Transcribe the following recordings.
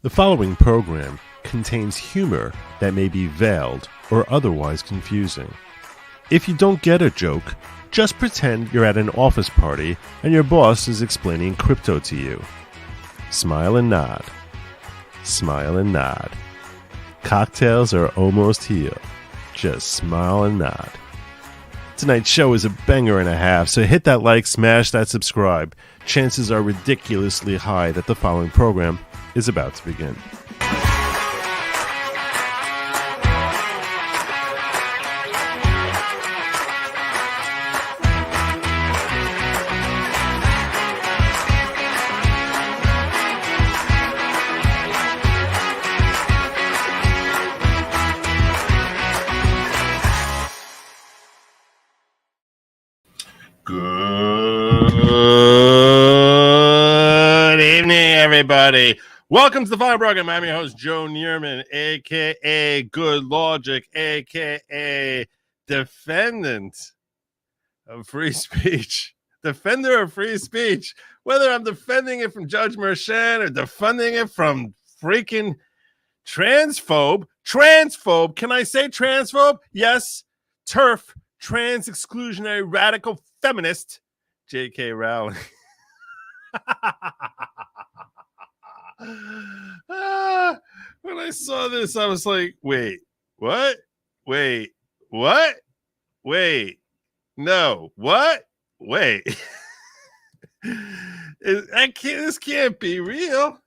The following program contains humor that may be veiled or otherwise confusing. If you don't get a joke, just pretend you're at an office party and your boss is explaining crypto to you. Smile and nod. Smile and nod. Cocktails are almost here. Just smile and nod. Tonight's show is a banger and a half, so hit that like, smash that subscribe. Chances are ridiculously high that the following program is about to begin. Good evening, everybody. Welcome to the Fire Program. I'm your host, Joe Neerman, a.k.a. Good Lawgic, a.k.a. Defendant of Free Speech. Defender of free speech. Whether I'm defending it from Judge Merchan or defending it from freaking transphobe. Transphobe. Can I say transphobe? Yes. TERF. Trans exclusionary radical feminist. JK Rowling. When I saw this, I was like, wait, what? Wait, what? Wait, no, what? Wait. This can't be real.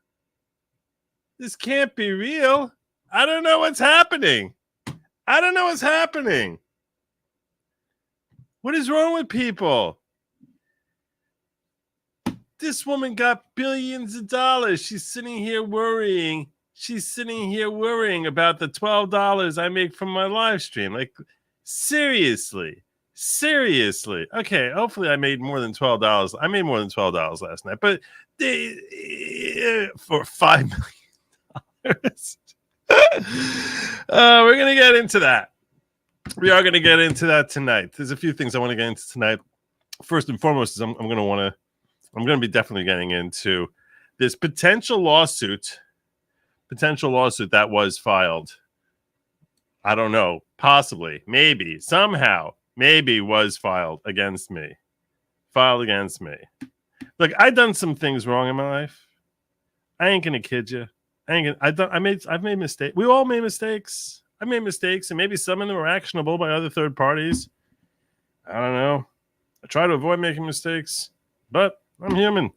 This can't be real. I don't know what's happening. What is wrong with people? This woman got billions of dollars. She's sitting here worrying about the $12 I make from my live stream. Like, seriously. Okay, hopefully I made more than $12. I made more than $12 last night, but for $5 million. We're going to get into that. We are going to get into that tonight. There's a few things I want to get into tonight. First and foremost is I'm going to be definitely getting into this potential lawsuit that was filed. I don't know, possibly, maybe, somehow, was filed against me. Look, I've done some things wrong in my life. I ain't gonna kid you. I've made mistakes. We all made mistakes. I made mistakes, and maybe some of them were actionable by other third parties. I don't know. I try to avoid making mistakes, but I'm human.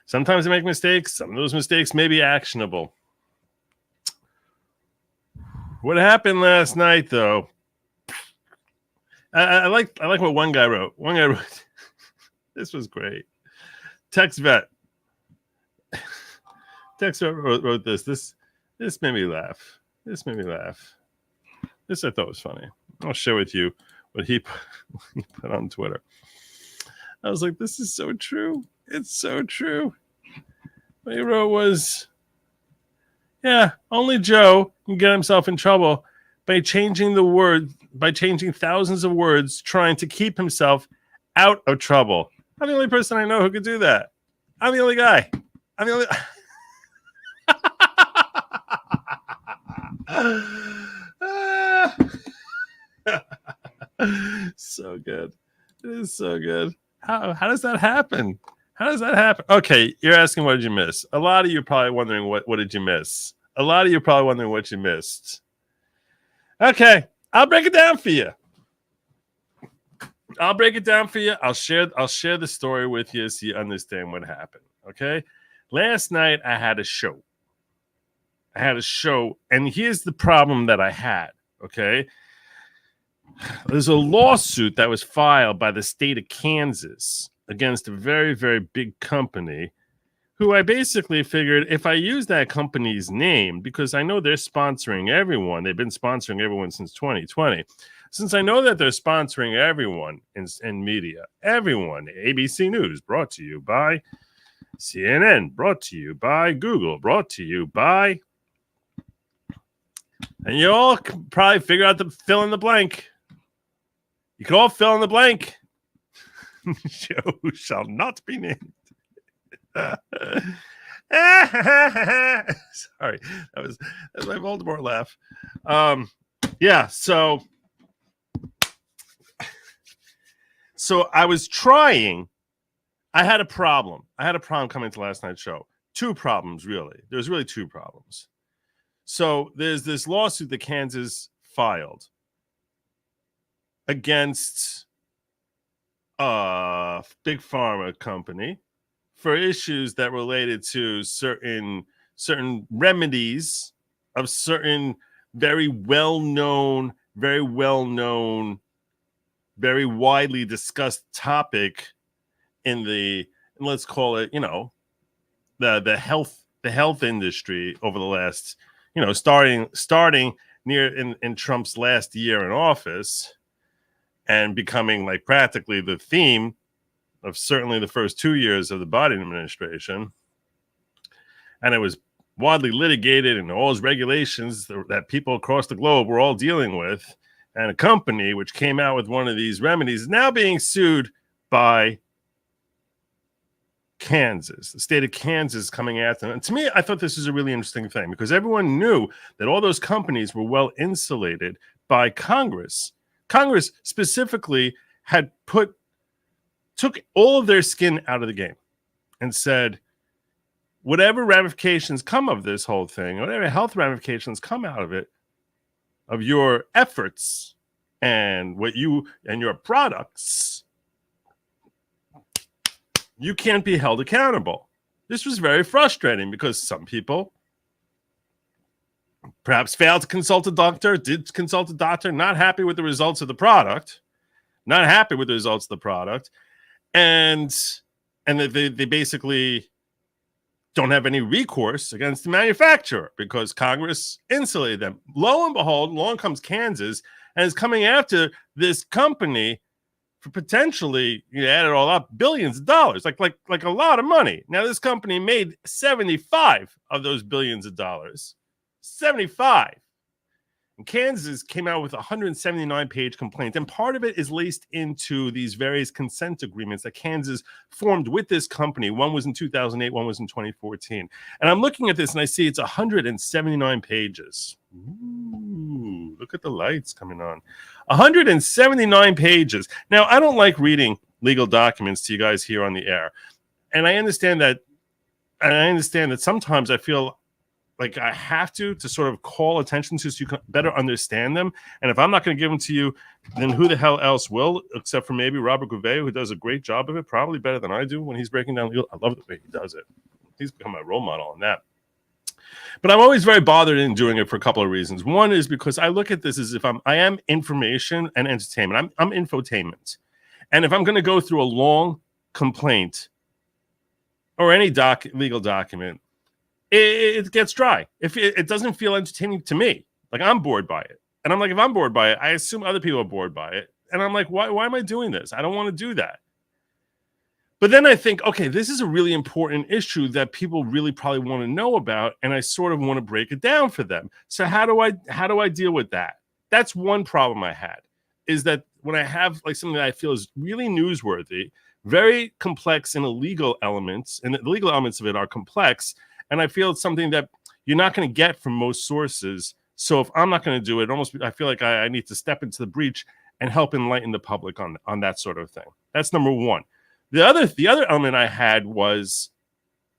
Sometimes I make mistakes. Some of those mistakes may be actionable. What happened last night, though? I like what one guy wrote. This was great. TextVet wrote this. This made me laugh. This I thought was funny. I'll share with you what he put on Twitter. I was like, this is so true. It's so true. What he wrote was, yeah, only Joe can get himself in trouble by changing thousands of words trying to keep himself out of trouble. I'm the only person I know who could do that. I'm the only guy. So good. It is so good. How does that happen? Okay, you're asking what did you miss? A lot of you are probably wondering what did you miss? A lot of you are probably wondering what you missed. Okay, I'll break it down for you. I'll share the story with you so you understand what happened. Okay? Last night I had a show. And here's the problem that I had. Okay? There's a lawsuit that was filed by the state of Kansas against a very, very big company who I basically figured if I use that company's name, because I know they're sponsoring everyone. They've been sponsoring everyone since 2020. Since I know that they're sponsoring everyone in media, everyone, ABC News brought to you by CNN, brought to you by Google, brought to you by, and you all can probably figure out the fill in the blank. You can all fill in the blank. Show shall not be named. Sorry, that's my Voldemort laugh. Yeah, so I was trying. I had a problem. Coming to last night's show. Two problems, really. There's really two problems. So there's this lawsuit that Kansas filed against a big pharma company for issues that related to certain remedies of certain very well-known, very widely discussed topic in the, let's call it, the health industry over the last, starting near in Trump's last year in office and becoming like practically the theme of certainly the first 2 years of the Biden administration. And it was widely litigated, and all those regulations that people across the globe were all dealing with. And a company which came out with one of these remedies is now being sued by Kansas, the state of Kansas, coming after them. And to me, I thought this was a really interesting thing because everyone knew that all those companies were well insulated by Congress. Congress specifically had took all of their skin out of the game and said, whatever ramifications come of this whole thing, whatever health ramifications come out of it, of your efforts and what you and your products, you can't be held accountable. This was very frustrating because some people perhaps failed to consult a doctor, did consult a doctor, not happy with the results of the product, and they basically don't have any recourse against the manufacturer because Congress insulated them. Lo and behold, along comes Kansas and is coming after this company for potentially, add it all up, billions of dollars, like a lot of money. Now, this company made 75 of those billions of dollars. 75. And Kansas came out with a 179-page complaint, and part of it is laced into these various consent agreements that Kansas formed with this company. One was in 2008, one was in 2014. And I'm looking at this, and I see it's 179 pages. Ooh, look at the lights coming on. 179 pages. Now, I don't like reading legal documents to you guys here on the air, and I understand that sometimes I feel like I have to sort of call attention to so you can better understand them. And if I'm not going to give them to you, then who the hell else will, except for maybe Robert Gouveia, who does a great job of it, probably better than I do when he's breaking down legal. I love the way he does it. He's become my role model on that. But I'm always very bothered in doing it for a couple of reasons. One is because I look at this as if I am information and entertainment. I'm infotainment. And if I'm going to go through a long complaint or any legal document, it gets dry. If it doesn't feel entertaining to me, like I'm bored by it. And I'm like, if I'm bored by it, I assume other people are bored by it. And I'm like, why am I doing this? I don't want to do that. But then I think, okay, this is a really important issue that people really probably want to know about, and I sort of want to break it down for them. So how do I deal with that? That's one problem I had, is that when I have like something that I feel is really newsworthy, very complex in the legal elements, and the legal elements of it are complex, and I feel it's something that you're not going to get from most sources. So if I'm not going to do it, I feel like I need to step into the breach and help enlighten the public on that sort of thing. That's number one. The other element I had was,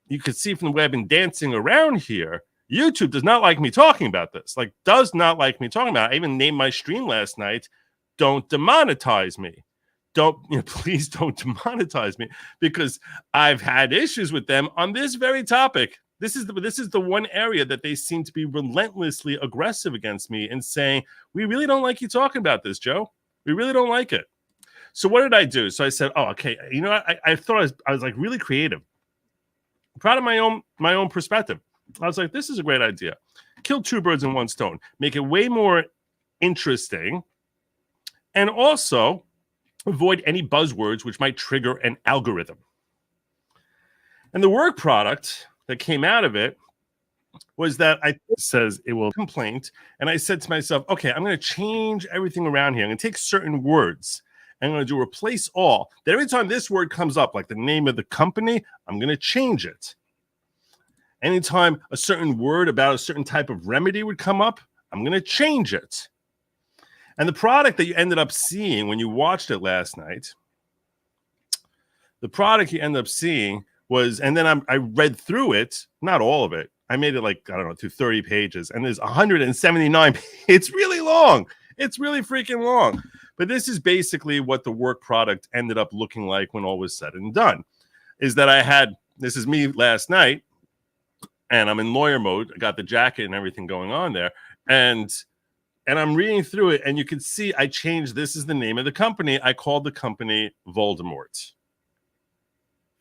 you could see from the way I've been dancing around here, YouTube does not like me talking about this. Like, does not like me talking about it. I even named my stream last night, "Don't demonetize me." Please don't demonetize me, because I've had issues with them on this very topic. This is the one area that they seem to be relentlessly aggressive against me and saying, "We really don't like you talking about this, Joe. We really don't like it." So what did I do? So I said, "Oh, okay. I thought I was like really creative, proud of my own perspective. I was like, this is a great idea. Kill two birds in one stone. Make it way more interesting, and also avoid any buzzwords which might trigger an algorithm." And the work product that came out of it was that it says it will complaint. And I said to myself, okay, I'm going to change everything around here. I'm going to take certain words. I'm going to do replace all. That every time this word comes up, like the name of the company, I'm going to change it. Anytime a certain word about a certain type of remedy would come up, I'm going to change it. And the product that you ended up seeing when you watched it last night, the product you ended up seeing was, and then I read through it, not all of it. I made it like, I don't know, through 30 pages, and there's 179. It's really long. It's really freaking long. But this is basically what the work product ended up looking like when all was said and done. Is that this is me last night, and I'm in lawyer mode. I got the jacket and everything going on there. And I'm reading through it, and you can see I changed, this is the name of the company. I called the company Voldemort.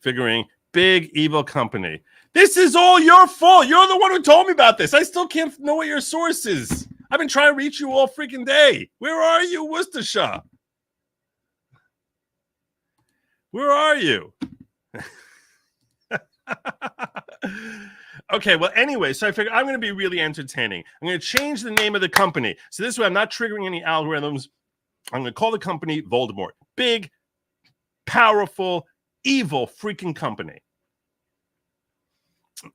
Figuring, big evil company. This is all your fault. You're the one who told me about this. I still can't know what your source is. I've been trying to reach you all freaking day. Where are you, Worcestershire? Where are you? Okay, well, anyway, so I figured I'm going to be really entertaining. I'm going to change the name of the company. So this way I'm not triggering any algorithms. I'm going to call the company Voldemort. Big, powerful, evil freaking company.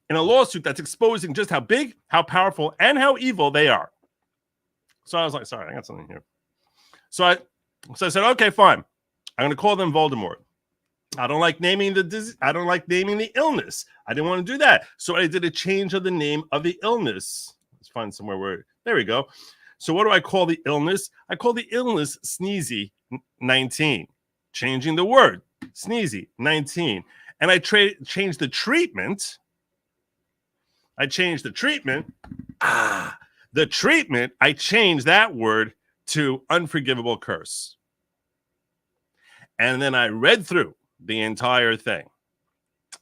In a lawsuit that's exposing just how big, how powerful, and how evil they are. So I was like, sorry, I got something here. So I said, okay, fine. I'm going to call them Voldemort. I don't like naming the disease. I don't like naming the illness. I didn't want to do that. So I did a change of the name of the illness. Let's find somewhere where, there we go. So what do I call the illness? I call the illness Sneezy 19. Changing the word, Sneezy 19. And I changed the treatment. I changed the treatment. The treatment, I changed that word to unforgivable curse. And then I read through the entire thing.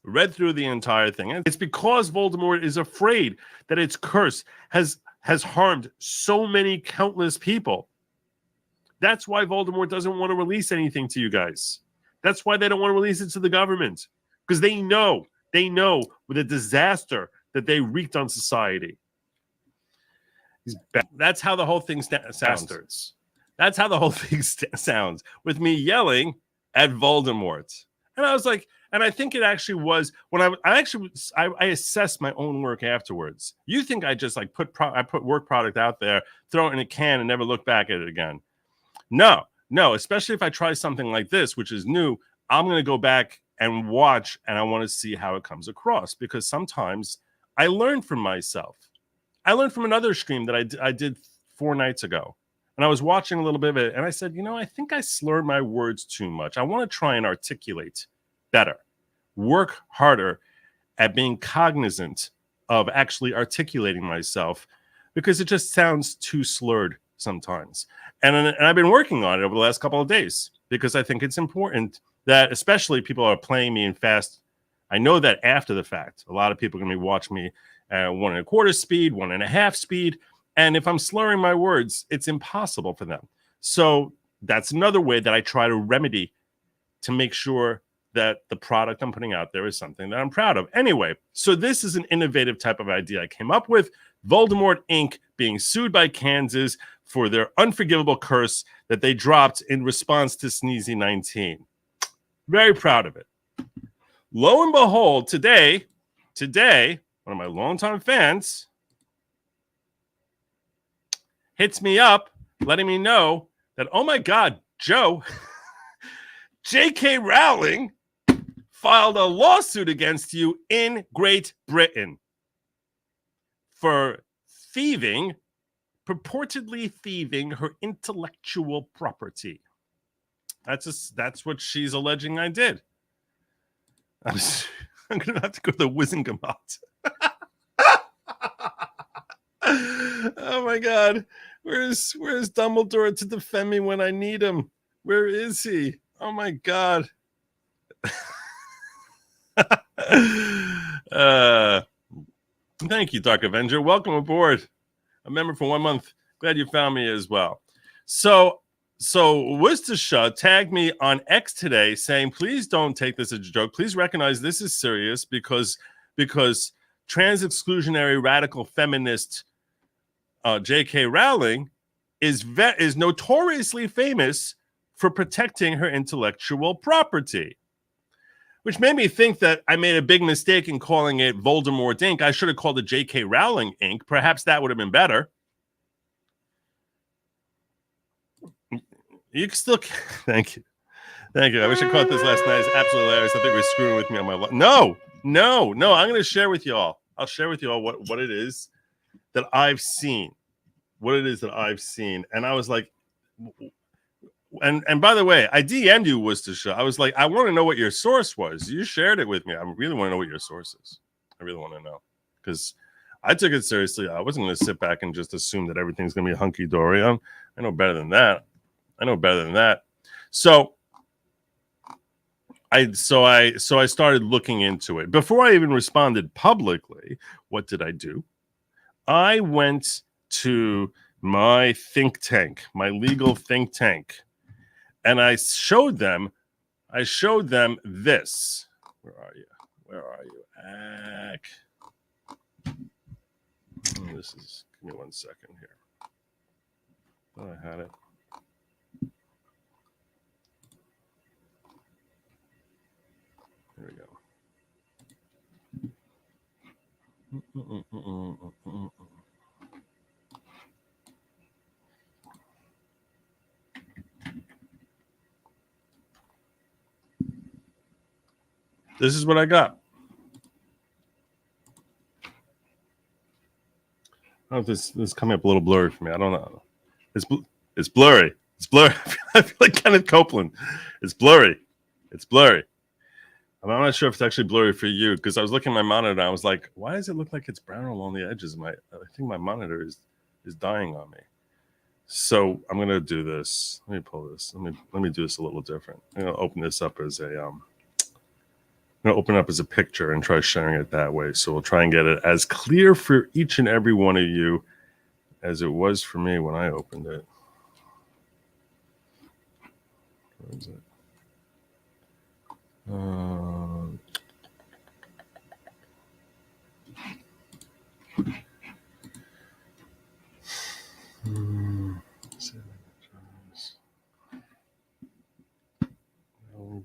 And it's because Voldemort is afraid that its curse has harmed so many countless people. That's why Voldemort doesn't want to release anything to you guys. That's why they don't want to release it to the government. Because they know with the disaster that they wreaked on society. That's how the whole thing sounds. That's how the whole thing sounds, with me yelling at Voldemort. And I was like, and I think it actually was when I assessed my own work afterwards. You think I just like put work product out there, throw it in a can, and never look back at it again? No, especially if I try something like this, which is new, I'm going to go back and watch, and I want to see how it comes across, because sometimes I learn from myself. I learned from another stream that I did 4 nights ago, and I was watching a little bit of it, and I said, I think I slur my words too much. I want to try and articulate better, work harder at being cognizant of actually articulating myself, because it just sounds too slurred sometimes. And I've been working on it over the last couple of days, because I think it's important that, especially people are playing me in fast. I know that after the fact, a lot of people are going to be watching me at 1 1/4 speed, 1.5 speed. And if I'm slurring my words, it's impossible for them. So that's another way that I try to remedy to make sure that the product I'm putting out there is something that I'm proud of. Anyway, so this is an innovative type of idea I came up with. Voldemort Inc. being sued by Kansas for their unforgivable curse that they dropped in response to Sneezy 19. Very proud of it. Lo and behold, today, one of my longtime fans hits me up, letting me know that, oh my God, Joe, JK Rowling filed a lawsuit against you in Great Britain for purportedly thieving her intellectual property. That's what she's alleging I did. I'm going to have to go to the Wizengamot. Oh my God. Where's Dumbledore to defend me when I need him? Where is he? Oh my God. Thank you, Dark Avenger. Welcome aboard. A member for 1 month. Glad you found me as well. So Worcestershire tagged me on X today saying, please don't take this as a joke. Please recognize this is serious because trans exclusionary radical feminist JK Rowling is notoriously famous for protecting her intellectual property. which made me think that I made a big mistake in calling it Voldemort Inc. I should have called it JK Rowling Inc. Perhaps that would have been better. You can still, thank you. Thank you. I wish I caught this last night. It's absolutely hilarious. I think we're screwing with me on my life. No. I'm going to share with y'all. I'll share with y'all what it is that I've seen. What it is that I've seen. And I was like, and by the way, I DM'd you, Worcestershire. I was like, I want to know what your source was. You shared it with me. I really want to know what your source is. I really want to know. Because I took it seriously. I wasn't going to sit back and just assume that everything's going to be hunky-dory. I know better than that. So I started looking into it. Before I even responded publicly, what did I do? I went to my think tank, my legal think tank, and I showed them this. Where are you? Ack. Give me 1 second here. Oh, I had it. There we go. This is what I got. Oh, this is coming up a little blurry for me. I don't know. It's blurry. It's blurry. I feel like Kenneth Copeland. It's blurry. I'm not sure if it's actually blurry for you because I was looking at my monitor and I was like, why does it look like it's brown along the edges? I think my monitor is dying on me. So I'm gonna do this. Let me pull this. Let me do this a little different. I'm gonna open this up as a picture and try sharing it that way. So we'll try and get it as clear for each and every one of you as it was for me when I opened it. Where is it?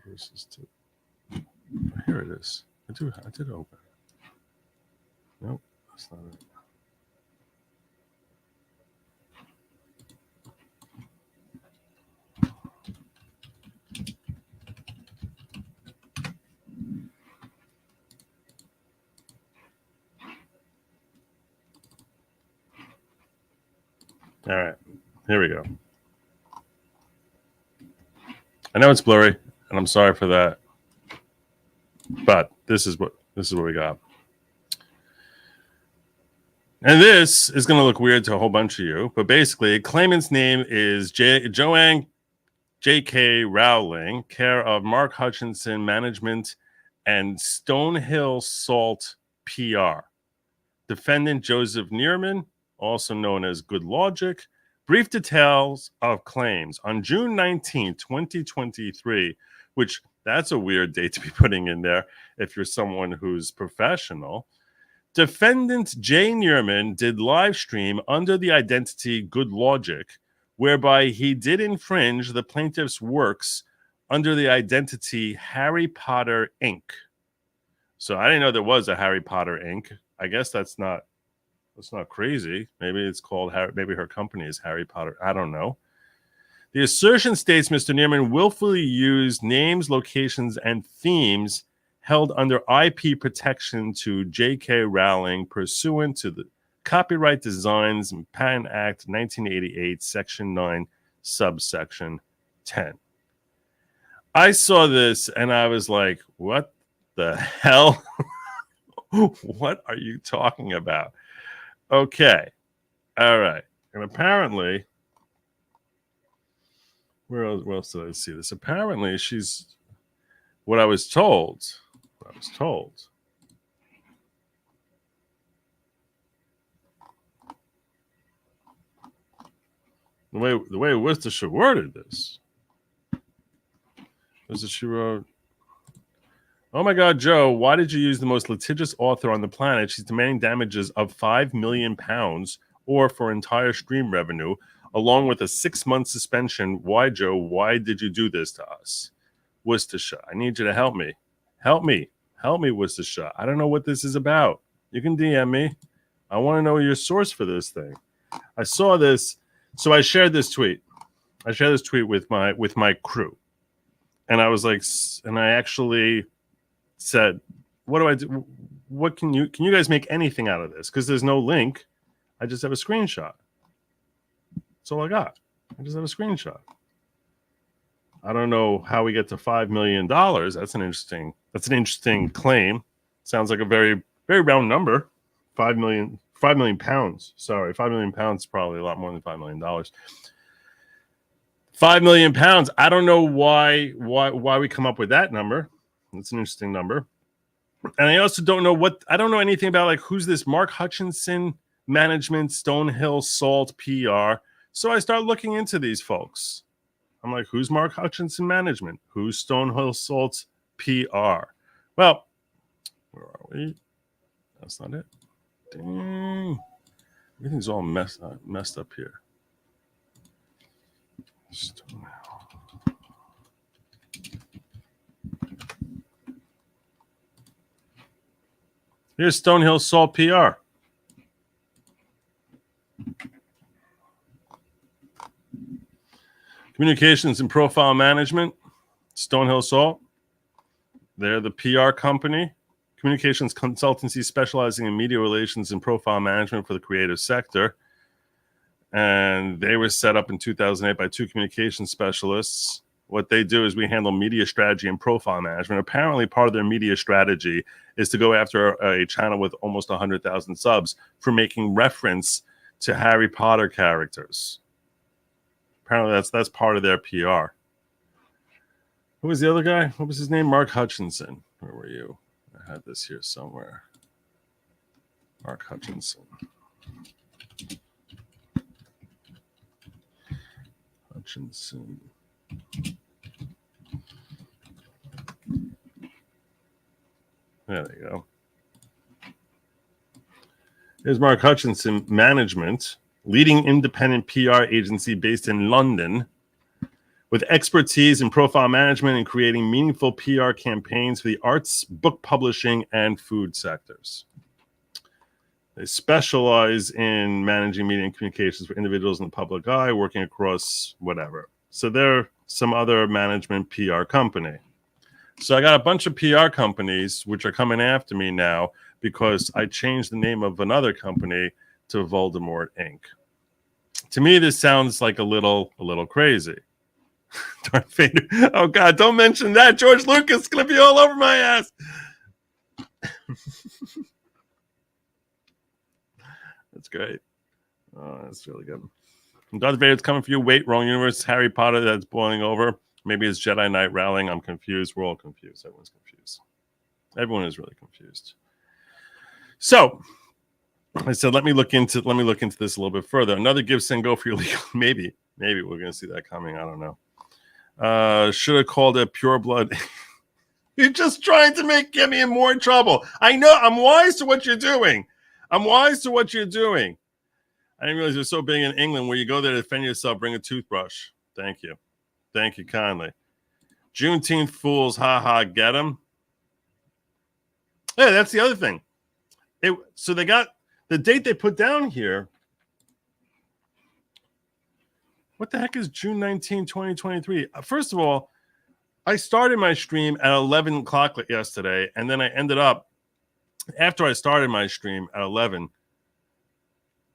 Versus 2. Here it is. I did open it. Nope, that's not it. All right, here we go. I know it's blurry, and I'm sorry for that, but this is what we got. And this is going to look weird to a whole bunch of you, but basically, claimant's name is Joanne JK Rowling, care of Mark Hutchinson Management and Stonehill Salt PR. Defendant Joseph Neerman, also known as Good Lawgic, brief details of claims on June 19, 2023, which that's a weird date to be putting in there if you're someone who's professional. Defendant Jay Neerman did live stream under the identity Good Lawgic, whereby he did infringe the plaintiff's works under the identity Harry Potter Inc. So I didn't know there was a Harry Potter Inc. I guess that's not crazy. Maybe it's called maybe her company is Harry Potter. I don't know. The assertion states Mr. Neerman willfully used names, locations, and themes held under IP protection to J.K. Rowling pursuant to the Copyright Designs and Patent Act 1988, Section 9, subsection 10. I saw this and I was like, what the hell? What are you talking about? Okay. All right. And apparently, where else did I see this? Apparently, she's what I was told. The way Worcestershire worded this was that she wrote, "Oh my God, Joe, why did you use the most litigious author on the planet? She's demanding damages of £5 million or for entire stream revenue, along with a 6-month suspension. Why, Joe? Why did you do this to us? Worcestershire, I need you to help me. Help me, Worcestershire. I don't know what this is about. You can DM me. I want to know your source for this thing. I saw this, so I shared this tweet. I shared this tweet with my crew, and I was like, and I actually said, "What do I do? What can you guys make anything out of this? Because there's no link. I just have a screenshot. That's all I got. I just have a screenshot. I don't know how we get to $5 million. That's an interesting claim. Sounds like a very, very round number. 5 million pounds. Sorry, 5 million pounds is probably a lot more than $5 million. 5 million pounds. I don't know why we come up with that number. It's an interesting number. And I also don't know anything about like who's this Mark Hutchinson Management, Stonehill Salt PR. So I start looking into these folks. I'm like, who's Mark Hutchinson Management? Who's Stonehill Salt PR? Well, where are we? That's not it. Dang. Everything's all messed up here. Here's Stonehill Salt PR. Communications and Profile Management, Stonehill Salt. They're the PR company. Communications consultancy specializing in media relations and profile management for the creative sector. And they were set up in 2008 by two communications specialists. What they do is we handle media strategy and profile management. Apparently, part of their media strategy is to go after a channel with almost 100,000 subs for making reference to Harry Potter characters. Apparently, that's part of their PR. Who was the other guy? What was his name? Mark Hutchinson. Where were you? I had this here somewhere. Mark Hutchinson. There you go. Here's Mark Hutchinson Management, leading independent PR agency based in London, with expertise in profile management and creating meaningful PR campaigns for the arts, book publishing, and food sectors. They specialize in managing media and communications for individuals in the public eye, working across whatever. So they're some other management PR company. So I got a bunch of PR companies which are coming after me now because I changed the name of another company to Voldemort Inc. To me, this sounds like a little crazy. Darth Vader. Oh God, don't mention that. George Lucas is gonna be all over my ass. That's great. Oh, that's really good. Darth Vader's coming for you. Wait, wrong universe. Harry Potter that's boiling over. Maybe it's Jedi Knight Rowling. I'm confused. We're all confused. Everyone's confused. Everyone is really confused. So I said, let me look into this a little bit further. Another give, send, go for your legal. Maybe we're gonna see that coming. I don't know. Should have called it pure blood. You're just trying to get me in more trouble. I know. I'm wise to what you're doing. I didn't realize you're so big in England where you go there to defend yourself, bring a toothbrush. Thank you kindly. Juneteenth fools, haha, get them. Yeah, that's the other thing. So they got the date they put down here. What the heck is June 19, 2023? First of all, I started my stream at 11 o'clock yesterday, and then I ended up, after I started my stream at 11,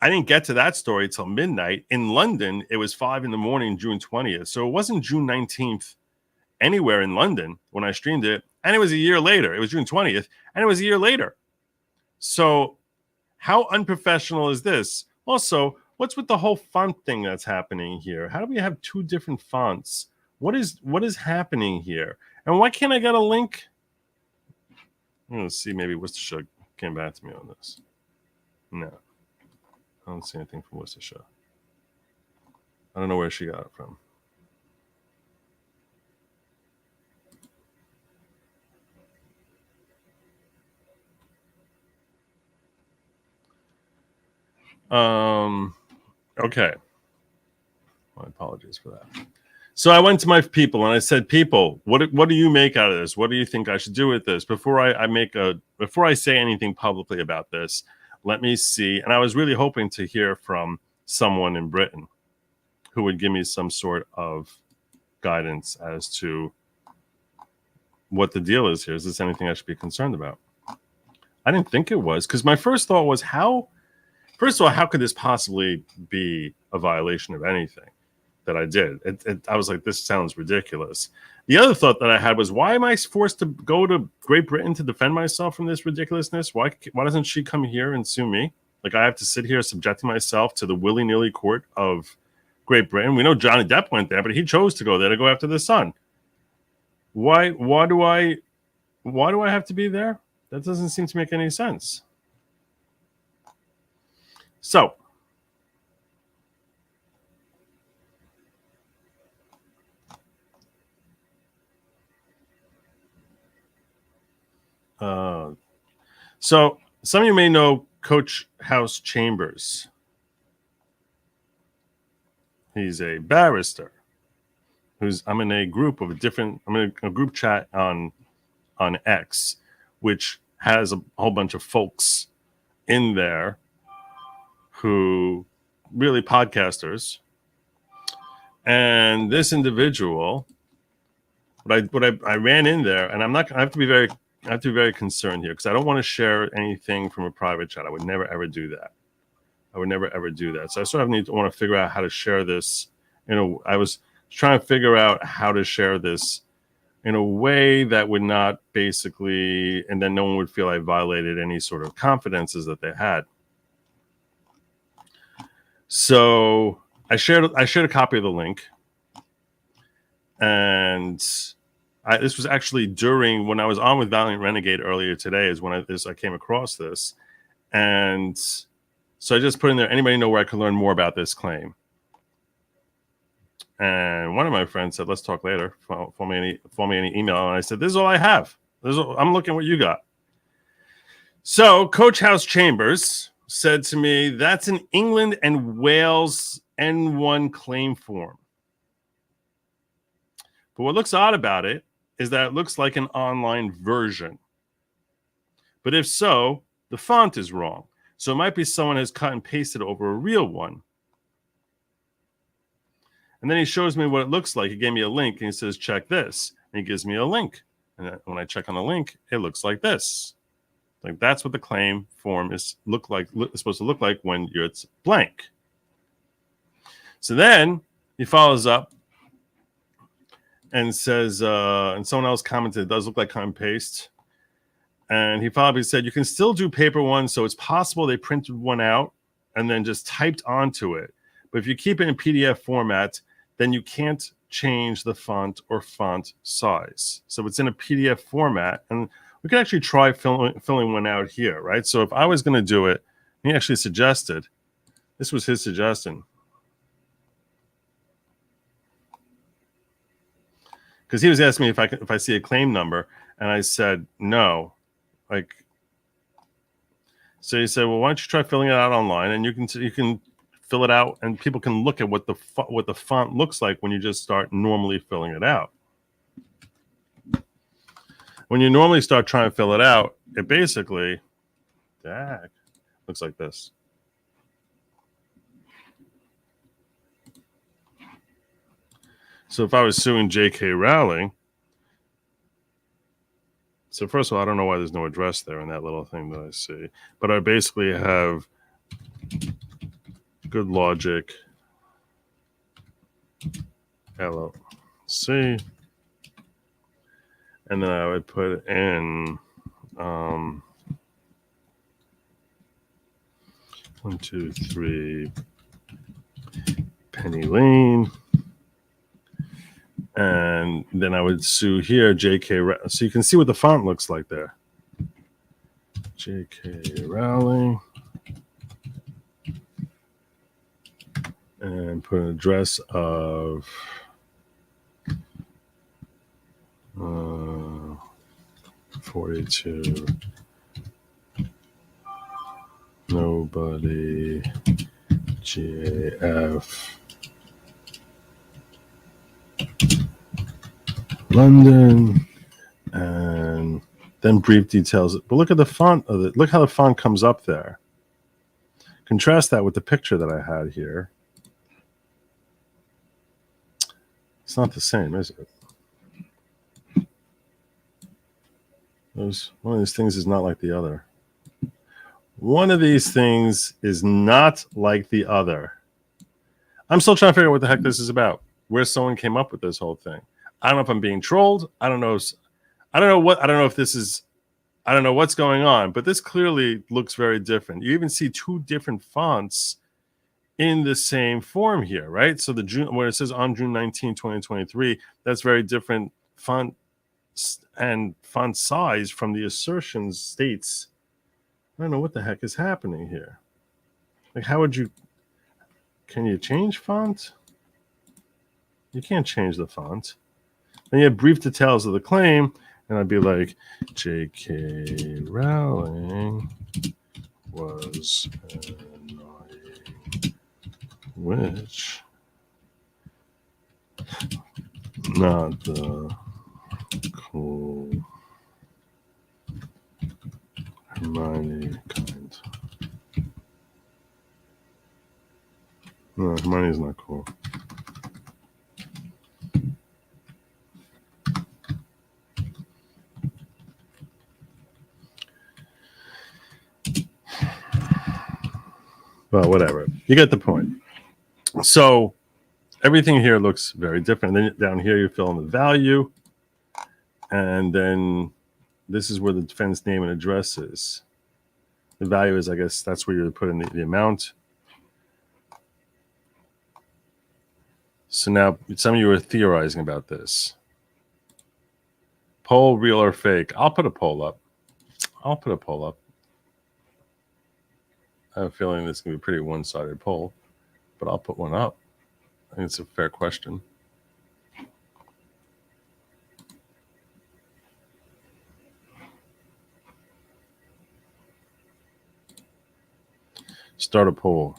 I didn't get to that story till midnight. In London, it was 5 in the morning, June 20th. So it wasn't June 19th anywhere in London when I streamed it. And it was a year later. It was June 20th, and it was a year later. So how unprofessional is this? Also, what's with the whole font thing that's happening here? How do we have two different fonts? What is happening here? And why can't I get a link? Let's see, maybe Worcestershire came back to me on this. No. I don't see anything from Worcestershire. I don't know where she got it from. Okay. My apologies for that. So I went to my people and I said, people, what do you make out of this? What do you think I should do with this? Before I say anything publicly about this, let me see. And I was really hoping to hear from someone in Britain who would give me some sort of guidance as to what the deal is here. Is this anything I should be concerned about? I didn't think it was, because my first thought was, first of all, how could this possibly be a violation of anything that I did? I was like, this sounds ridiculous. The other thought that I had was, why am I forced to go to Great Britain to defend myself from this ridiculousness? Why doesn't she come here and sue me? Like, I have to sit here subjecting myself to the willy-nilly court of Great Britain. We know Johnny Depp went there, but he chose to go there to go after the Sun. Why do I have to be there? That doesn't seem to make any sense. So, so some of you may know Coach House Chambers. He's a barrister I'm in a group chat on X, which has a whole bunch of folks in there who really podcasters. And this individual, I ran in there, and I have to be very concerned here, because I don't want to share anything from a private chat. I would never ever do that. So I sort of want to figure out how to share this. I was trying to figure out how to share this in a way that would not basically, and then no one would feel I violated any sort of confidences that they had. So I shared a copy of the link, and this was actually during when I was on with Valiant Renegade earlier today is when I came across this. And so I just put in there, anybody know where I can learn more about this claim? And one of my friends said, let's talk later. Form me an email. And I said, this is all I have. I'm looking what you got. So Coach House Chambers said to me, that's an England and Wales N1 claim form. But what looks odd about it is that it looks like an online version. But if so, the font is wrong. So it might be someone has cut and pasted over a real one. And then he shows me what it looks like. He gave me a link and he says, check this. And he gives me a link. And when I check on the link, it looks like this. Like, that's what the claim form is supposed to look like when it's blank. So then he follows up and says, and someone else commented, it does look like cut and paste. And he probably said, you can still do paper ones, so it's possible they printed one out and then just typed onto it. But if you keep it in PDF format, then you can't change the font or font size. So it's in a PDF format, and we could actually try filling one out here, right? So if I was going to do it, he actually suggested, this was his suggestion. Because he was asking me if I see a claim number, and I said no. So he said, well, why don't you try filling it out online, and you can fill it out, and people can look at what the font looks like when you just start normally filling it out. When you normally start trying to fill it out, it basically looks like this. So if I was suing JK Rowling, so first of all, I don't know why there's no address there in that little thing that I see. But I basically have good Lawgic, LLC, and then I would put in 1, 2, 3 Penny Lane. And then I would sue here, JK. So you can see what the font looks like there. JK Rowling. And put an address of 42. Nobody. GAF. London, and then brief details. But look at the font of it. Look how the font comes up there. Contrast that with the picture that I had here. It's not the same, is it? One of these things is not like the other. One of these things is not like the other. I'm still trying to figure out what the heck this is about. Where someone came up with this whole thing. I don't know if I'm being trolled. I don't know if this is. I don't know what's going on, but this clearly looks very different. You even see two different fonts in the same form here, right? So the June, where it says on June 19, 2023, that's very different font and font size from the assertions states. I don't know what the heck is happening here. Like, how would you? Can you change font? You can't change the font. Then you have brief details of the claim, and I'd be like, JK Rowling was annoying, which not the cool Hermione kind. No, Hermione's not cool. Well, whatever. You get the point. So everything here looks very different. Then down here, you fill in the value. And then this is where the defendant's name and address is. The value is, I guess, that's where you put in the amount. So now some of you are theorizing about this. Poll, real or fake? I'll put a poll up. I have a feeling this is going to be a pretty one-sided poll, but I'll put one up. I think it's a fair question. Start a poll.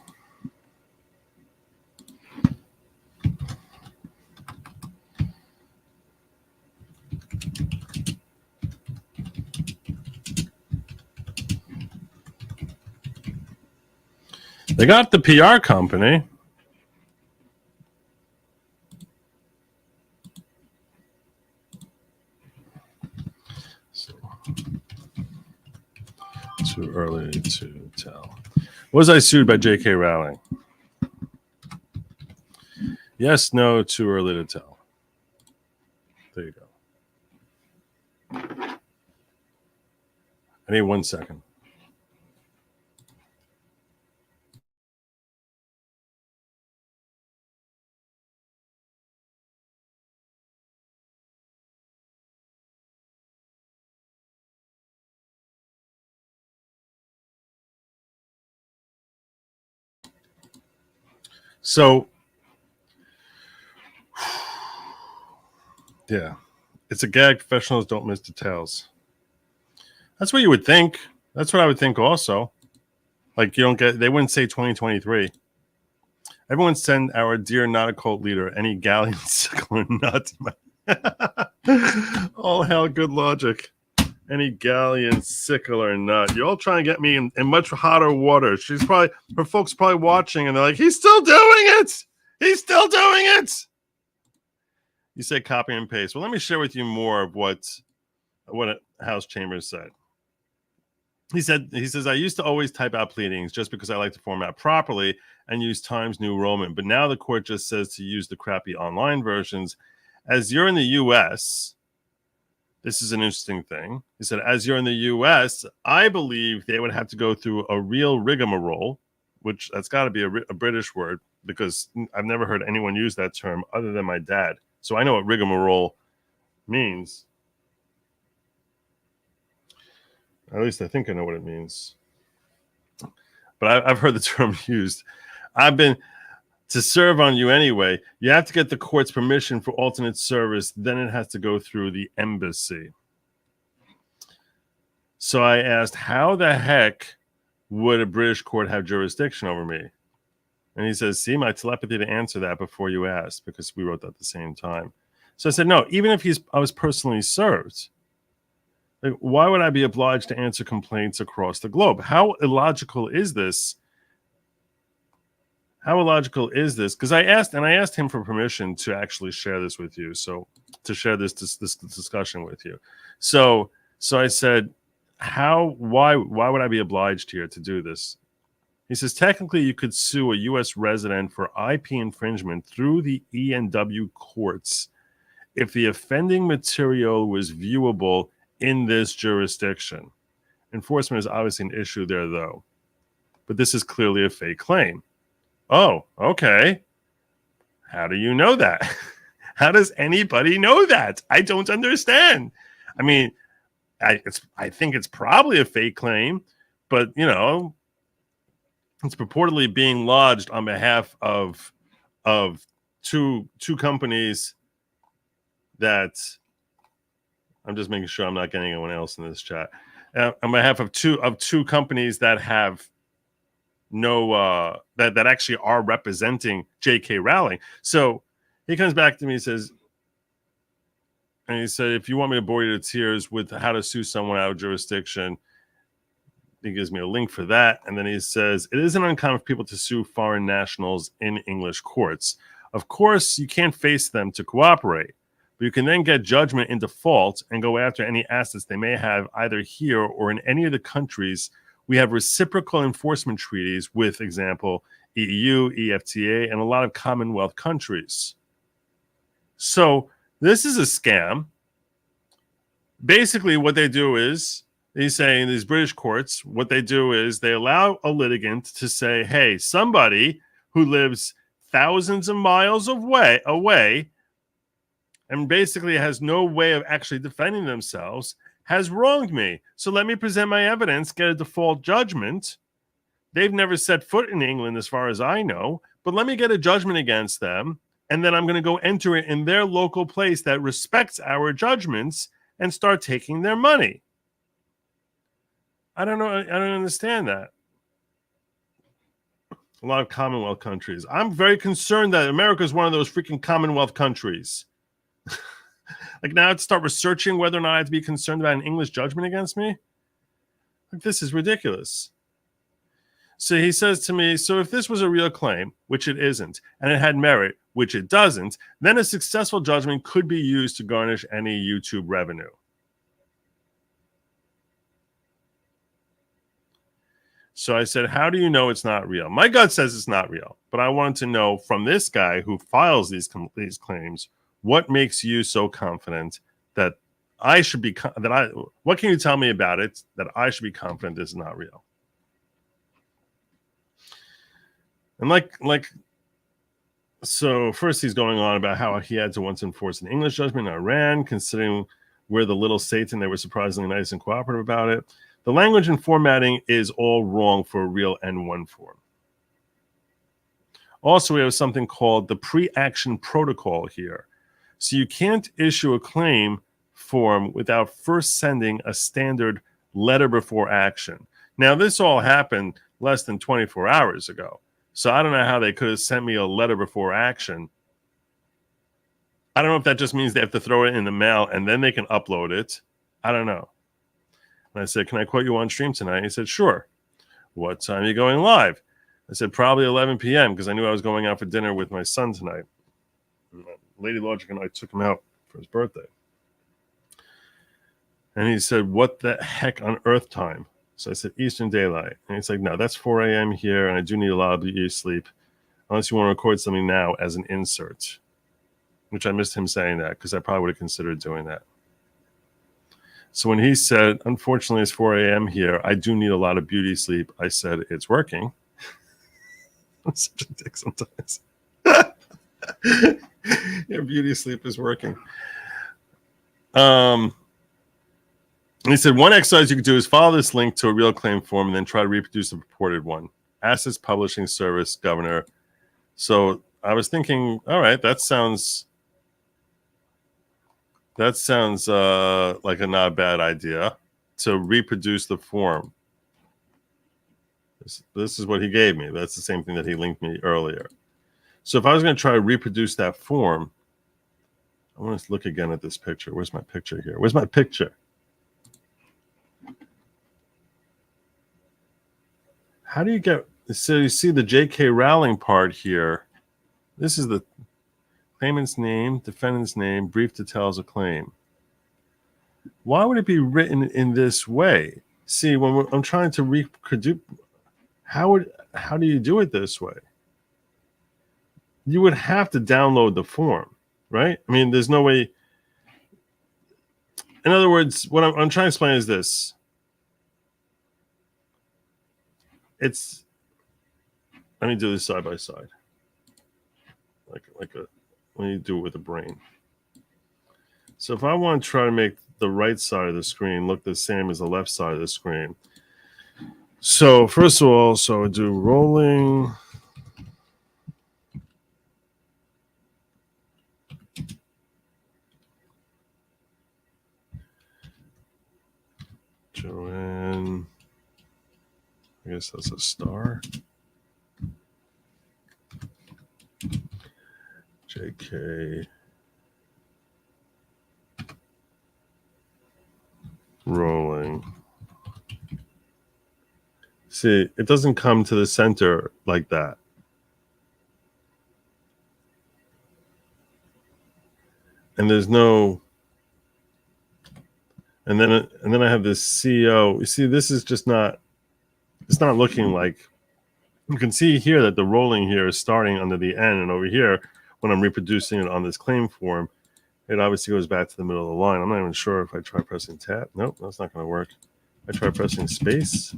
They got the PR company. So, too early to tell. Was I sued by JK Rowling? Yes, no, too early to tell. There you go. I need 1 second. So, yeah, it's a gag. Professionals don't miss details. That's what you would think. That's what I would think also. Like, you don't get, they wouldn't say 2023. Everyone send our dear not a cult leader any galleon sickler nut. All hell, good logic. Any galleon sickler nut. You're all trying to get me in much hotter water. Her folks probably watching, and they're like, he's still doing it. He's still doing it. You say copy and paste. Well, let me share with you more of what House Chambers said. He says, I used to always type out pleadings just because I like to format properly and use Times New Roman. But now the court just says to use the crappy online versions. As you're in the U.S., this is an interesting thing. He said, as you're in the U.S., I believe they would have to go through a real rigmarole, which that's got to be a British word because I've never heard anyone use that term other than my dad. So I know what rigmarole means. At least I think I know what it means. But I've heard the term used. To serve on you anyway, you have to get the court's permission for alternate service. Then it has to go through the embassy. So I asked, how the heck would a British court have jurisdiction over me? And he says, see, my telepathy to answer that before you asked, because we wrote that at the same time. So I said, no, even if I was personally served, like, why would I be obliged to answer complaints across the globe? How illogical is this? How illogical is this? Because I asked him for permission to actually share this with you. So to share this discussion with you. So I said, why would I be obliged here to do this? He says, technically, you could sue a U.S. resident for IP infringement through the E&W courts if the offending material was viewable in this jurisdiction. Enforcement is obviously an issue there, though. But this is clearly a fake claim. Oh, okay. How do you know that? How does anybody know that? I don't understand. I mean, I think it's probably a fake claim, but, you know, it's purportedly being lodged on behalf of two companies that I'm just making sure I'm not getting anyone else in this chat. On behalf of two companies that have no that actually are representing JK Rowling. So he comes back to me and says, if you want me to bore you to tears with how to sue someone out of jurisdiction, he gives me a link for that. And then he says, it isn't uncommon for people to sue foreign nationals in English courts. Of course, you can't face them to cooperate, but you can then get judgment in default and go after any assets they may have either here or in any of the countries we have reciprocal enforcement treaties with, example, EU, EFTA, and a lot of Commonwealth countries. So this is a scam. Basically, what they do is, he's saying these British courts, what they do is they allow a litigant to say, hey, somebody who lives thousands of miles away and basically has no way of actually defending themselves has wronged me. So let me present my evidence, get a default judgment. They've never set foot in England as far as I know, but let me get a judgment against them, and then I'm going to go enter it in their local place that respects our judgments and start taking their money. I don't know. I don't understand that. A lot of Commonwealth countries. I'm very concerned that America is one of those freaking Commonwealth countries. Like, now I have to start researching whether or not I have to be concerned about an English judgment against me. Like, this is ridiculous. So he says to me, so if this was a real claim, which it isn't, and it had merit, which it doesn't, then a successful judgment could be used to garnish any YouTube revenue. So I said, how do you know it's not real? My gut says it's not real, but I wanted to know from this guy who files these claims, what makes you so confident that I should be, what can you tell me about it that I should be confident this is not real? And so first he's going on about how he had to once enforce an English judgment in Iran, considering we're the little Satan, they were surprisingly nice and cooperative about it. The language and formatting is all wrong for a real N1 form. Also, we have something called the pre-action protocol here. So you can't issue a claim form without first sending a standard letter before action. Now, this all happened less than 24 hours ago. So I don't know how they could have sent me a letter before action. I don't know if that just means they have to throw it in the mail and then they can upload it. I don't know. And I said, can I quote you on stream tonight? He said, sure. What time are you going live? I said, probably 11 p.m. because I knew I was going out for dinner with my son tonight. Lady Lawgic and I took him out for his birthday. And he said, what the heck on earth time? So I said, Eastern Daylight. And he's like, no, that's 4 a.m. here, and I do need a lot of sleep, unless you want to record something now as an insert, which I missed him saying that because I probably would have considered doing that. So when he said, unfortunately, it's 4 a.m. here, I do need a lot of beauty sleep, I said, it's working. I'm such a dick sometimes. Yeah, beauty sleep is working. And he said, one exercise you could do is follow this link to a real claim form and then try to reproduce the purported one. Assets Publishing Service, Governor. So I was thinking, all right, that sounds like a not bad idea to reproduce the form. This is what he gave me. That's the same thing that he linked me earlier. So if I was going to try to reproduce that form, I want to look again at this picture. Where's my picture here? Where's my picture? How do you get, so you see the JK Rowling part here. This is the claimant's name, defendant's name, brief details of claim. Why would it be written in this way? See, when I'm trying to reproduce, how do you do it this way? You would have to download the form, right? I mean, there's no way. In other words, what I'm trying to explain is this. Let me do this side by side. When you do it with the brain. So if I want to try to make the right side of the screen look the same as the left side of the screen. So first of all, I do rolling. Joanne. I guess that's a star. JK Rowling. See, it doesn't come to the center like that. And there's no, and then I have this CEO. You see, this is just not, it's not looking like, you can see here that the rolling here is starting under the N, and over here, when I'm reproducing it on this claim form, it obviously goes back to the middle of the line. I'm not even sure if I try pressing tab. Nope, that's not going to work. I try pressing space.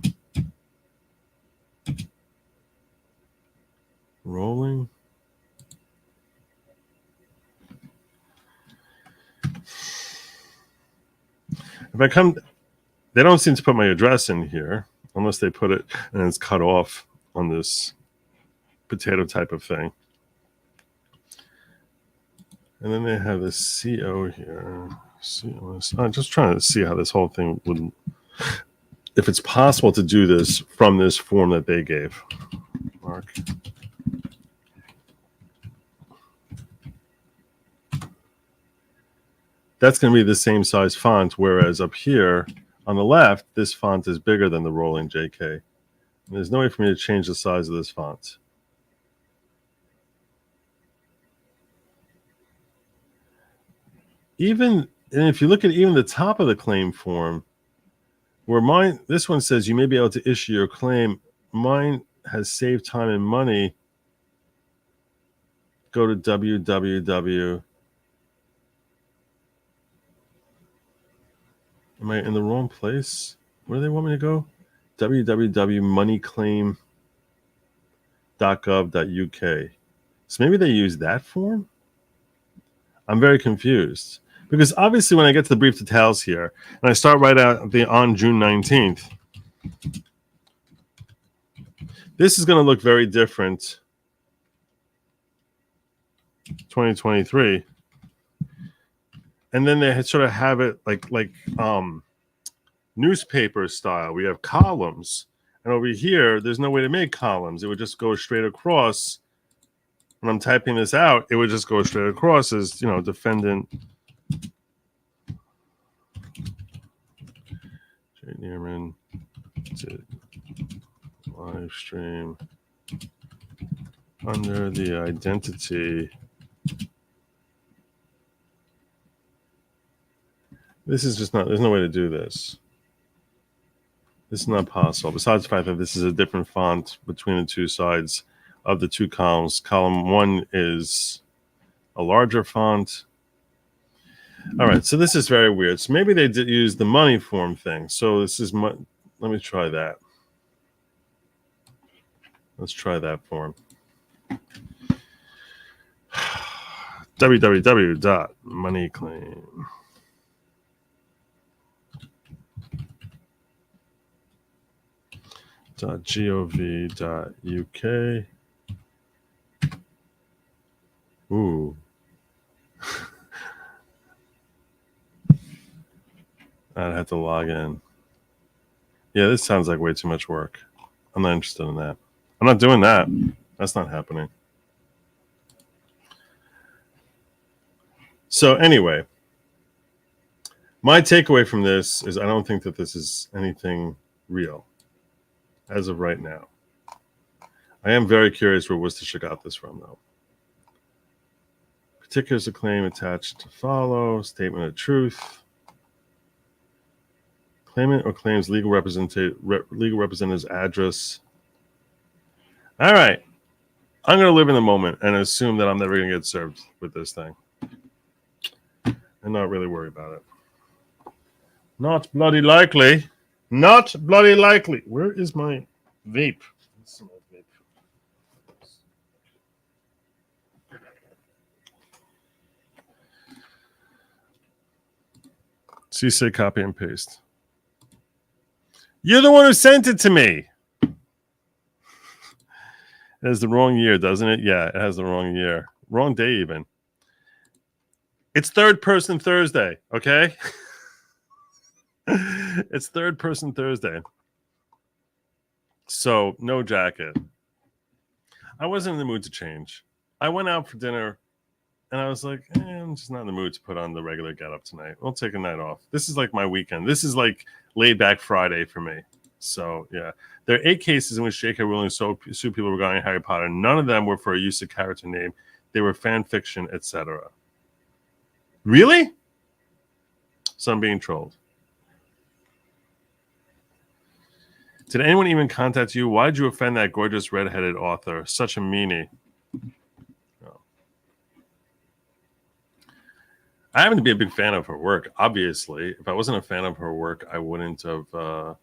Rolling. If I come, they don't seem to put my address in here unless they put it and it's cut off on this potato type of thing. And then they have this CO here. I'm just trying to see how this whole thing would, if it's possible to do this from this form that they gave. Mark. That's going to be the same size font, whereas up here on the left, this font is bigger than the rolling JK. And there's no way for me to change the size of this font. And if you look at even the top of the claim form, where this one says you may be able to issue your claim, mine has saved time and money. Go to www. Am I in the wrong place? Where do they want me to go? www.moneyclaim.gov.uk. So maybe they use that form? I'm very confused. Because obviously when I get to the brief details here, and I start right out on June 19th, this is going to look very different. 2023. And then they sort of have it like newspaper style. We have columns. And over here, there's no way to make columns. It would just go straight across. When I'm typing this out, it would just go straight across as, defendant. Jay Neerman did live stream under the identity. This is just not, there's no way to do this. This is not possible. Besides the fact that this is a different font between the two sides of the two columns. Column 1 is a larger font. All right, so this is very weird. So maybe they did use the money form thing. So this is, let me try that. Let's try that form. www.moneyclaim. .gov.uk. Ooh. I'd have to log in. Yeah, this sounds like way too much work. I'm not interested in that. I'm not doing that. That's not happening. So anyway, my takeaway from this is I don't think that this is anything real as of right now. I am very curious where Worcestershire got this from, though. Particulars of claim attached to follow. Statement of truth. Claimant or claims legal representative's address. All right. I'm going to live in the moment and assume that I'm never going to get served with this thing. And not really worry about it. Not bloody likely. Not bloody likely. Where is my vape? So you say copy and paste. You're the one who sent it to me. It has the wrong year, doesn't it? Yeah, it has the wrong year. Wrong day, even. It's Third Person Thursday, okay? It's Third Person Thursday. So, no jacket. I wasn't in the mood to change. I went out for dinner, and I was like, I'm just not in the mood to put on the regular getup tonight. We'll take a night off. This is like my weekend. This is like laid back Friday for me. So, yeah. There are 8 cases in which JK Rowling sued people regarding Harry Potter. None of them were for a use of character name. They were fan fiction, etc. Really? So I'm being trolled. Did anyone even contact you? Why did you offend that gorgeous redheaded author? Such a meanie. No. I happen to be a big fan of her work, obviously. If I wasn't a fan of her work, I wouldn't have I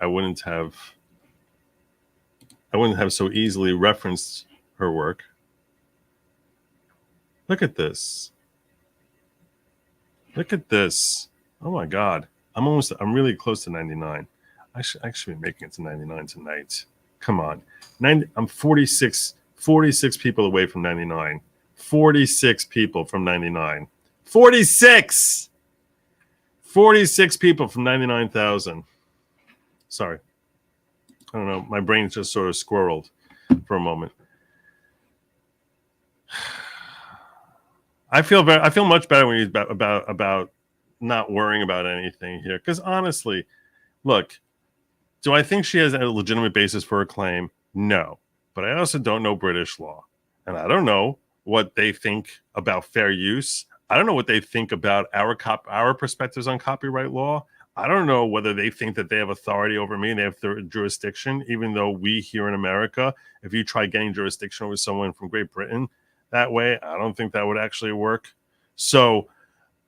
wouldn't have so easily referenced her work. Look at this. Look at this. Oh my God. I'm really close to 99. I should actually be making it to 99 tonight. Come on. I'm 46 people away from 99. 46 people from 99. 46 people from 99,000. Sorry. I don't know. My brain just sort of squirreled for a moment. I feel much better when you about not worrying about anything here. Because honestly, look, do I think she has a legitimate basis for her claim? No. But I also don't know British law. And I don't know what they think about fair use. I don't know what they think about our perspectives on copyright law. I don't know whether they think that they have authority over me and they have jurisdiction, even though we here in America, if you try getting jurisdiction over someone from Great Britain that way, I don't think that would actually work. So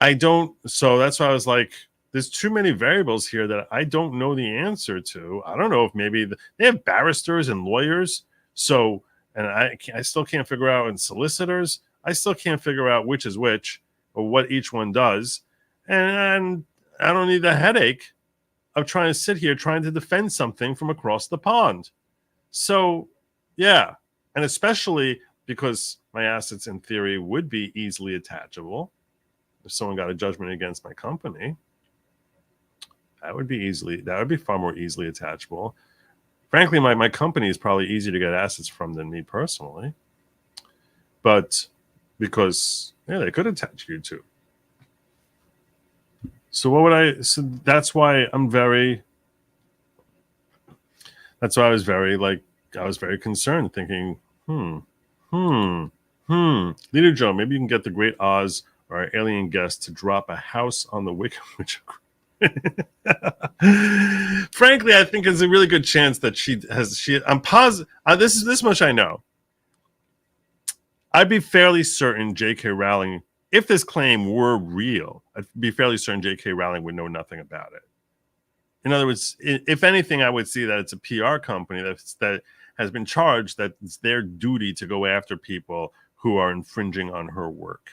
that's why I was like, there's too many variables here that I don't know the answer to. I don't know if maybe they have barristers and lawyers. So, and I still can't figure out, and solicitors, I still can't figure out which is which or what each one does. And I don't need the headache of trying to sit here trying to defend something from across the pond. So, yeah. And especially because my assets in theory would be easily attachable. If someone got a judgment against my company, that would be far more easily attachable. Frankly, my company is probably easier to get assets from than me personally. But because they could attach you to. So that's why I was very concerned, thinking, Leader Joe, maybe you can get the Great Oz or our alien guest to drop a house on the Wicked Witch. Frankly, I think there's a really good chance that I'm positive. This much I know. I'd be fairly certain JK Rowling, if this claim were real, I'd be fairly certain JK Rowling would know nothing about it. In other words, if anything, I would see that it's a PR company that has been charged that it's their duty to go after people who are infringing on her work.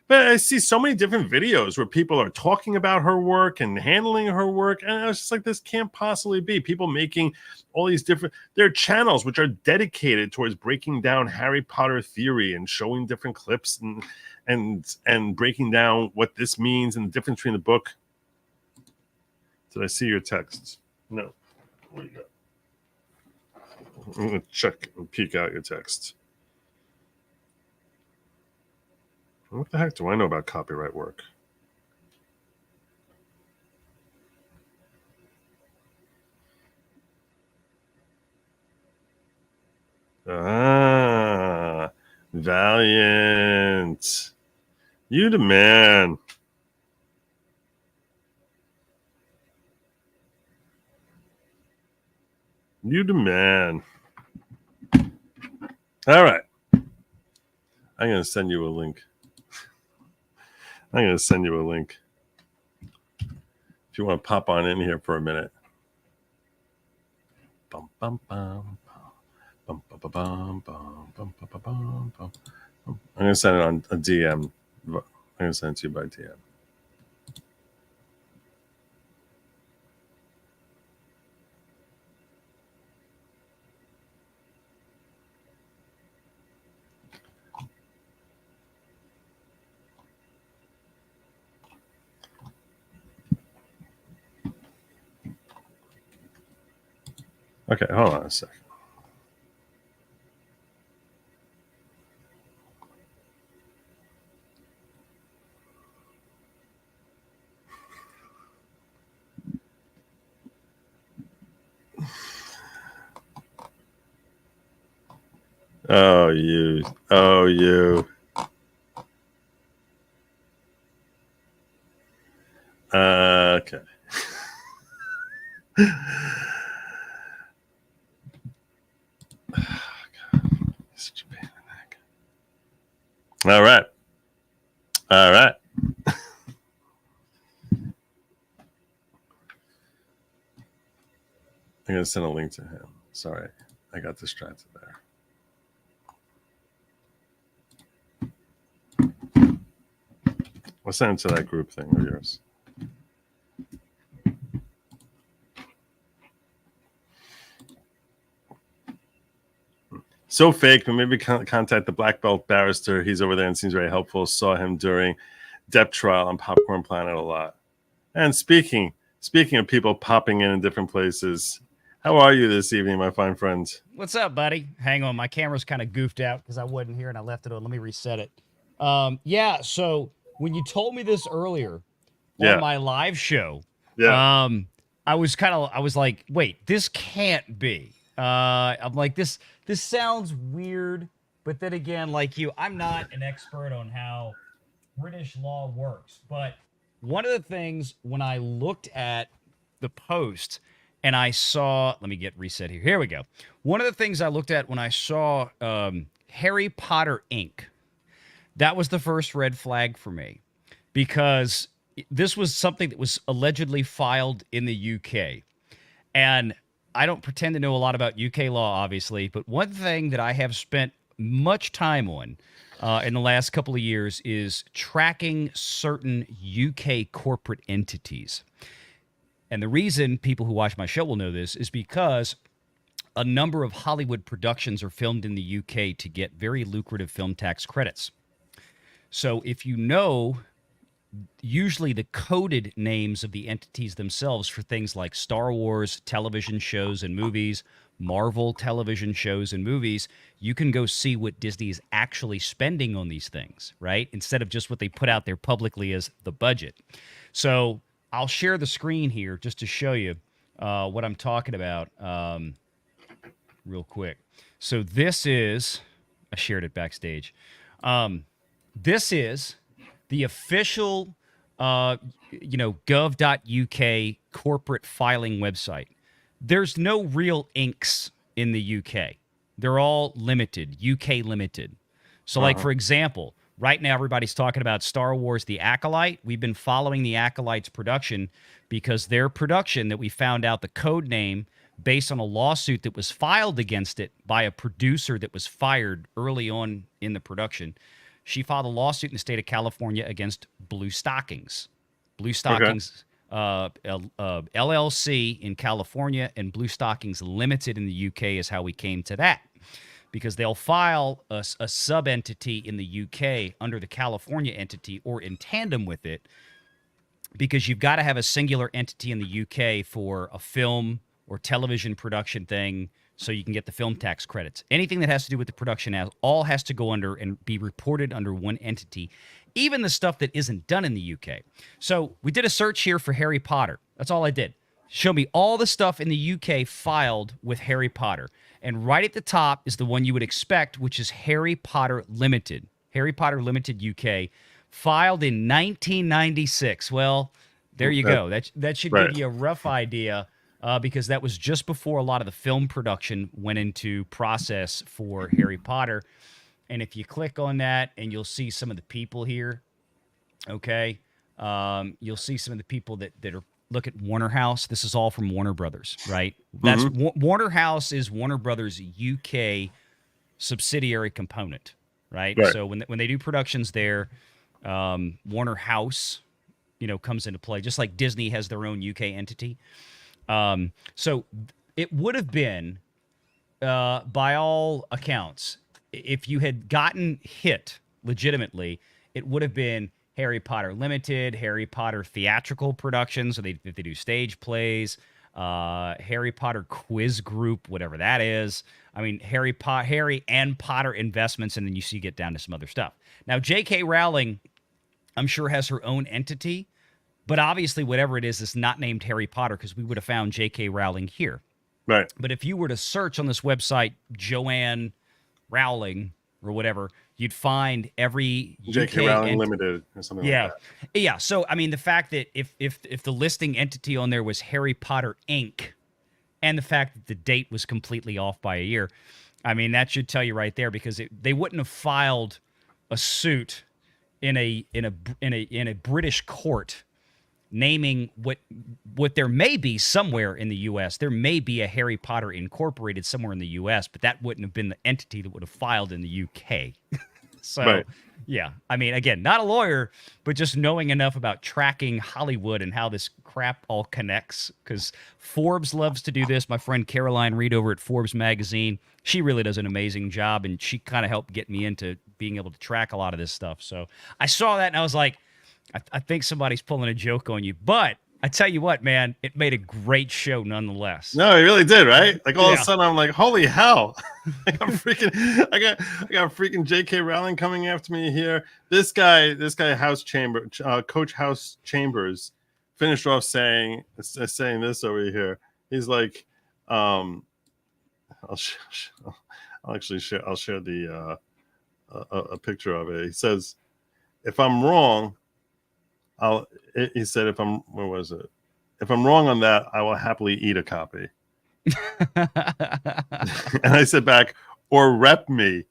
But I see so many different videos where people are talking about her work and handling her work. And I was just like, this can't possibly be. People making all these there are channels which are dedicated towards breaking down Harry Potter theory and showing different clips and breaking down what this means and the difference between the book. Did I see your texts? No. What do you got? I'm going to check and peek out your texts. What the heck do I know about copyright work? Ah, Valiant. You the man. You the man. All right. I'm going to send you a link. If you want to pop on in here for a minute. Bum, bum, bum, bum, bum, bum, bum, bum, bum, bum, bum, bum. I'm going to send it on a DM. I'm going to send it to you by DM. Okay, hold on a second. Oh, you. Okay. Such a pain in the neck. All right. I'm going to send a link to him. Sorry, I got distracted there. I'll send it to that group thing of yours. So fake, but maybe contact the black belt barrister. He's over there and seems very helpful. Saw him during Depp trial on Popcorn Planet a lot. And speaking of people popping in different places, how are you this evening, my fine friends? What's up, buddy? Hang on, my camera's kind of goofed out because I wasn't here and I left it on. Let me reset it. Yeah, so when you told me this earlier on my live show, I was like, wait, this can't be. I'm like, this sounds weird, but then again, like you, I'm not an expert on how British law works. But one of the things when I looked at the post and I saw, let me get reset here. Here we go. One of the things I looked at when I saw Harry Potter Inc., that was the first red flag for me because this was something that was allegedly filed in the UK. And I don't pretend to know a lot about UK law, obviously, but one thing that I have spent much time on in the last couple of years is tracking certain UK corporate entities. And the reason people who watch my show will know this is because a number of Hollywood productions are filmed in the UK to get very lucrative film tax credits. So if you know usually the coded names of the entities themselves for things like Star Wars television shows and movies, Marvel television shows and movies, you can go see what Disney is actually spending on these things, right? Instead of just what they put out there publicly as the budget. So I'll share the screen here just to show you what I'm talking about real quick. So this is, I shared it backstage. This is the official, gov.uk corporate filing website. There's no real inks in the UK. They're all limited, UK limited. So, like, for example, right now everybody's talking about Star Wars The Acolyte. We've been following The Acolyte's production because their production that we found out the code name based on a lawsuit that was filed against it by a producer that was fired early on in the production. She filed a lawsuit in the state of California against Blue Stockings. Blue Stockings LLC in California and Blue Stockings Limited in the UK is how we came to that. Because they'll file a sub-entity in the UK under the California entity or in tandem with it, because you've got to have a singular entity in the UK for a film or television production thing so you can get the film tax credits. Anything that has to do with the production all has to go under and be reported under one entity even the stuff that isn't done in the UK. So we did a search here for Harry Potter. That's all I did. Show me all the stuff in the UK filed with Harry Potter. And right at the top is the one you would expect, which is Harry Potter Limited. Harry Potter Limited UK, filed in 1996. Well, there you go. That should give you a rough idea, because that was just before a lot of the film production went into process for Harry Potter. And if you click on that, and you'll see some of the people here, okay? You'll see some of the people that are, look at Warner House. This is all from Warner Brothers, right? That's Warner House is Warner Brothers' UK subsidiary component, right? So when they do productions there, Warner House, comes into play, just like Disney has their own UK entity. So it would have been, by all accounts, if you had gotten hit legitimately, it would have been Harry Potter Limited, Harry Potter theatrical productions, so they do stage plays, Harry Potter Quiz Group, whatever that is. I mean, Harry and Potter Investments, and then you get down to some other stuff. Now, JK Rowling, I'm sure, has her own entity, but obviously whatever it is not named Harry Potter, because we would have found JK Rowling here. Right. But if you were to search on this website, Joanne Rowling or whatever, you'd find every JK Rowling Limited or something like that. Yeah. So, I mean, the fact that if the listing entity on there was Harry Potter Inc., and the fact that the date was completely off by a year, I mean, that should tell you right there, because they wouldn't have filed a suit in a British court naming what there may be somewhere in the U.S. There may be a Harry Potter Incorporated somewhere in the U.S., but that wouldn't have been the entity that would have filed in the U.K. So, yeah. I mean, again, not a lawyer, but just knowing enough about tracking Hollywood and how this crap all connects, because Forbes loves to do this. My friend Caroline Reed over at Forbes Magazine, she really does an amazing job, and she kind of helped get me into being able to track a lot of this stuff. So I saw that, and I was like, I think somebody's pulling a joke on you. But I tell you what, man, it made a great show nonetheless. No, it really did, right? Like all of a sudden I'm like, holy hell. I got freaking JK Rowling coming after me here. This guy Coach House Chambers finished off saying this over here. He's like, I'll share the a picture of it. He says, if I'm wrong, he said, if I'm wrong on that, I will happily eat a copy. And I said back, or rep me.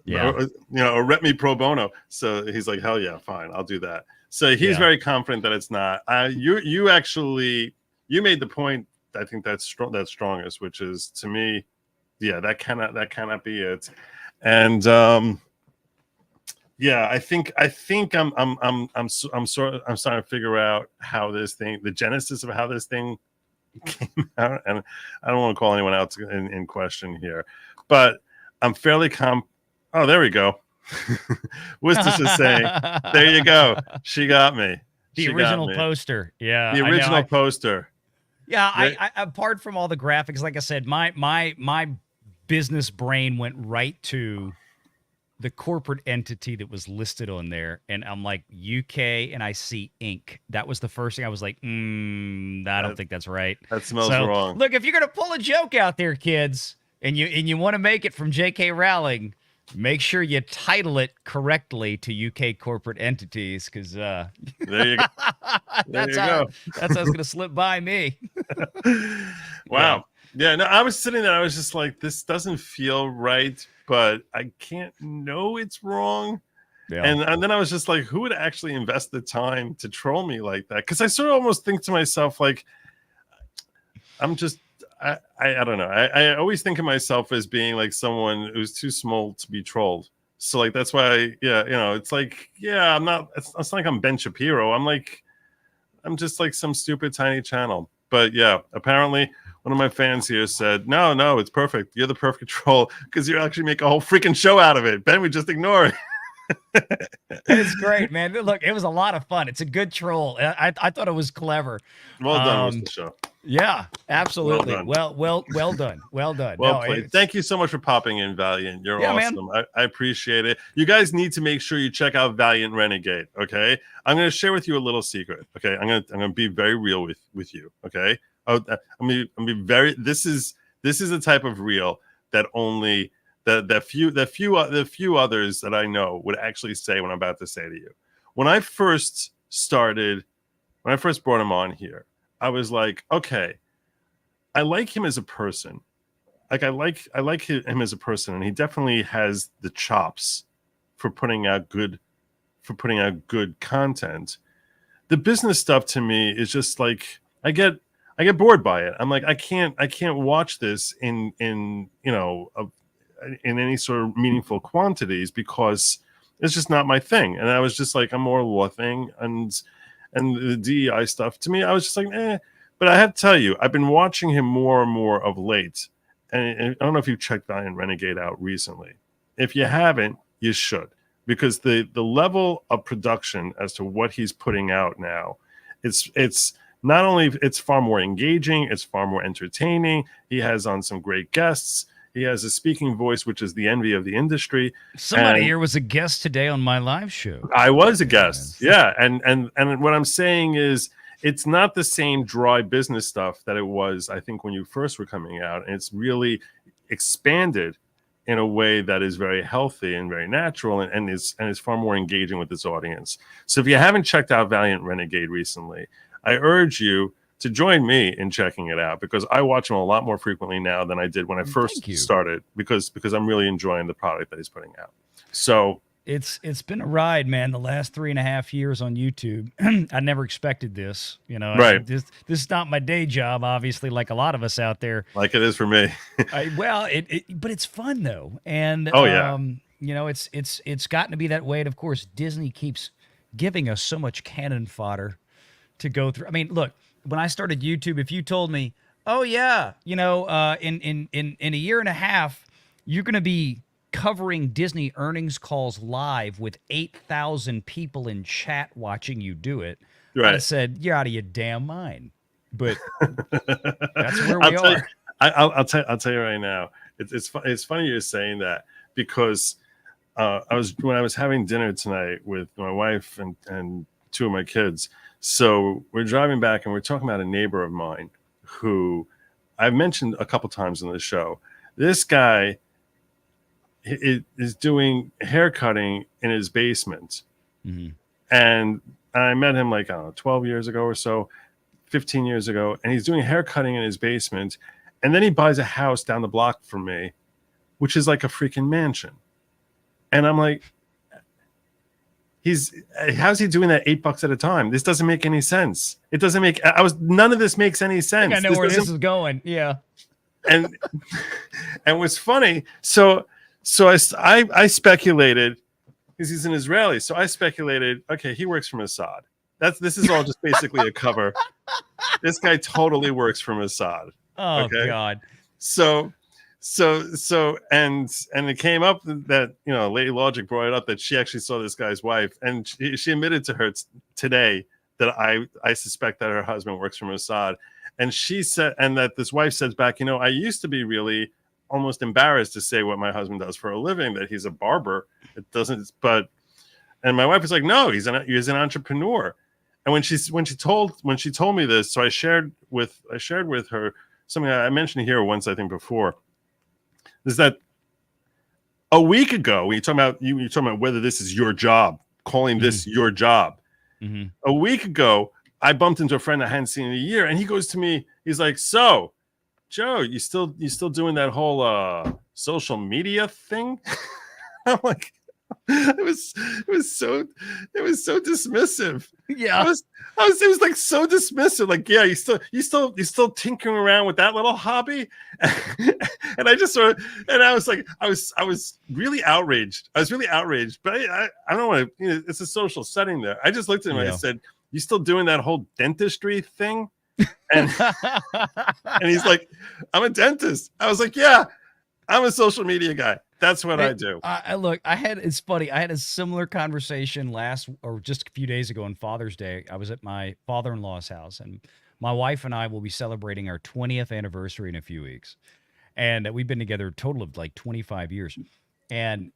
Or rep me pro bono. So he's like, hell yeah, fine, I'll do that. So he's very confident that it's not. You made the point, I think that's strongest, which is, to me, that cannot be it. And I think I'm starting to figure out how the genesis of how this thing came out, and I don't want to call anyone out in question here, but I'm fairly oh, there we go. Worcester is saying, there you go. She got me. The original poster. Yeah. The original poster. Yeah. I apart from all the graphics, like I said, my business brain went right to the corporate entity that was listed on there, and I'm like, UK, and I see Inc. That was the first thing I was like, I don't think that's right. That smells wrong. Look, if you're gonna pull a joke out there, kids, and you want to make it from JK Rowling, make sure you title it correctly to UK corporate entities, because there you go. That's how it's gonna slip by me. Wow. Yeah, no, I was sitting there, I was just like, this doesn't feel right, but I can't know it's wrong. Yeah. And then I was just like, who would actually invest the time to troll me like that? Because I sort of almost think to myself, like, I don't know. I always think of myself as being like someone who's too small to be trolled. So like, that's why, it's like, I'm not, it's not like I'm Ben Shapiro. I'm just like some stupid tiny channel. But yeah, apparently one of my fans here said, no, it's perfect. You're the perfect troll because you actually make a whole freaking show out of it. Ben would just ignore it. It's great, man. Look, it was a lot of fun. It's a good troll. I thought it was clever. Well done with the show. Yeah, absolutely. Well done. Well done. Well done. Well No, played. Thank you so much for popping in, Valiant. You're yeah, man. awesome. I appreciate it. You guys need to make sure you check out Valiant Renegade. Okay, I'm going to share with you a little secret. Okay, I'm going to be very real with you. Okay, I'm gonna be very. This is the type of real that only the few others that I know would actually say what I'm about to say to you. When I first brought him on here, I was like, okay, I like him as a person. Like I like him as a person, and he definitely has the chops for putting out good content. The business stuff to me is just like I get bored by it. I'm like I can't watch this in in any sort of meaningful quantities because it's just not my thing. And I was just like, I'm more law thing and the DEI stuff. To me, I was just like, eh. But I have to tell you, I've been watching him more and more of late. And I don't know if you've checked Valiant Renegade out recently. If you haven't, you should. Because the level of production as to what he's putting out now, it's not only it's far more engaging, it's far more entertaining. He has on some great guests. He has a speaking voice, which is the envy of the industry. Somebody here was a guest today on my live show. I was a guest, yeah. And what I'm saying is, it's not the same dry business stuff that it was, I think, when you first were coming out. And it's really expanded in a way that is very healthy and very natural and is far more engaging with its audience. So if you haven't checked out Valiant Renegade recently, I urge you to join me in checking it out because I watch him a lot more frequently now than I did when I first started because I'm really enjoying the product that he's putting out. So it's been a ride, man. The last 3.5 years on YouTube, I never expected this. You know, right? This is not my day job, obviously, like a lot of us out there. Like it is for me. But it's fun though, and you know, it's gotten to be that way. And of course, Disney keeps giving us so much cannon fodder to go through. I mean, look, when I started YouTube, if you told me, oh yeah, you know, in a year and a half, you're going to be covering Disney earnings calls live with 8,000 people in chat watching you do it, right. I said, you're out of your damn mind. But that's where we are. I'll tell you right now. It's funny you're saying that because when I was having dinner tonight with my wife and two of my kids. So we're driving back and we're talking about a neighbor of mine who I've mentioned a couple times in the show. This guy is doing hair cutting in his basement. Mm-hmm. And I met him like, I don't know, 12 years ago or so, 15 years ago. And he's doing hair cutting in his basement. And then he buys a house down the block from me, which is like a freaking mansion. And I'm like, how's he doing that $8 at a time? This doesn't make any sense. It doesn't make, none of this makes any sense. I know where this is going. Yeah. And what's funny, so I speculated, because he's an Israeli, so I speculated, okay, he works for Mossad. This is all just basically a cover. This guy totally works for Mossad. Oh, okay? God. So it came up that, you know, Lady Lawgic brought it up that she actually saw this guy's wife, and she admitted to her today that I suspect that her husband works for Mossad. And she said, and that this wife says back, you know, I used to be really almost embarrassed to say what my husband does for a living, that he's a barber. It doesn't, and my wife was like, no, he's an entrepreneur. And when she told me this, so I shared with her something I mentioned here once, I think before, is that a week ago, when you're talking about whether this is your job, calling this your job. Mm-hmm. A week ago, I bumped into a friend I hadn't seen in a year, and he goes to me, he's like, so, Joe, you still doing that whole social media thing? I'm like, it was so dismissive. Yeah, it was like so dismissive. Like, yeah, you still tinkering around with that little hobby, and I just sort of, and I was like, I was really outraged. But I don't want to. You know, it's a social setting there. I just looked at him and I said, "You still doing that whole dentistry thing?" And and he's like, "I'm a dentist." I was like, "Yeah, I'm a social media guy. That's what I do." It's funny. I had a similar conversation just a few days ago on Father's Day. I was at my father-in-law's house, and My wife and I will be celebrating our 20th anniversary in a few weeks. And we've been together a total of like 25 years. And,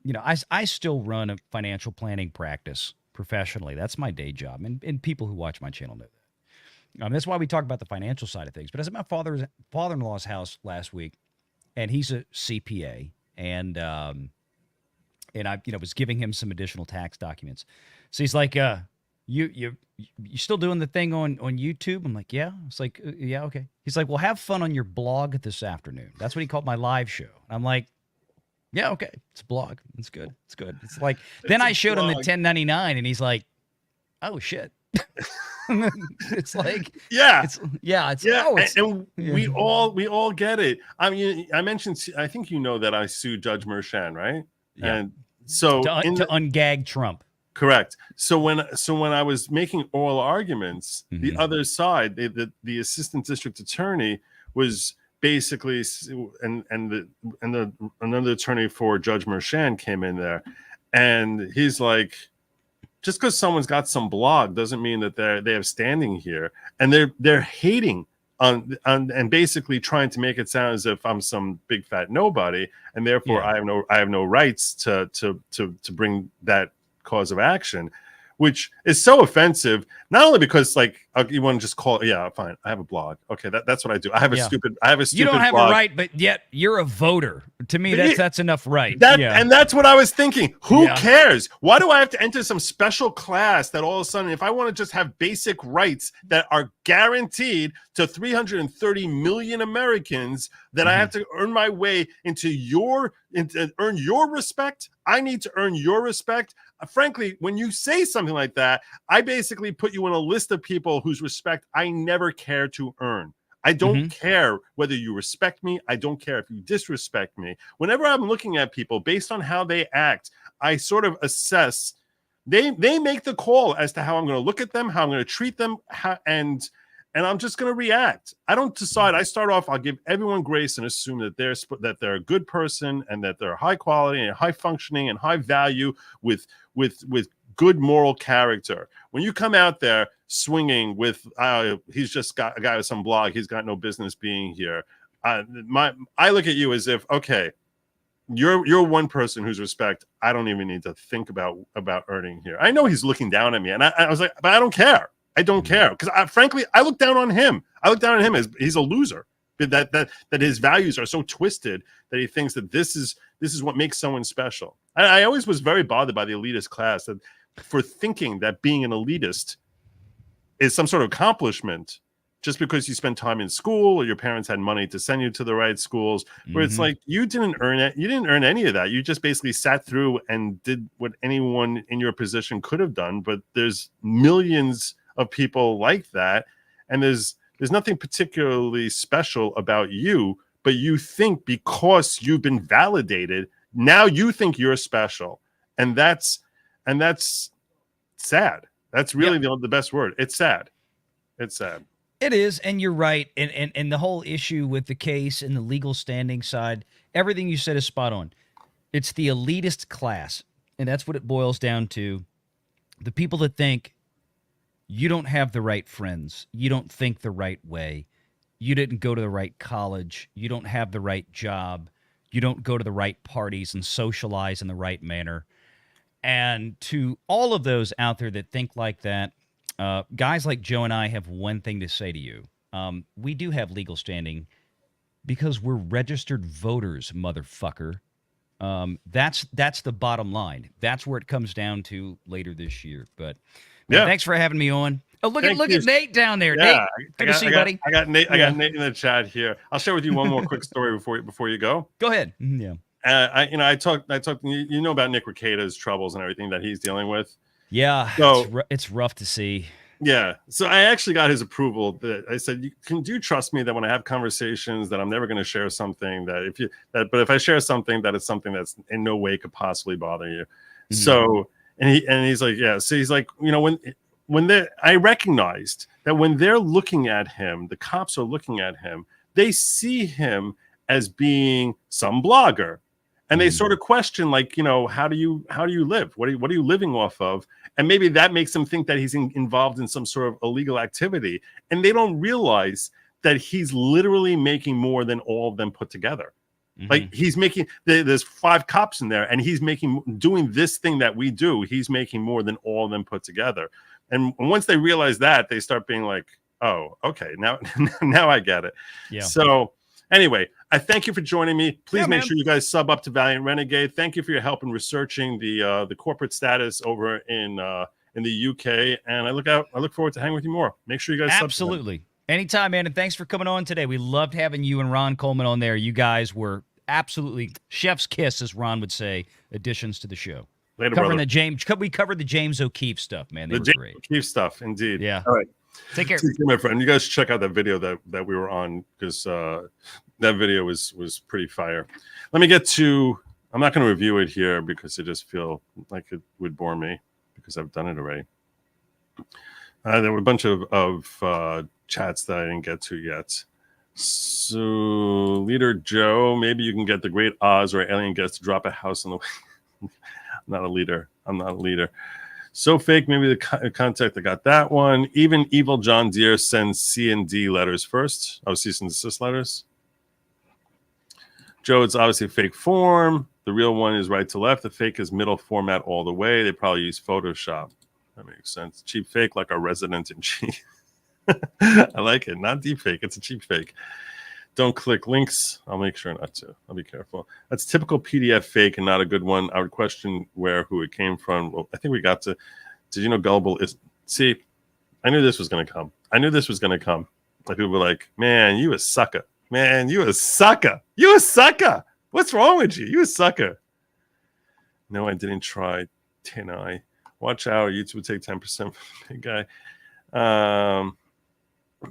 I still run a financial planning practice professionally. That's my day job. And people who watch my channel know that. That's why we talk about the financial side of things. But I was at my father-in-law's house last week, and he's a CPA. And I, was giving him some additional tax documents. So he's like, you still doing the thing on YouTube? I'm like, yeah. It's like, yeah, okay. He's like, well, have fun on your blog this afternoon. That's what he called my live show. I'm like, yeah, okay. It's a blog. It's good. It's good. It's like, then I showed him the 1099, and he's like, oh shit. It's like, it's we all get it. I mean, I mentioned, I think that I sued Judge Merchan, right? Yeah. And so to ungag Trump. Correct. So when I was making oral arguments, the other side, the assistant district attorney was basically, and another attorney for Judge Merchan came in there, and he's like, just because someone's got some blog doesn't mean that they have standing here, and they're hating on and basically trying to make it sound as if I'm some big fat nobody, and therefore I have no rights to bring that cause of action, which is so offensive. Not only because you want to just call it, fine, I have a blog. Okay, that's what I do. I have a stupid You don't have blog. a right, but yet you're a voter. To me, that's enough right. And that's what I was thinking. Who cares? Why do I have to enter some special class that all of a sudden, if I want to just have basic rights that are guaranteed to 330 million Americans, that I have to earn my way into earn your respect? I need to earn your respect. Frankly, when you say something like that, I basically put you in a list of people whose respect I never care to earn. I don't care whether you respect me. I don't care if you disrespect me. Whenever I'm looking at people based on how they act, I sort of assess. They make the call as to how I'm going to look at them, how I'm going to treat them, and I'm just going to react. I don't decide. I start off, I'll give everyone grace and assume that they're a good person and that they're high quality and high functioning and high value with good moral character. When you come out there swinging with, he's just got a guy with some blog, he's got no business being here. I look at you as if, okay, you're one person whose respect I don't even need to think about earning here. I know he's looking down at me, and I was like, but I don't care. I don't care, because frankly, I look down on him. I look down on him as he's a loser. That his values are so twisted that he thinks that this is what makes someone special. I always was very bothered by the elitist class, that for thinking that being an elitist is some sort of accomplishment just because you spent time in school or your parents had money to send you to the right schools, where it's like, you didn't earn it. You didn't earn any of that. You just basically sat through and did what anyone in your position could have done. But there's millions of people like that, and there's nothing particularly special about you, but you think because you've been validated, now you think you're special, and that's sad. That's really the best word. It's sad. It's sad. It is, and you're right. And the whole issue with the case and the legal standing side, everything you said is spot on. It's the elitist class, and that's what it boils down to. The people that think you don't have the right friends, you don't think the right way, you didn't go to the right college, you don't have the right job, you don't go to the right parties and socialize in the right manner. And to all of those out there that think like that, guys like Joe and I have one thing to say to you. We do have legal standing because we're registered voters, motherfucker. That's the bottom line. That's where it comes down to later this year. But man, thanks for having me on. Oh, look at Nate down there. Yeah, Nate, good to see you, buddy. I got Nate. I got Nate in the chat here. I'll share with you one more quick story before you go. Go ahead. Yeah. I talked. You know about Nick Rekieta's troubles and everything that he's dealing with. Yeah. So it's rough to see. Yeah. So I actually got his approval. That I said, do you trust me that when I have conversations that I'm never going to share something but if I share something that it's something that's in no way could possibly bother you. Mm-hmm. So he's like, yeah. So he's like, I recognized that when they're looking at him, the cops are looking at him, they see him as being some blogger. And they sort of question, like, how do you live? What are you living off of? And maybe that makes them think that he's involved in some sort of illegal activity. And they don't realize that he's literally making more than all of them put together. Like, he's making, there's 5 cops in there, and he's doing this thing that we do. He's making more than all of them put together. And once they realize that, they start being like, oh, okay, now I get it. Yeah. So anyway, I thank you for joining me. Please make sure you guys sub up to Valiant Renegade. Thank you for your help in researching the corporate status over in the UK. And I look forward to hanging with you more. Make sure you guys absolutely anytime, man. And thanks for coming on today. We loved having you and Ron Coleman on there. You guys were absolutely chef's kiss, as Ron would say, additions to the show. Later, covering brother. We covered the James O'Keefe stuff, man. They were great. O'Keefe stuff, indeed. Yeah. All right. Take care. Take care, my friend. You guys check out that video that we were on, because that video was pretty fire. Let me get to. I'm not going to review it here because I just feel like it would bore me because I've done it already. There were a bunch of chats that I didn't get to yet. So, Leader Joe, maybe you can get the Great Oz or Alien Guest to drop a house on the. I'm not a leader. So fake, maybe the contact. I got that one. Even Evil John Deere sends C and D letters first. Oh, cease and desist letters. Joe, it's obviously a fake form. The real one is right to left. The fake is middle format all the way. They probably use Photoshop. That makes sense. Cheap fake, like our resident in chief. I like it. Not deep fake. It's a cheap fake. Don't click links. I'll make sure not to. I'll be careful. That's typical PDF fake and not a good one. I would question who it came from. Well, I think we got to. Did you know Gullible is? See, I knew this was going to come. Like, people were like, "Man, you a sucker. Man, you a sucker. You a sucker. What's wrong with you? You a sucker." No, I didn't try. 10i. Watch out. YouTube will take 10% from the big guy.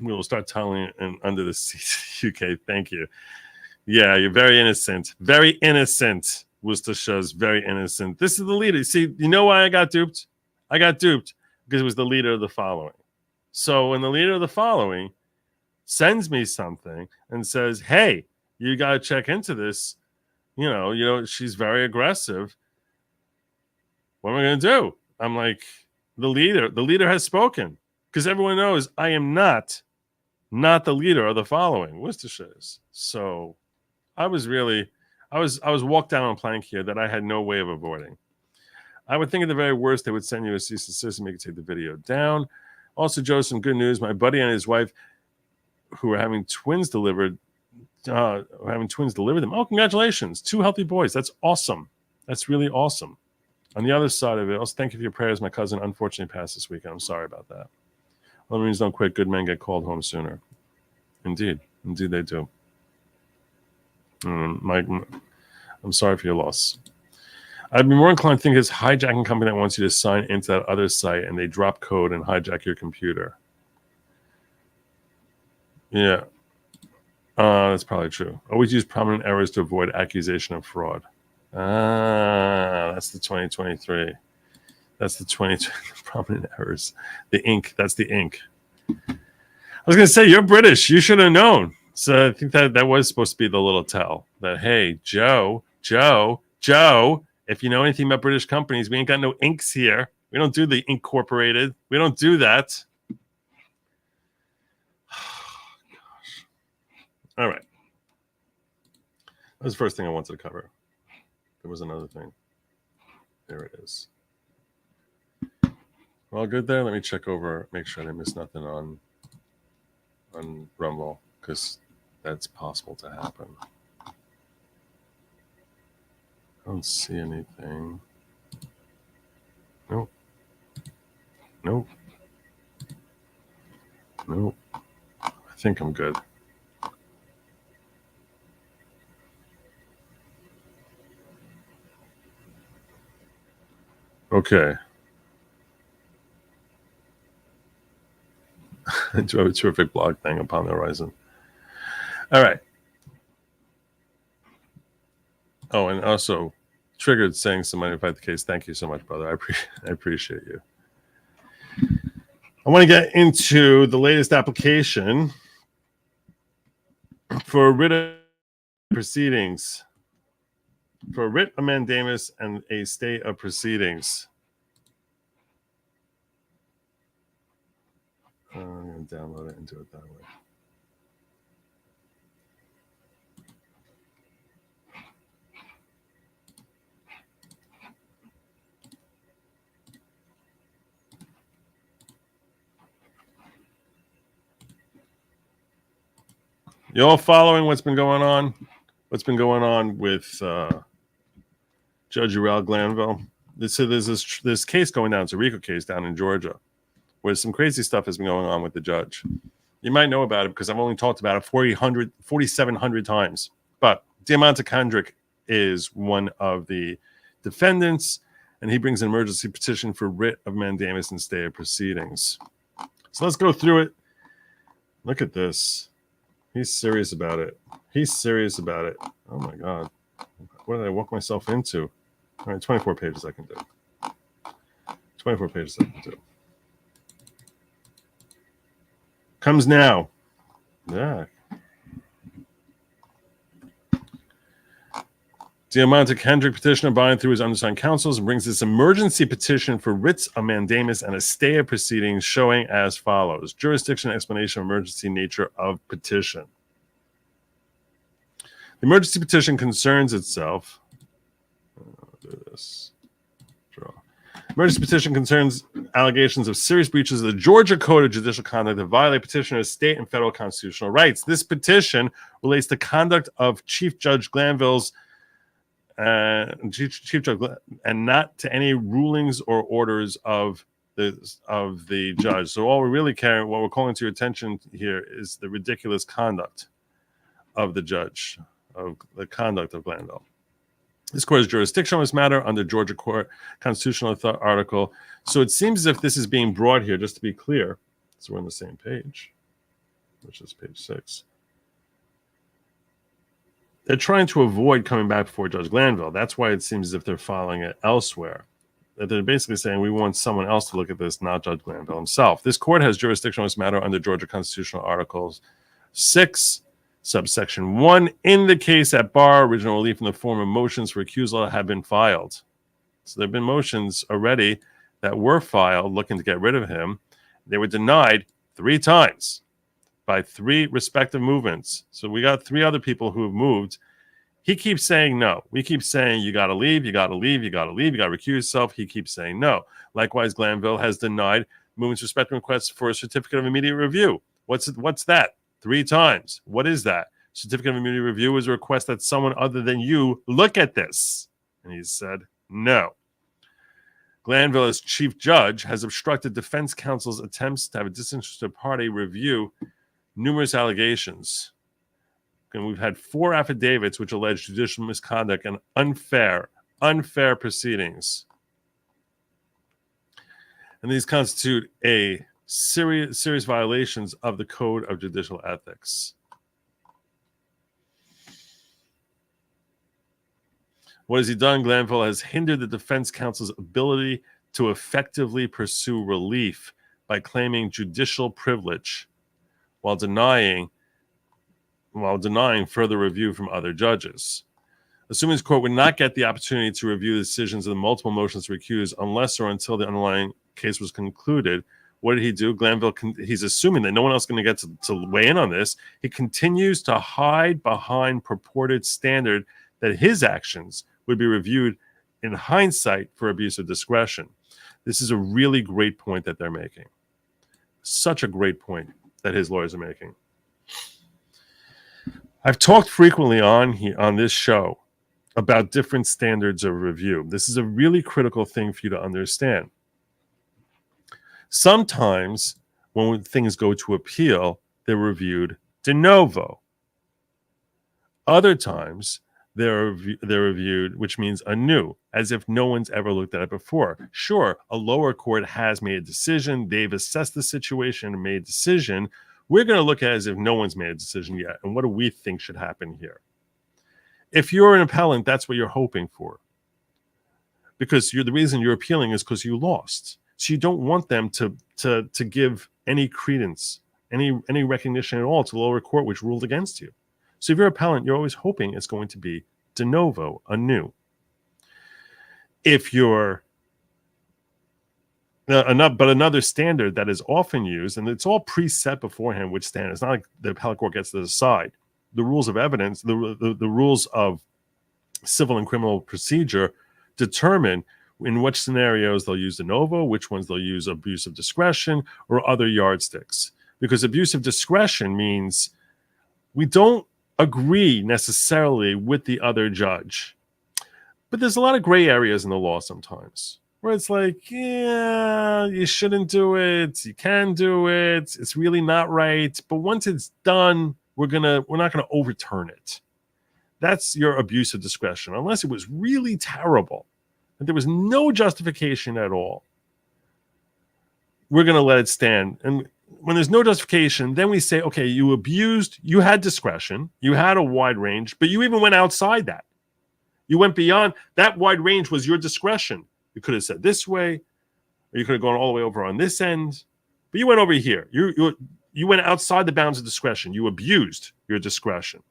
We will start tunneling under the seat. UK, thank you. Yeah, you're very innocent. Very innocent. Worcestershire, very innocent. This is the leader. See, you know why I got duped? I got duped because it was the leader of the following. So when the leader of the following sends me something and says, hey, you got to check into this, she's very aggressive. What am I going to do? I'm like, the leader has spoken. Because everyone knows I am not the leader of the following Worcestershire's. So I was walked down on a plank here that I had no way of avoiding. I would think at the very worst they would send you a cease and desist and make you take the video down. Also, Joe, some good news. My buddy and his wife, who are having twins delivered, them. Oh, congratulations. 2 healthy boys. That's awesome. That's really awesome. On the other side of it, also thank you for your prayers. My cousin unfortunately passed this weekend. I'm sorry about that. Well, Marines don't quit. Good men get called home sooner. Indeed they do. I'm sorry for your loss. I'd be more inclined to think it's a hijacking company that wants you to sign into that other site and they drop code and hijack your computer. Yeah. That's probably true. Always use prominent errors to avoid accusation of fraud. That's the 2023. That's the 2020 prominent errors. The ink. That's the ink. I was going to say, you're British. You should have known. So I think that was supposed to be the little tell that, hey, Joe, if you know anything about British companies, we ain't got no inks here. We don't do the incorporated. We don't do that. Gosh. All right. That was the first thing I wanted to cover. There was another thing. There it is. All good there. Let me check over, make sure I didn't miss nothing on Rumble, because that's possible to happen. I don't see anything. Nope. I think I'm good. Okay. A terrific blog thing upon the horizon. All right. Oh, and also Triggered saying some money fight the case. Thank you so much, brother. I appreciate you. I want to get into the latest application for writ of proceedings. for a writ of mandamus and a stay of proceedings. I'm going to download it and do it that way. You all following what's been going on? What's been going on with Judge Uriel Glanville? So there's this case going down. It's a RICO case down in Georgia, where some crazy stuff has been going on with the judge. You might know about it because I've only talked about it 4,700 times. But Diamante Kendrick is one of the defendants, and he brings an emergency petition for writ of mandamus and stay of proceedings. So let's go through it. Look at this. He's serious about it. He's serious about it. Oh my God. What did I walk myself into? All right, 24 pages I can do. 24 pages I can do. Comes now. Yeah. Diamante Kendrick, petitioner buying through his undersigned counsels, and brings this emergency petition for writs of mandamus and a stay of proceedings, showing as follows. Jurisdiction, explanation of emergency nature of petition. The emergency petition concerns itself. I'll do this. Draw. Emergency petition concerns allegations of serious breaches of the Georgia Code of Judicial Conduct that violate petitioner's state and federal constitutional rights. This petition relates to conduct of Chief Judge Glanville's Chief Judge, and not to any rulings or orders of the judge. So all we really care, what we're calling to your attention here, is the ridiculous conduct of the judge, of the conduct of Glanville. This court has jurisdiction on this matter under Georgia Court Constitutional Article. So it seems as if this is being brought here, just to be clear. So we're on the same page, which is page 6. They're trying to avoid coming back before Judge Glanville. That's why it seems as if they're filing it elsewhere. That they're basically saying we want someone else to look at this, not Judge Glanville himself. This court has jurisdiction on this matter under Georgia Constitutional Articles 6, subsection 1. In the case at bar, original relief in the form of motions for recusal have been filed. So there have been motions already that were filed looking to get rid of him. They were denied 3 times. By 3 respective movements. So we got 3 other people who have moved. He keeps saying no. We keep saying you got to leave, you got to leave, you got to leave, you got to recuse yourself. He keeps saying no. Likewise, Glanville has denied movements respective requests for a certificate of immediate review. What's that? 3 times. What is that? Certificate of immediate review is a request that someone other than you look at this. And he said no. Glanville, as chief judge, has obstructed defense counsel's attempts to have a disinterested party review numerous allegations. And we've had 4 affidavits which allege judicial misconduct and unfair proceedings. And these constitute a serious violations of the Code of Judicial Ethics. What has he done? Glanville has hindered the defense counsel's ability to effectively pursue relief by claiming judicial privilege while denying further review from other judges. Assuming this court would not get the opportunity to review the decisions of the multiple motions to recuse unless or until the underlying case was concluded, what did he do? Glanville, he's assuming that no one else is going to get to weigh in on this. He continues to hide behind purported standard that his actions would be reviewed in hindsight for abuse of discretion. This is a really great point that they're making. Such a great point that his lawyers are making. I've talked frequently on this show about different standards of review. This is a really critical thing for you to understand. Sometimes when things go to appeal, they're reviewed de novo. Other times they're reviewed, which means anew, as if no one's ever looked at it before. Sure, a lower court has made a decision. They've assessed the situation and made a decision. We're going to look at it as if no one's made a decision yet. And what do we think should happen here? If you're an appellant, that's what you're hoping for. Because the reason you're appealing is because you lost. So you don't want them to give any credence, any recognition at all to the lower court which ruled against you. So if you're an appellant, you're always hoping it's going to be de novo, anew. If you're but another standard that is often used, and it's all preset beforehand, which standard. It's not like the appellate court gets to decide. The rules of evidence, the rules of civil and criminal procedure determine in which scenarios they'll use de novo, which ones they'll use abuse of discretion or other yardsticks. Because abuse of discretion means we don't agree necessarily with the other judge. But there's a lot of gray areas in the law sometimes where it's like, yeah, you shouldn't do it. You can do it. It's really not right. But once it's done, we're not gonna overturn it. That's your abuse of discretion, unless it was really terrible and there was no justification at all. We're gonna let it stand. And when there's no justification, then we say, okay, you had discretion, you had a wide range, but you even went outside that. You went beyond that wide range was your discretion. You could have said this way, or you could have gone all the way over on this end, but you went over here. You went outside the bounds of discretion. You abused your discretion.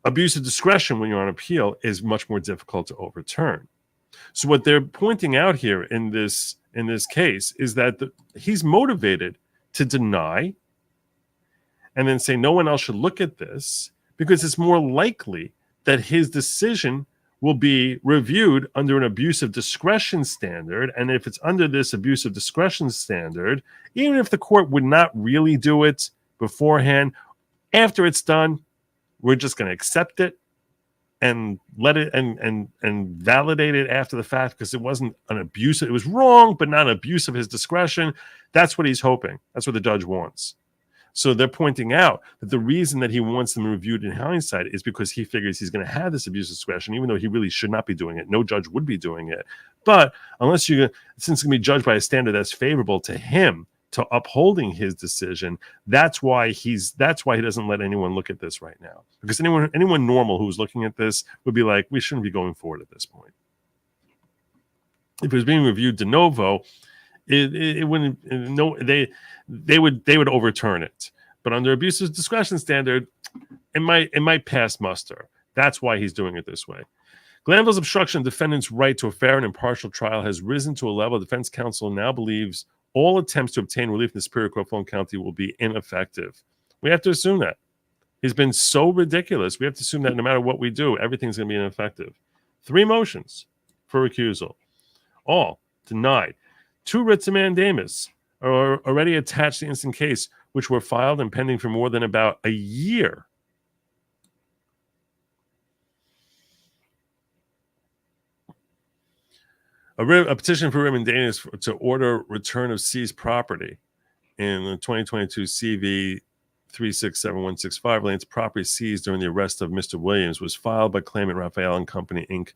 Abuse of discretion when you're on appeal is much more difficult to overturn. So what they're pointing out here in this case is that he's motivated to deny and then say no one else should look at this because it's more likely that his decision will be reviewed under an abuse of discretion standard. And if it's under this abuse of discretion standard, even if the court would not really do it beforehand, after it's done, we're just going to accept it and let it and validate it after the fact because it wasn't an abuse. It was wrong, but not an abuse of his discretion. That's what he's hoping. That's what the judge wants. So they're pointing out that the reason that he wants them reviewed in hindsight is because he figures he's going to have this abuse of discretion, even though he really should not be doing it. No judge would be doing it. But since it's going to be judged by a standard that's favorable to him, to upholding his decision, that's why he doesn't let anyone look at this right now. Because anyone normal who's looking at this would be like, we shouldn't be going forward at this point. If it was being reviewed de novo, it wouldn't. No, they would overturn it. But under abuse of discretion standard, it might pass muster. That's why he's doing it this way. Glanville's obstruction of defendant's right to a fair and impartial trial has risen to a level defense counsel now believes all attempts to obtain relief in the Superior Court of Fulton County will be ineffective. We have to assume that. He's been so ridiculous. We have to assume that no matter what we do, everything's going to be ineffective. 3 motions for recusal, all denied. 2 writs of mandamus are already attached to the instant case, which were filed and pending for more than about a year. A petition for writ of mandamus to order return of seized property in the 2022 CV 367165 relating to property seized during the arrest of Mr. Williams was filed by claimant Raphael and Company, Inc.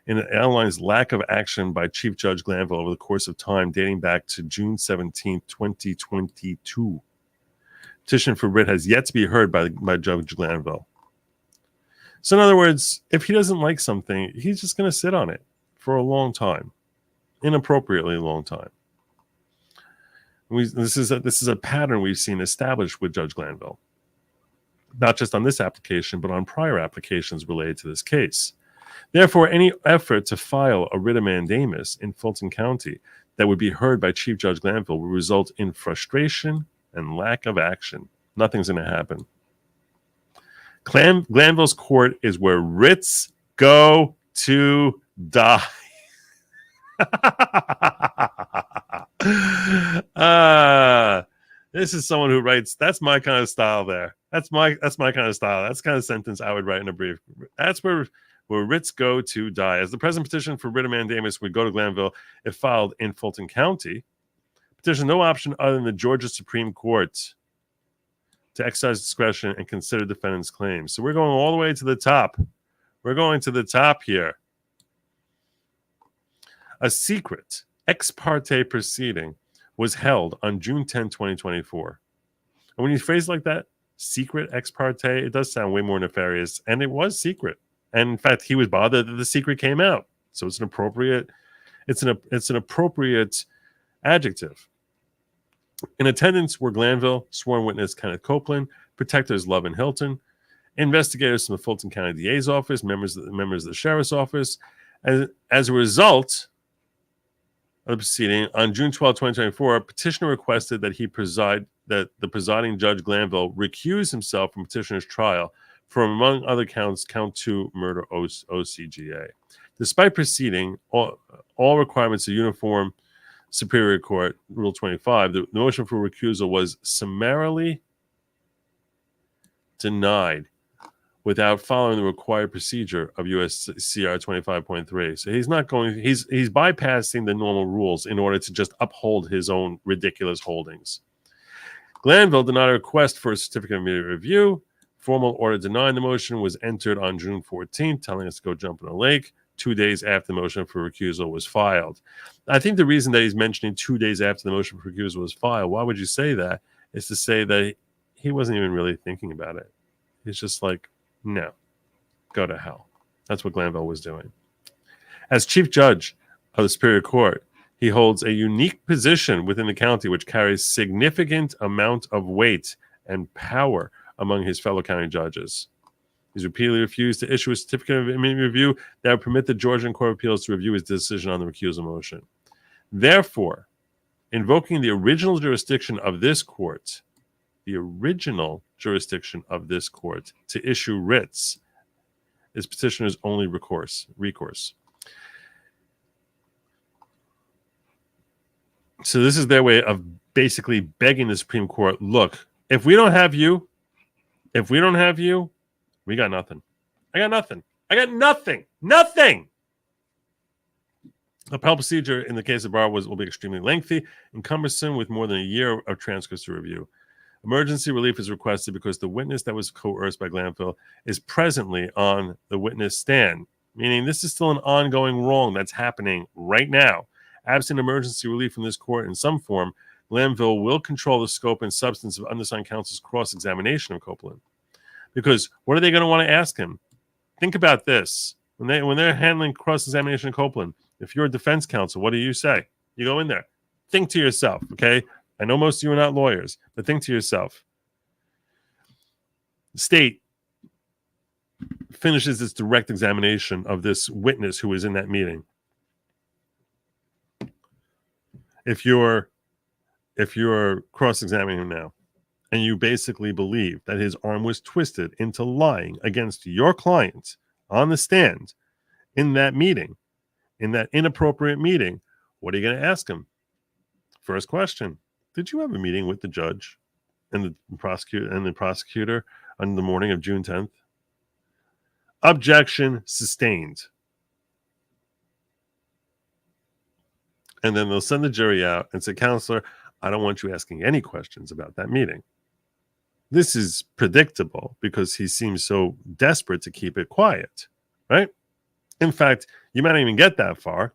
and it outlines lack of action by Chief Judge Glanville over the course of time dating back to June 17, 2022. Petition for writ has yet to be heard by Judge Glanville. So in other words, if he doesn't like something, he's just going to sit on it for a long time. Inappropriately long time. This is a pattern we've seen established with Judge Glanville, not just on this application, but on prior applications related to this case. Therefore, any effort to file a writ of mandamus in Fulton County that would be heard by Chief Judge Glanville will result in frustration and lack of action. Nothing's going to happen. Glanville's court is where writs go to die. This is someone who writes. That's my kind of style. That's my kind of style. That's the kind of sentence I would write in a brief. That's where writs go to die. As the present petition for writ of mandamus would go to Glanville if filed in Fulton County, petition no option other than the Georgia Supreme Court to exercise discretion and consider defendant's claims. So we're going all the way to the top. We're going to the top here. A secret ex parte proceeding was held on June 10, 2024. And when you phrase it like that, secret ex parte, it does sound way more nefarious. And it was secret. And in fact, he was bothered that the secret came out. So it's an appropriate adjective. In attendance were Glanville, sworn witness Kenneth Copeland, protectors Love and Hilton, investigators from the Fulton County DA's office, members of the sheriff's office. As a result of the proceeding, on June 12, 2024, a petitioner requested that that the presiding judge Glanville recuse himself from petitioner's trial for, among other counts, count 2 murder OCGA. Despite proceeding all requirements of uniform Superior Court Rule 25, the motion for recusal was summarily denied without following the required procedure of USCR 25.3. So he's bypassing the normal rules in order to just uphold his own ridiculous holdings. Glanville denied a request for a certificate of immediate review. Formal order denying the motion was entered on June 14th, telling us to go jump in a lake, 2 days after the motion for recusal was filed. I think the reason that he's mentioning 2 days after the motion for recusal was filed, why would you say that, is to say that he wasn't even really thinking about it. He's just like, no, go to hell. That's what Glanville was doing. As chief judge of the Superior Court, he holds a unique position within the county which carries significant amount of weight and power among his fellow county judges. He's repeatedly refused to issue a certificate of immediate review that would permit the Georgian Court of Appeals to review his decision on the recusal motion. Therefore, invoking the original jurisdiction of this court, to issue writs is petitioner's only recourse. So this is their way of basically begging the Supreme Court, look, if we don't have you, we got nothing. I got nothing. Appellate procedure in the case of Barr will be extremely lengthy and cumbersome with more than a year of transcripts to review. Emergency relief is requested because the witness that was coerced by Glanville is presently on the witness stand, meaning this is still an ongoing wrong that's happening right now. Absent emergency relief from this court in some form, Glanville will control the scope and substance of undersigned counsel's cross-examination of Copeland. Because what are they going to want to ask him? Think about this. When they're handling cross-examination of Copeland, if you're a defense counsel, what do you say? You go in there. Think to yourself, okay? I know most of you are not lawyers, but think to yourself. The state finishes its direct examination of this witness who was in that meeting. If you're cross-examining him now, and you basically believe that his arm was twisted into lying against your client on the stand in that meeting, in that inappropriate meeting, what are you going to ask him? First question, did you have a meeting with the judge and the prosecutor on the morning of June 10th? Objection sustained. And then they'll send the jury out and say, counselor, I don't want you asking any questions about that meeting. This is predictable because he seems so desperate to keep it quiet, right? In fact, you might not even get that far.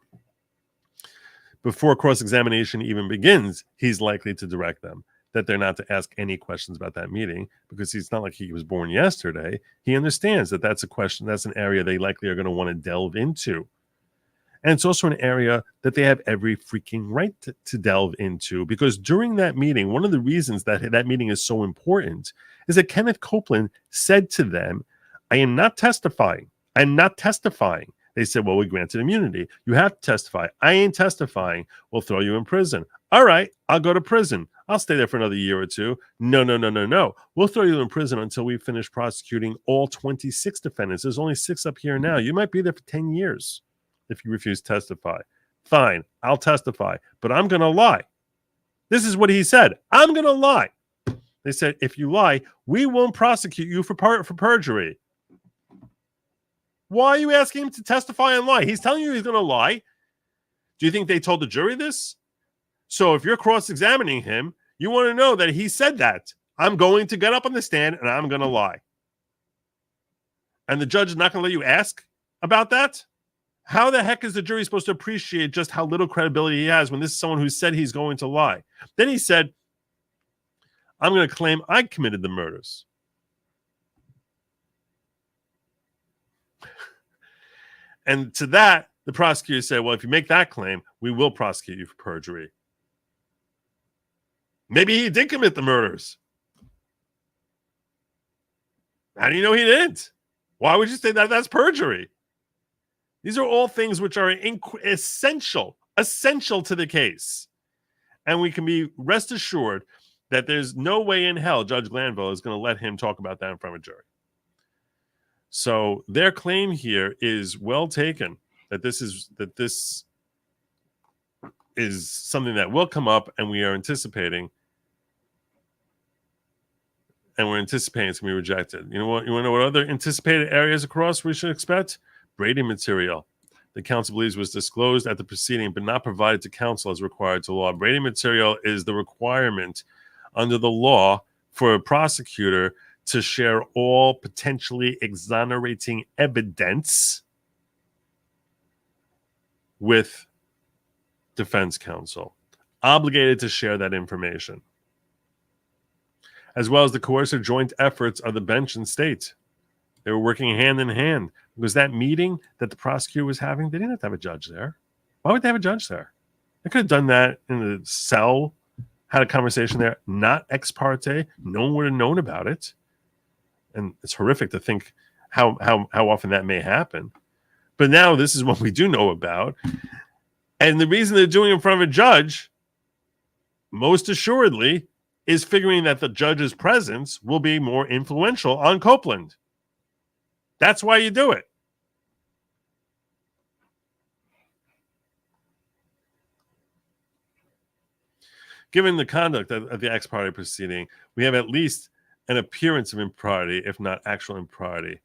Before cross-examination even begins, he's likely to direct them that they're not to ask any questions about that meeting because it's not like he was born yesterday. He understands that that's a question, that's an area they likely are going to want to delve into. And it's also an area that they have every freaking right to delve into because during that meeting, one of the reasons that meeting is so important is that Kenneth Copeland said to them, I am not testifying. I'm not testifying. They said, well, we granted immunity. You have to testify. I ain't testifying. We'll throw you in prison. All right, I'll go to prison. I'll stay there for another year or two. No. We'll throw you in prison until we finish prosecuting all 26 defendants. There's only 6 up here now. You might be there for 10 years. If you refuse to testify, fine, I'll testify, but I'm going to lie. This is what he said. I'm going to lie. They said, if you lie, we won't prosecute you for perjury. Why are you asking him to testify and lie? He's telling you he's going to lie. Do you think they told the jury this? So if you're cross-examining him, you want to know that he said that. I'm going to get up on the stand and I'm going to lie. And the judge is not going to let you ask about that? How the heck is the jury supposed to appreciate just how little credibility he has when this is someone who said he's going to lie? Then he said, I'm going to claim I committed the murders. And to that, the prosecutor said, well, if you make that claim, we will prosecute you for perjury. Maybe he did commit the murders. How do you know he didn't? Why would you say that that's perjury? These are all things which are essential to the case. And we can be rest assured that there's no way in hell Judge Glanville is going to let him talk about that in front of a jury. So their claim here is well taken, that this is something that will come up, and we are anticipating, and we're anticipating it's going to be rejected. You want to know what other anticipated areas across we should expect? Brady material. The counsel believes was disclosed at the proceeding but not provided to counsel as required to law. Brady material is the requirement under the law for a prosecutor to share all potentially exonerating evidence with defense counsel, obligated to share that information, as well as the coercive joint efforts of the bench and state. They were working hand in hand. Was that meeting that the prosecutor was having? They didn't have to have a judge there. Why would they have a judge there? They could have done that in the cell, had a conversation there, not ex parte. No one would have known about it. And it's horrific to think how often that may happen. But now this is what we do know about. And the reason they're doing it in front of a judge, most assuredly, is figuring that the judge's presence will be more influential on Copeland. That's why you do it. Given the conduct of the ex parte proceeding, we have at least an appearance of impropriety, if not actual impropriety.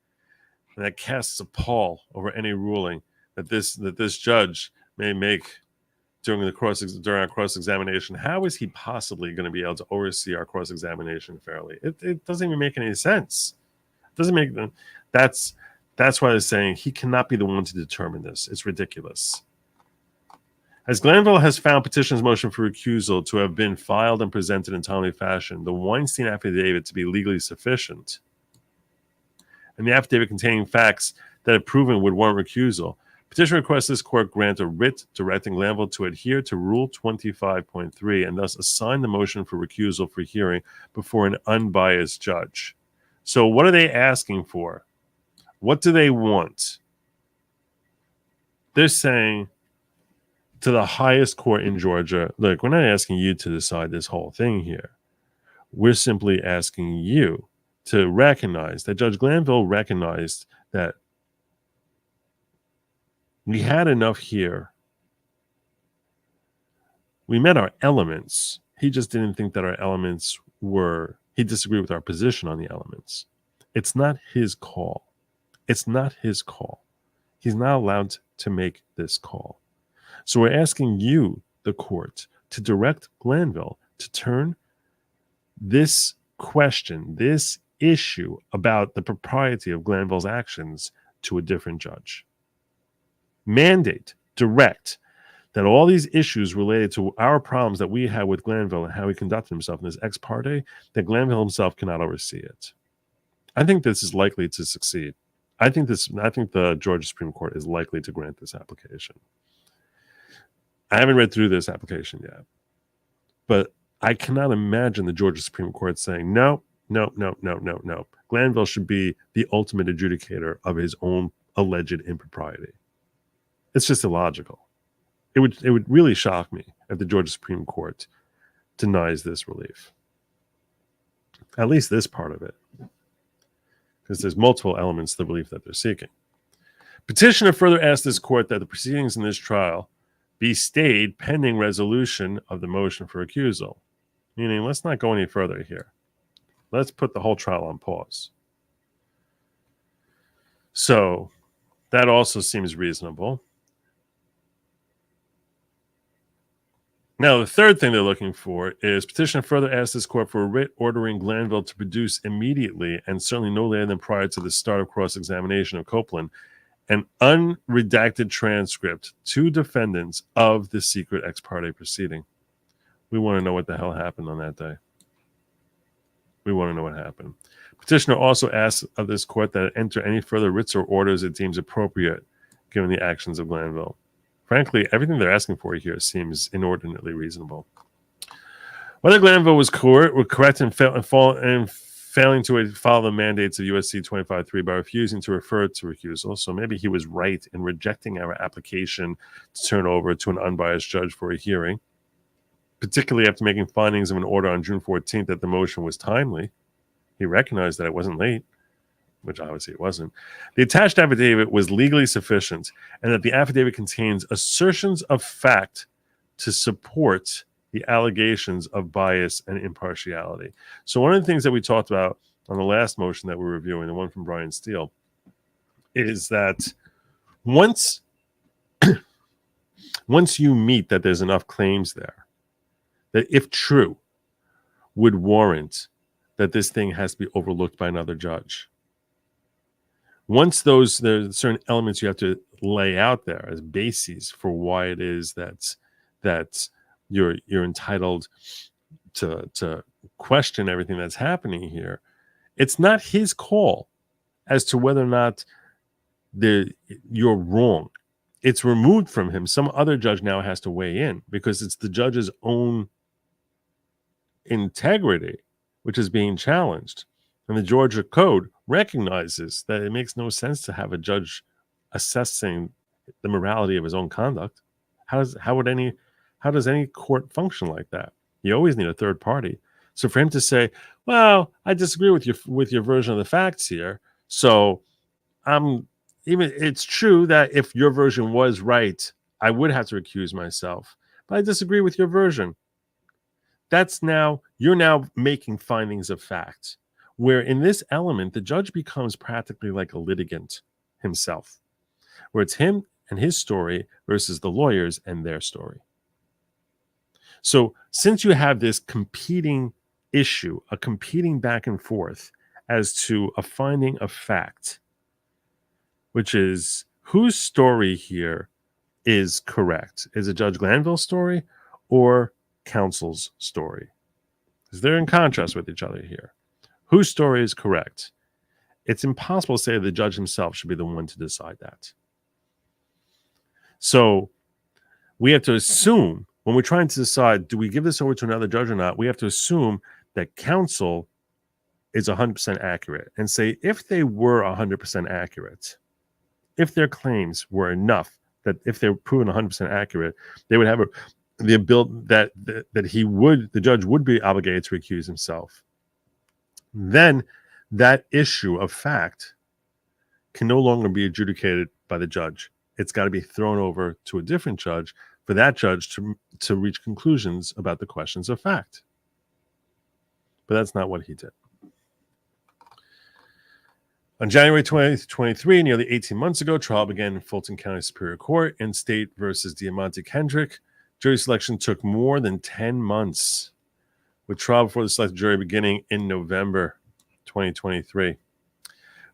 And that casts a pall over any ruling that this judge may make during our cross-examination. How is he possibly going to be able to oversee our cross-examination fairly? It doesn't even make any sense. It doesn't make that's why they're saying he cannot be the one to determine this. It's ridiculous. As Glanville has found petitioner's motion for recusal to have been filed and presented in timely fashion, the Weinstein affidavit to be legally sufficient, and the affidavit containing facts that have proven would warrant recusal, petitioner requests this court grant a writ directing Glanville to adhere to Rule 25.3 and thus assign the motion for recusal for hearing before an unbiased judge. So what are they asking for? What do they want? They're saying to the highest court in Georgia, look, we're not asking you to decide this whole thing here. We're simply asking you to recognize that Judge Glanville recognized that we had enough here. We met our elements. He just didn't think that our elements were, he disagreed with our position on the elements. It's not his call. It's not his call. He's not allowed to make this call. So we're asking you, the court, to direct Glanville to turn this question, this issue about the propriety of Glanville's actions to a different judge. Mandate, direct, that all these issues related to our problems that we have with Glanville and how he conducted himself in this ex parte, that Glanville himself cannot oversee it. I think this is likely to succeed. I think the Georgia Supreme Court is likely to grant this application. I haven't read through this application yet, but I cannot imagine the Georgia Supreme Court saying, no. Glanville should be the ultimate adjudicator of his own alleged impropriety. It's just illogical. It would really shock me if the Georgia Supreme Court denies this relief. At least this part of it. Because there's multiple elements to the relief that they're seeking. Petitioner further asked this court that the proceedings in this trial be stayed pending resolution of the motion for recusal. Meaning, let's not go any further here. Let's put the whole trial on pause. So that also seems reasonable. Now, the third thing they're looking for is petitioner further asked this court for a writ ordering Glanville to produce immediately and certainly no later than prior to the start of cross-examination of Copeland an unredacted transcript to defendants of the secret ex parte proceeding. We want to know what the hell happened on that day. We want to know what happened. Petitioner also asks of this court that it enter any further writs or orders it deems appropriate given the actions of Glanville. Frankly, everything they're asking for here seems inordinately reasonable. Whether Glanville was correct and failing to follow the mandates of USC 25.3 by refusing to refer to recusal. So maybe he was right in rejecting our application to turn over to an unbiased judge for a hearing, particularly after making findings of an order on June 14th that the motion was timely. He recognized that it wasn't late, which obviously it wasn't. The attached affidavit was legally sufficient, and that the affidavit contains assertions of fact to support the allegations of bias and impartiality. So one of the things that we talked about on the last motion that we're reviewing, the one from Brian Steele, is that once you meet that there's enough claims there, that if true, would warrant that this thing has to be overlooked by another judge. Once there's certain elements you have to lay out there as bases for why it is that you're entitled to question everything that's happening here. It's not his call as to whether or not you're wrong. It's removed from him. Some other judge now has to weigh in because it's the judge's own integrity which is being challenged. And the Georgia Code recognizes that it makes no sense to have a judge assessing the morality of his own conduct. How does any court function like that? You always need a third party. So for him to say, "Well, I disagree with your version of the facts here," so it's true that if your version was right, I would have to recuse myself, but I disagree with your version. You're now making findings of fact, where in this element, the judge becomes practically like a litigant himself, where it's him and his story versus the lawyers and their story. So since you have this competing issue, a competing back and forth as to a finding of fact, which is whose story here is correct? Is it Judge Glanville's story or counsel's story? Because they're in contrast with each other here. Whose story is correct? It's impossible to say the judge himself should be the one to decide that. So we have to assume, when we're trying to decide, do we give this over to another judge or not, we have to assume that counsel is 100% accurate and say if they were 100% accurate, if their claims were enough, that if they're proven 100% accurate, they would have the ability that the judge would be obligated to recuse himself. Then that issue of fact can no longer be adjudicated by the judge. It's got to be thrown over to a different judge for that judge to reach conclusions about the questions of fact. But that's not what he did. On January 2023, nearly 18 months ago, trial began in Fulton County Superior Court in State versus Diamante Kendrick. Jury selection took more than 10 months, with trial before the selected jury beginning in November 2023.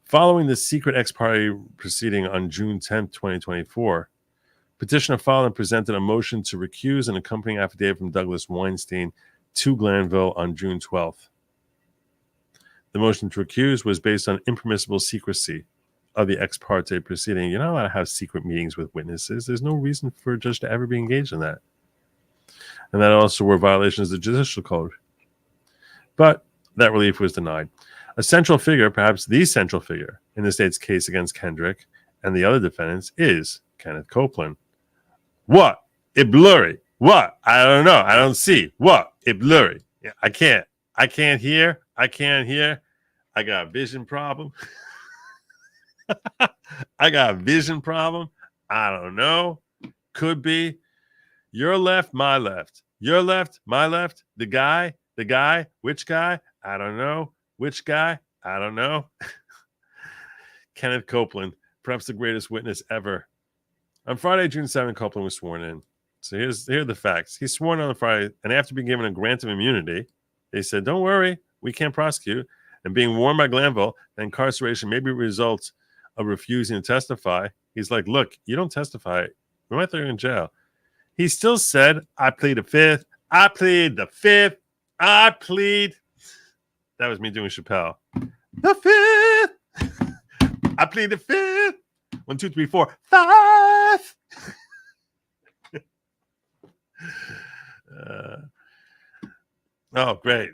Following the secret ex parte proceeding on June 10, 2024, petitioner filed and presented a motion to recuse an accompanying affidavit from Douglas Weinstein to Glanville on June 12th. The motion to recuse was based on impermissible secrecy of the ex parte proceeding. You're not allowed to have secret meetings with witnesses. There's no reason for a judge to ever be engaged in that. And that also were violations of the judicial code. But that relief was denied. A central figure, perhaps the central figure, in the state's case against Kendrick and the other defendants is Kenneth Copeland. What? It blurry. What? I don't know. I don't see. What? It blurry. I can't hear. I got a vision problem. I got a vision problem. I don't know. Could be. Your left, my left. Your left, my left. The guy. Which guy? I don't know. Which guy? I don't know. Kenneth Copeland, perhaps the greatest witness ever. On Friday, June 7th, Copeland was sworn in. So here are the facts. He's sworn on Friday, and after being given a grant of immunity, they said, "Don't worry, we can't prosecute." And being warned by Glanville that incarceration may be a result of refusing to testify, he's like, "Look, you don't testify, we might throw you in jail." He still said, "I plead the fifth. I plead the fifth. I plead." That was me doing Chappelle. The fifth. I plead the fifth. 1, 2, 3, 4, 5. Oh, great.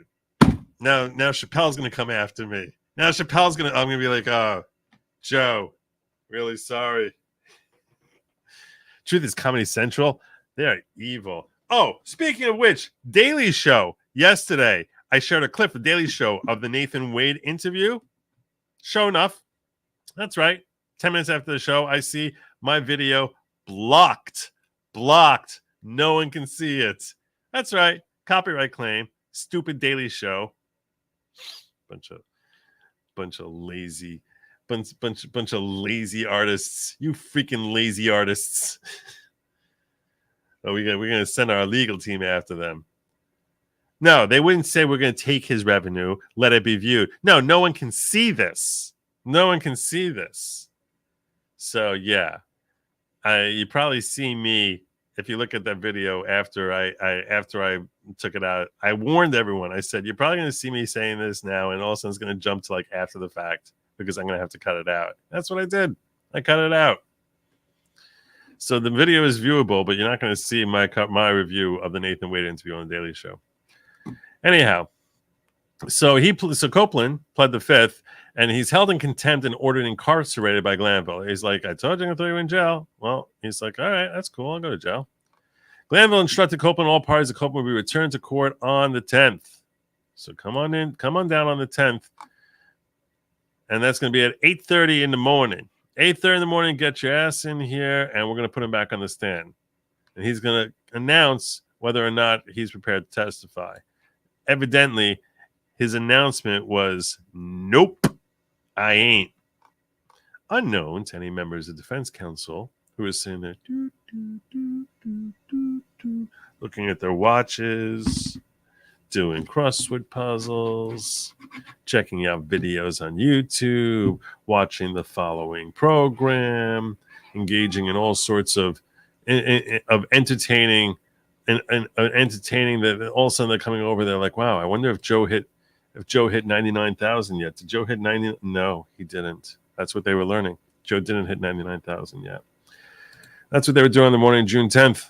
Now Chappelle's gonna come after me. Now I'm gonna be like, oh, Joe, really sorry. Truth is, Comedy Central, they are evil. Oh, speaking of which, Daily Show. Yesterday, I shared a clip of Daily Show of the Nathan Wade interview. Sure enough, that's right. 10 minutes after the show, I see my video blocked. Blocked. No one can see it. That's right. Copyright claim. Stupid Daily Show. Bunch of lazy bunch of lazy artists. You freaking lazy artists. Oh, we're gonna send our legal team after them. No, they wouldn't say we're gonna take his revenue, let it be viewed. No one can see this. No one can see this. So yeah, you probably see me if you look at that video after I took it out. I warned everyone. I said you're probably going to see me saying this now, and all of a sudden it's going to jump to like after the fact because I'm going to have to cut it out. That's what I did. I cut it out. So the video is viewable, but you're not going to see my review of the Nathan Wade interview on the Daily Show. Anyhow, so Copeland pled the fifth, and he's held in contempt and ordered incarcerated by Glanville. He's like, I told you I'm going to throw you in jail. Well, he's like, all right, that's cool. I'll go to jail. Glanville instructed Copeland and all parties that Copeland will be returned to court on the 10th. So come on down on the 10th. And that's going to be at 8:30 in the morning. 8:30 in the morning, get your ass in here, and we're going to put him back on the stand. And he's going to announce whether or not he's prepared to testify. Evidently, his announcement was, nope, I ain't. Unknown to any members of the defense counsel who was sitting there looking at their watches, doing crossword puzzles, checking out videos on YouTube, watching the following program, engaging in all sorts of entertaining and entertaining that all of a sudden they're coming over. They're like, wow, I wonder if Joe hit 99,000 yet. Did Joe hit 90? No, he didn't. That's what they were learning. Joe didn't hit 99,000 yet. That's what they were doing on the morning of June 10th.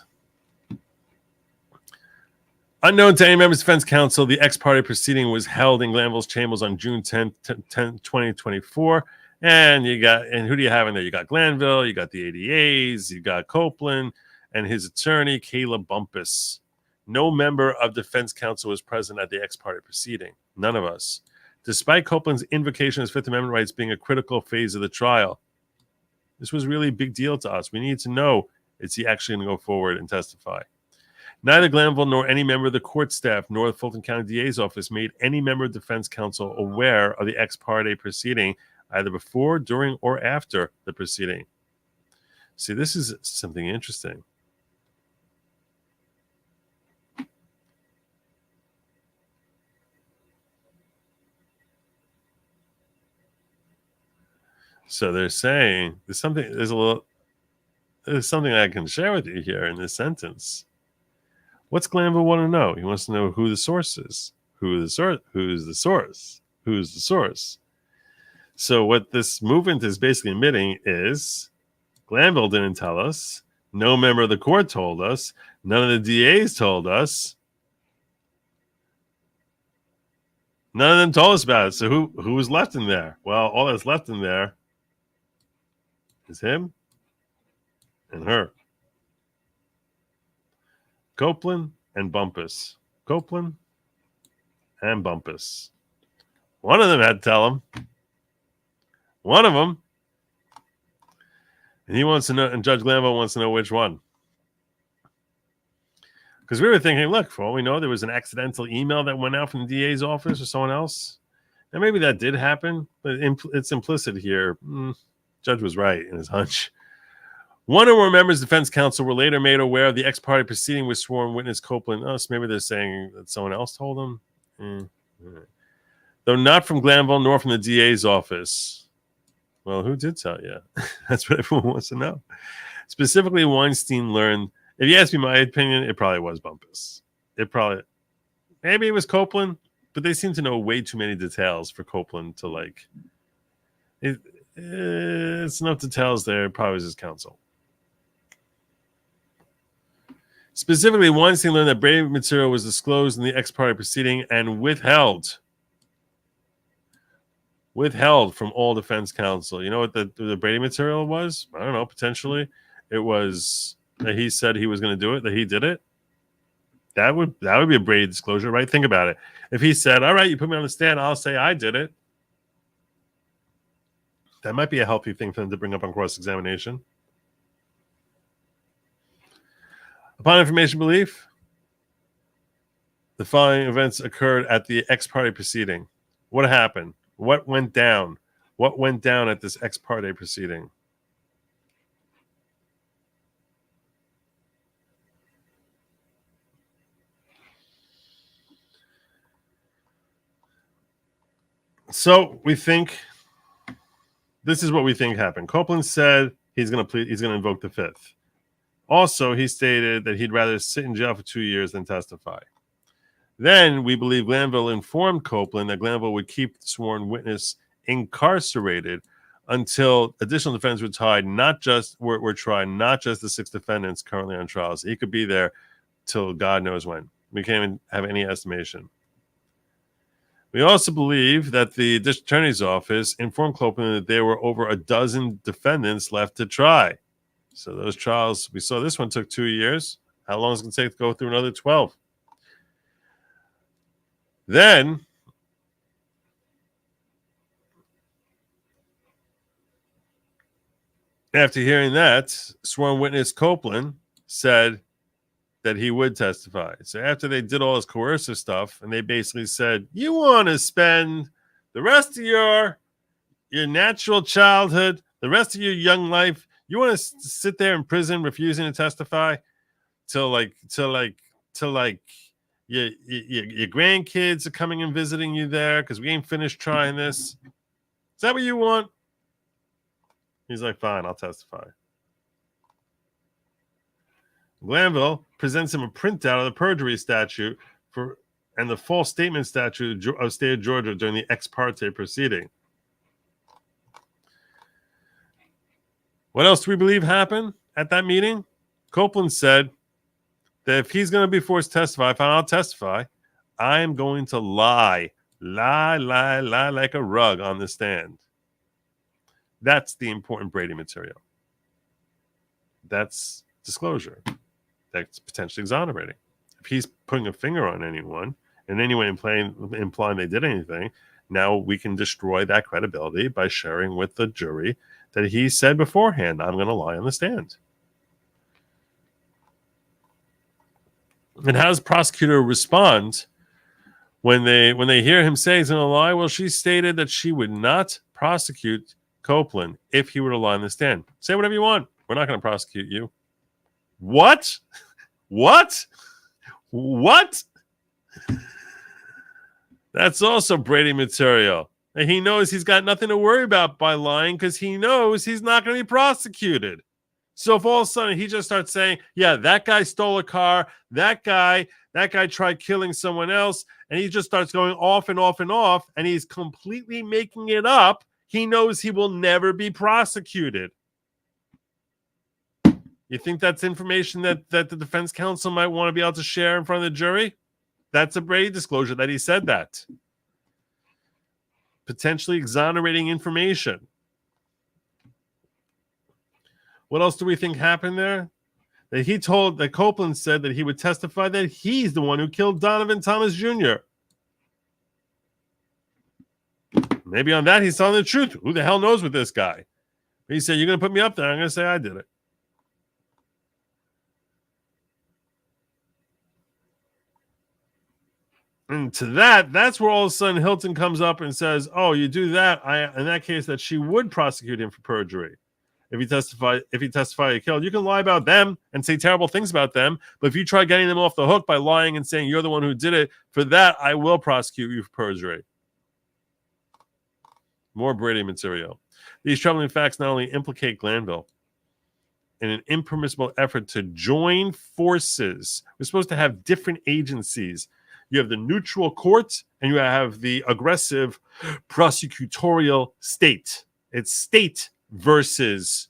Unknown to any members of defense counsel, the ex-parte proceeding was held in Glanville's chambers on June 10th, 2024. And who do you have in there? You got Glanville, you got the ADAs, you got Copeland, and his attorney, Kayla Bumpus. No member of defense counsel was present at the ex-parte proceeding. None of us. Despite Copeland's invocation of his Fifth Amendment rights being a critical phase of the trial, this was really a big deal to us. We needed to know, is he actually going to go forward and testify? Neither Glanville nor any member of the court staff nor the Fulton County DA's office made any member of defense counsel aware of the ex parte proceeding, either before, during, or after the proceeding. See, this is something interesting. So they're saying there's something I can share with you here in this sentence. What's Glanville want to know? He wants to know who the source is. Who's the source? So what this movement is basically admitting is Glanville didn't tell us. No member of the court told us. None of the DAs told us. None of them told us about it. So who was left in there? Well, all that's left in there is him and her. Copeland and Bumpus. Copeland and Bumpus. One of them had to tell him. One of them. And he wants to know, and Judge Glanville wants to know which one. Because we were thinking, look, for all we know, there was an accidental email that went out from the DA's office or someone else. And maybe that did happen, but it's implicit here. Judge was right in his hunch. One or more members of defense counsel were later made aware of the ex parte proceeding with sworn witness Copeland. Oh, so maybe they're saying that someone else told them. Though not from Glanville nor from the DA's office. Well, who did tell you? That's what everyone wants to know. Specifically, Weinstein learned, if you ask me my opinion, it probably was Bumpus. Maybe it was Copeland, but they seem to know way too many details for Copeland to like. It's enough details there. It probably was his counsel. Specifically, Weinstein learned that Brady material was disclosed in the ex parte proceeding and withheld withheld from all defense counsel. You know what the Brady material was? I don't know. Potentially, it was that he said he was going to do it, that he did it. That would be a Brady disclosure, right? Think about it. If he said, "All right, you put me on the stand, I'll say I did it," that might be a healthy thing for them to bring up on cross-examination. Upon information belief, the following events occurred at the ex parte proceeding. What happened? What went down? What went down at this ex parte proceeding? So we think this is what we think happened. Copeland said he's going to invoke the fifth. Also, he stated that he'd rather sit in jail for 2 years than testify. Then we believe Glanville informed Copeland that Glanville would keep the sworn witness incarcerated until additional defendants were tried, not just the 6 defendants currently on trial. So he could be there till God knows when. We can't even have any estimation. We also believe that the district attorney's office informed Copeland that there were over a dozen defendants left to try. So those trials, we saw this one took 2 years. How long is it going to take to go through another 12? Then, after hearing that, sworn witness Copeland said that he would testify. So after they did all this coercive stuff, and they basically said, you want to spend the rest of your natural childhood, the rest of your young life, you want to sit there in prison refusing to testify till your grandkids are coming and visiting you there because we ain't finished trying this. Is that what you want? He's like, fine, I'll testify. Glanville presents him a printout of the perjury statute and the false statement statute of state of Georgia during the ex parte proceeding. What else do we believe happened at that meeting? Copeland said that if he's going to be forced to testify, if I'll testify, I am going to lie like a rug on the stand. That's the important Brady material. That's disclosure. That's potentially exonerating. If he's putting a finger on anyone and anyone implying they did anything, now we can destroy that credibility by sharing with the jury that he said beforehand, I'm going to lie on the stand. And how does the prosecutor respond when they hear him say he's going to lie? Well, she stated that she would not prosecute Copeland if he were to lie on the stand. Say whatever you want. We're not going to prosecute you. What? What? That's also Brady material. And he knows he's got nothing to worry about by lying because he knows he's not going to be prosecuted. So if all of a sudden he just starts saying, yeah, that guy stole a car, that guy tried killing someone else, and he just starts going off and off and off, and he's completely making it up, he knows he will never be prosecuted. You think that's information that the defense counsel might want to be able to share in front of the jury? That's a Brady disclosure that he said that. Potentially exonerating information. What else do we think happened there? That Copeland said that he would testify that he's the one who killed Donovan Thomas Jr. Maybe on that he's telling the truth. Who the hell knows with this guy? He said, you're going to put me up there. I'm going to say I did it. And to that's where all of a sudden Hilton comes up and says, oh, you do that. In that case, that she would prosecute him for perjury. If he testified he killed, you can lie about them and say terrible things about them. But if you try getting them off the hook by lying and saying you're the one who did it, for that, I will prosecute you for perjury. More Brady material. These troubling facts not only implicate Glanville in an impermissible effort to join forces. We're supposed to have different agencies. You have the neutral court and you have the aggressive prosecutorial state. It's state versus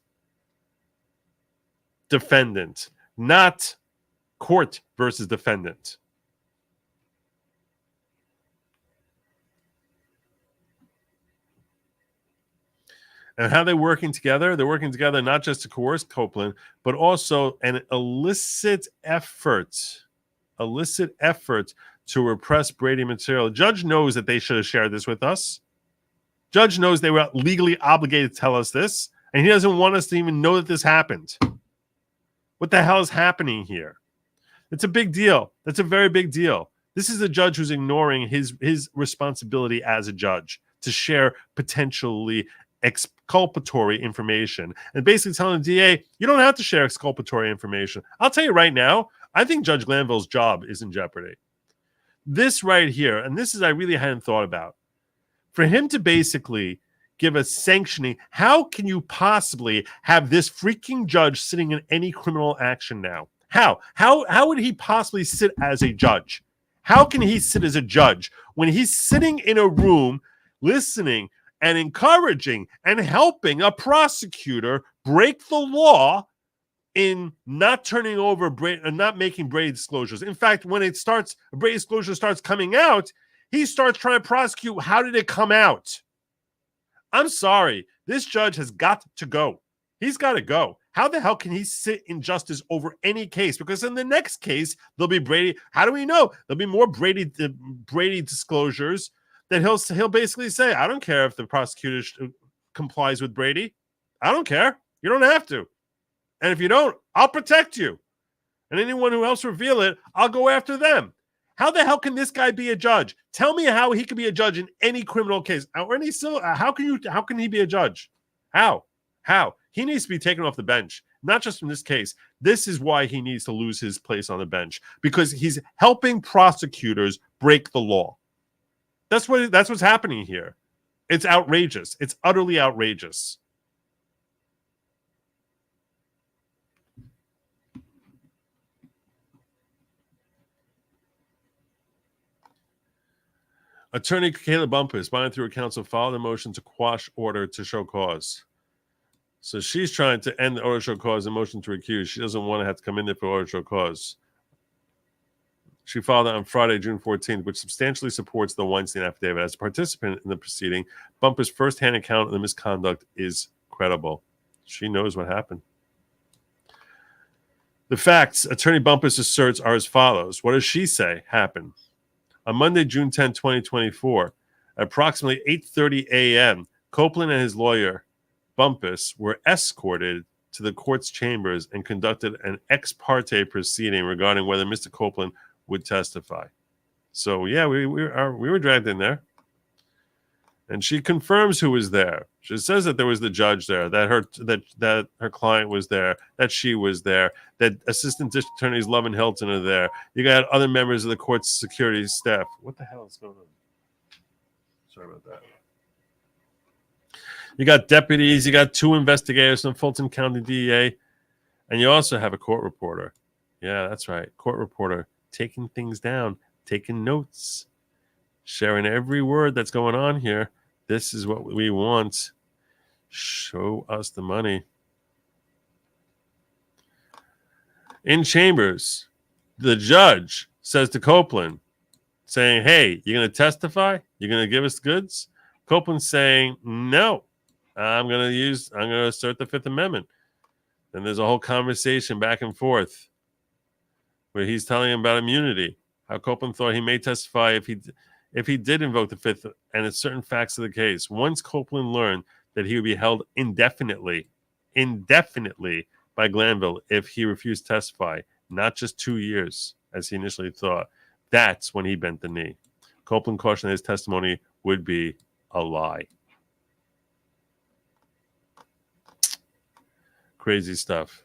defendant, not court versus defendant. And how they're working together? They're working together not just to coerce Copeland, but also an illicit effort to repress Brady material. The judge knows that they should have shared this with us. Judge knows they were legally obligated to tell us this, and he doesn't want us to even know that this happened. What the hell is happening here? It's a big deal. That's a very big deal. This is a judge who's ignoring his responsibility as a judge to share potentially exculpatory information and basically telling the DA, you don't have to share exculpatory information. I'll tell you right now, I think Judge Glanville's job is in jeopardy. This right here, and this is I really hadn't thought about, for him to basically give a sanctioning, how can you possibly have this freaking judge sitting in any criminal action now? How would he possibly sit as a judge? How can he sit as a judge when he's sitting in a room listening and encouraging and helping a prosecutor break the law in not turning over not making Brady disclosures? In fact, when Brady disclosure starts coming out, he starts trying to prosecute. How did it come out? I'm sorry. This judge has got to go. He's got to go. How the hell can he sit in justice over any case? Because in the next case, there'll be Brady. How do we know? There'll be more Brady disclosures that he'll basically say, I don't care if the prosecutor complies with Brady. I don't care. You don't have to. And if you don't, I'll protect you. And anyone who else reveal it, I'll go after them. How the hell can this guy be a judge? Tell me how he can be a judge in any criminal case. Or any civil. How can he be a judge? How? He needs to be taken off the bench, not just in this case. This is why he needs to lose his place on the bench, because he's helping prosecutors break the law. That's what's happening here. It's outrageous. It's utterly outrageous. Attorney Kayla Bumpus, buying through a counsel, filed a motion to quash order to show cause. So she's trying to end the order to show cause and motion to recuse. She doesn't want to have to come in there for order to show cause. She filed it on Friday, June 14th, which substantially supports the Weinstein affidavit. As a participant in the proceeding, Bumpus' firsthand account of the misconduct is credible. She knows what happened. The facts Attorney Bumpus asserts are as follows. What does she say happened? On Monday, June 10, 2024, at approximately 8:30 a.m., Copeland and his lawyer, Bumpus, were escorted to the court's chambers and conducted an ex parte proceeding regarding whether Mr. Copeland would testify. So, yeah, we were dragged in there. And she confirms who was there. She says that there was the judge there, that her client was there, that she was there, that Assistant District Attorneys Love and Hilton are there. You got other members of the court's security staff. What the hell is going on? Sorry about that. You got deputies, you got 2 investigators from Fulton County DEA, and you also have a court reporter. Yeah, that's right. Court reporter taking things down, taking notes, sharing every word that's going on here. This is what we want. Show us the money. In chambers, the judge says to Copeland, saying, hey, you're going to testify? You're going to give us goods? Copeland's saying, no, I'm going to assert the Fifth Amendment. Then there's a whole conversation back and forth where he's telling him about immunity, how Copeland thought he may testify if he did invoke the Fifth, and it's certain facts of the case. Once Copeland learned that he would be held indefinitely by Glanville if he refused to testify, not just 2 years, as he initially thought, that's when he bent the knee. Copeland cautioned that his testimony would be a lie. Crazy stuff.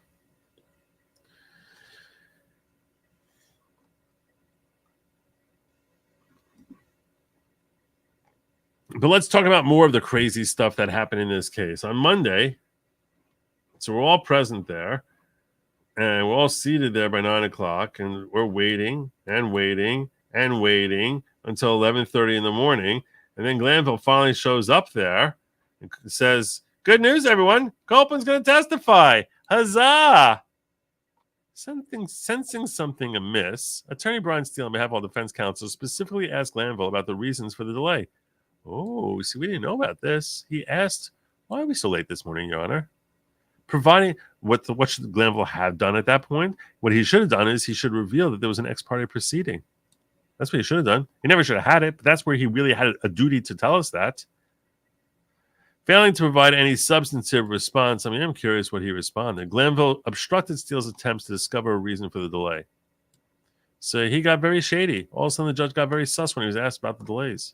But let's talk about more of the crazy stuff that happened in this case. On Monday, so we're all present there, and we're all seated there by 9 o'clock, and we're waiting and waiting and waiting until 11:30 in the morning. And then Glanville finally shows up there and says, good news, everyone. Copeland's going to testify. Huzzah! Sensing something amiss, Attorney Brian Steele, on behalf of all defense counsel, specifically asked Glanville about the reasons for the delay. Oh, see, we didn't know about this. He asked Why are we so late this morning, Your Honor? Providing what should Glanville have done at that point? What he should have done is he should reveal that there was an ex parte proceeding. That's what he should have done. He never should have had it, but that's where he really had a duty to tell us that. Failing to provide any substantive response, I'm curious what he responded. Glanville obstructed Steele's attempts to discover a reason for the delay. So he got very shady. All of a sudden, the judge got very sus when he was asked about the delays.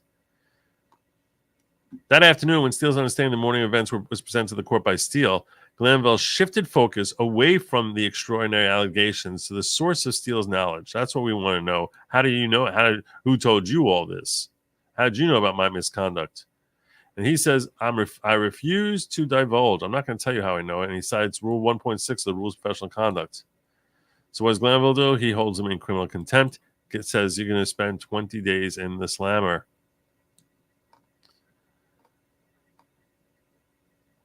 That afternoon, when Steele's understanding the morning events was presented to the court by Steele, Glanville shifted focus away from the extraordinary allegations to the source of Steele's knowledge. That's what we want to know. How do you know? Who told you all this? How did you know about my misconduct? And he says, I refuse to divulge. I'm not going to tell you how I know it. And he cites Rule 1.6 of the Rules of Professional Conduct. So what does Glanville do? He holds him in criminal contempt. It says you're going to spend 20 days in the slammer.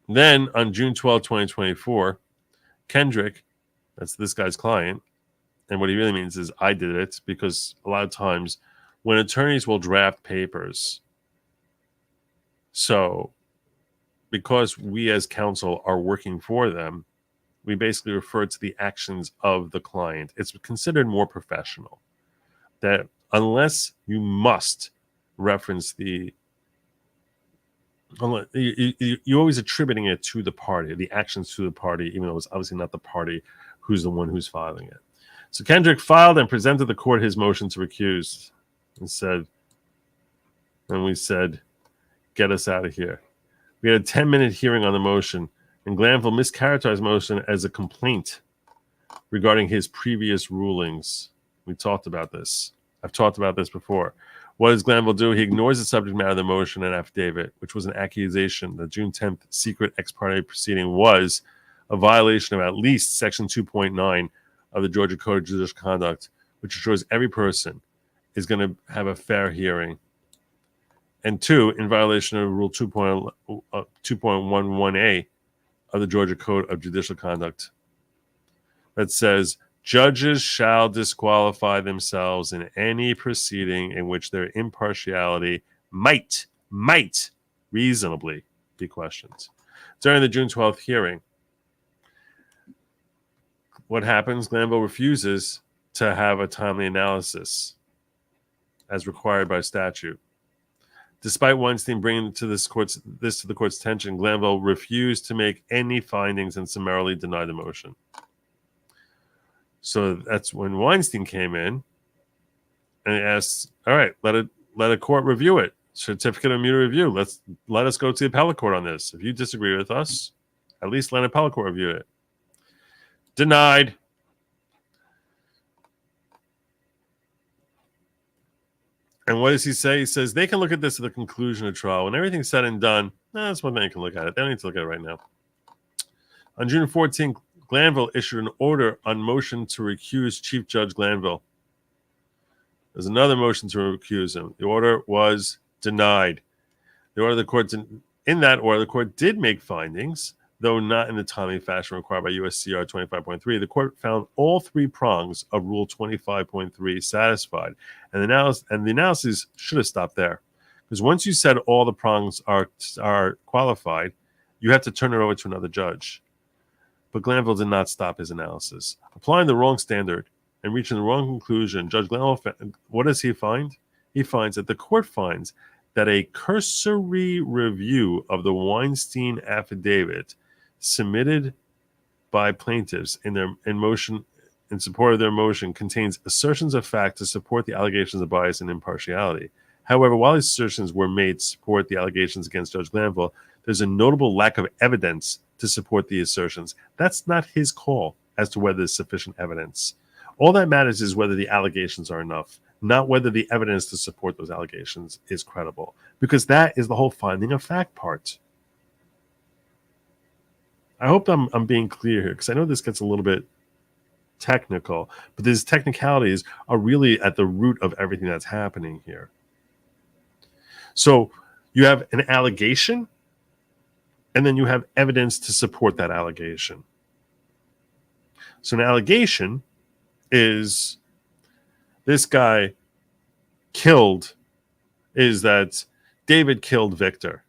Then on June 12, 2024, Kendrick, that's this guy's client, and what he really means is I did it, because a lot of times when attorneys will draft papers, so because we as counsel are working for them, we basically refer to the actions of the client. It's considered more professional. That unless you must reference you're always attributing it to the party, the actions to the party, even though it's obviously not the party who's the one who's filing it. So Kendrick filed and presented the court his motion to recuse and we said, get us out of here. We had a 10-minute hearing on the motion, and Glanville mischaracterized the motion as a complaint regarding his previous rulings. We talked about this. I've talked about this before. What does Glanville do? He ignores the subject matter of the motion and affidavit, which was an accusation that June 10th secret ex parte proceeding was a violation of at least Section 2.9 of the Georgia Code of Judicial Conduct, which assures every person is going to have a fair hearing. And two, in violation of Rule 2.11a of the Georgia Code of Judicial Conduct, that says judges shall disqualify themselves in any proceeding in which their impartiality might reasonably be questioned. During the June 12th hearing, what happens? Glanville refuses to have a timely analysis as required by statute. Despite Weinstein bringing this to the court's attention, Glanville refused to make any findings and summarily denied the motion. So that's when Weinstein came in and asked, all right, let a court review it. Certificate of immunity review. Let us go to the appellate court on this. If you disagree with us, at least let an appellate court review it. Denied. And what does he say? He says they can look at this at the conclusion of trial. When everything's said and done, that's when they can look at it. They don't need to look at it right now. On June 14th, Glanville issued an order on motion to recuse Chief Judge Glanville. There's another motion to recuse him. The order was denied. In that order, the court did make findings, though not in the timely fashion required by USCR 25.3. The court found all three prongs of Rule 25.3 satisfied, and the analysis should have stopped there, because once you said all the prongs are qualified, you have to turn it over to another judge. But Glanville did not stop his analysis. Applying the wrong standard and reaching the wrong conclusion, Judge Glanville, what does he find? He finds that the court finds that a cursory review of the Weinstein affidavit submitted by plaintiffs in support of their motion contains assertions of fact to support the allegations of bias and impartiality. However, while these assertions were made to support the allegations against Judge Glanville, there's a notable lack of evidence to support the assertions. That's not his call as to whether there's sufficient evidence. All that matters is whether the allegations are enough, not whether the evidence to support those allegations is credible, because that is the whole finding of fact part. I hope I'm being clear here, because I know this gets a little bit technical, but these technicalities are really at the root of everything that's happening here. So you have an allegation, and then you have evidence to support that allegation. So an allegation is this guy is that David killed Victor.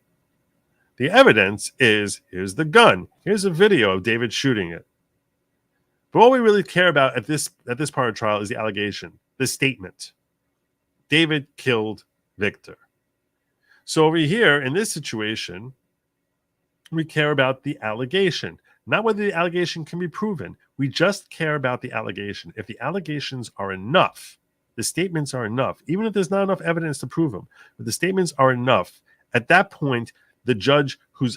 The evidence is, here's the gun. Here's a video of David shooting it. But all we really care about at this part of the trial is the allegation, the statement. David killed Victor. So over here, in this situation, we care about the allegation, not whether the allegation can be proven. We just care about the allegation. If the allegations are enough, the statements are enough, even if there's not enough evidence to prove them, but the statements are enough, at that point, the judge whose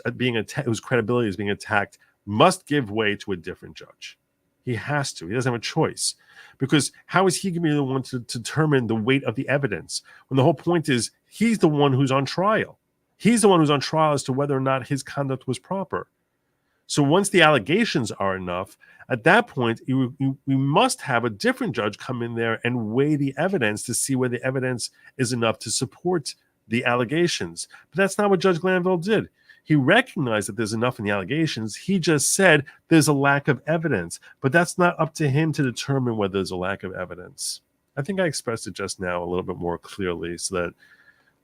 credibility is being attacked must give way to a different judge. He has to. He doesn't have a choice. Because how is he going to be the one to determine the weight of the evidence when the whole point is he's the one who's on trial? He's the one who's on trial as to whether or not his conduct was proper. So once the allegations are enough, at that point, we must have a different judge come in there and weigh the evidence to see whether the evidence is enough to support the allegations. But that's not what Judge Glanville did. He recognized that there's enough in the allegations. He just said there's a lack of evidence. But that's not up to him to determine whether there's a lack of evidence. I think I expressed it just now a little bit more clearly so that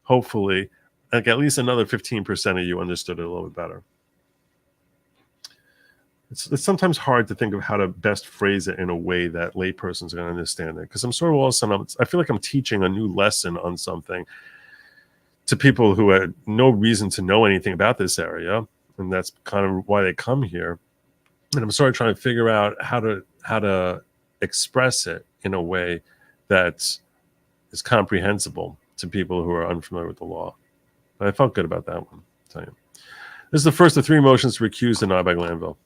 hopefully like at least another 15% of you understood it a little bit better. It's sometimes hard to think of how to best phrase it in a way that laypersons are going to understand it. Because I'm sort of all of a sudden, I feel like I'm teaching a new lesson on something to people who had no reason to know anything about this area. And that's kind of why they come here. And I'm sort of trying to figure out how to express it in a way that is comprehensible to people who are unfamiliar with the law. But I felt good about that one, I'll tell you. This is the first of 3 motions to recuse denied by Glanville.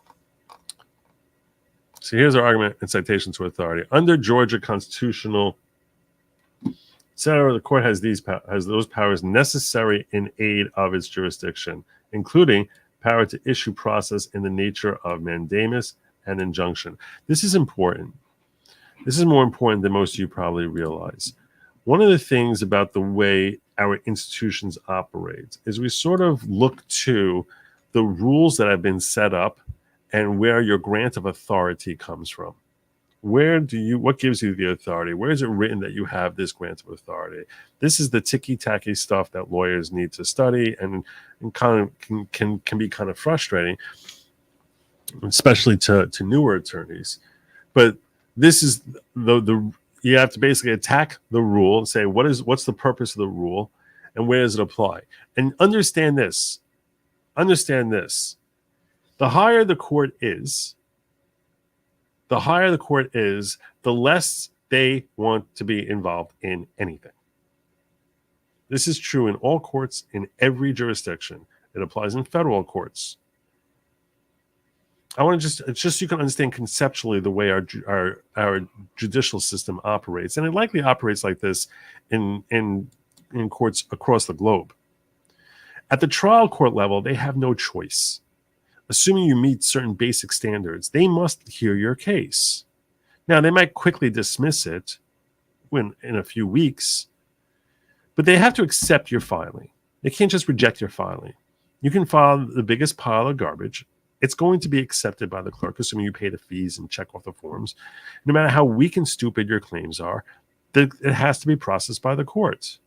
So here's our argument and citation to authority. Under Georgia constitutional, etc., the court has those powers necessary in aid of its jurisdiction, including power to issue process in the nature of mandamus and injunction. This is important. This is more important than most of you probably realize. One of the things about the way our institutions operate is we sort of look to the rules that have been set up and where your grant of authority comes from. What gives you the authority? Where is it written that you have this grant of authority? This is the ticky-tacky stuff that lawyers need to study and kind of can be kind of frustrating, especially to newer attorneys. But this is the you have to basically attack the rule and say, what's the purpose of the rule and where does it apply? And understand this. The higher the court is, the less they want to be involved in anything. This is true in all courts, in every jurisdiction. It applies in federal courts. I want to just so you can understand conceptually the way our judicial system operates, and it likely operates like this in courts across the globe. At the trial court level, they have no choice. Assuming you meet certain basic standards, they must hear your case. Now, they might quickly dismiss it in a few weeks, but they have to accept your filing. They can't just reject your filing. You can file the biggest pile of garbage. It's going to be accepted by the clerk, assuming you pay the fees and check off the forms. No matter how weak and stupid your claims are, it has to be processed by the courts.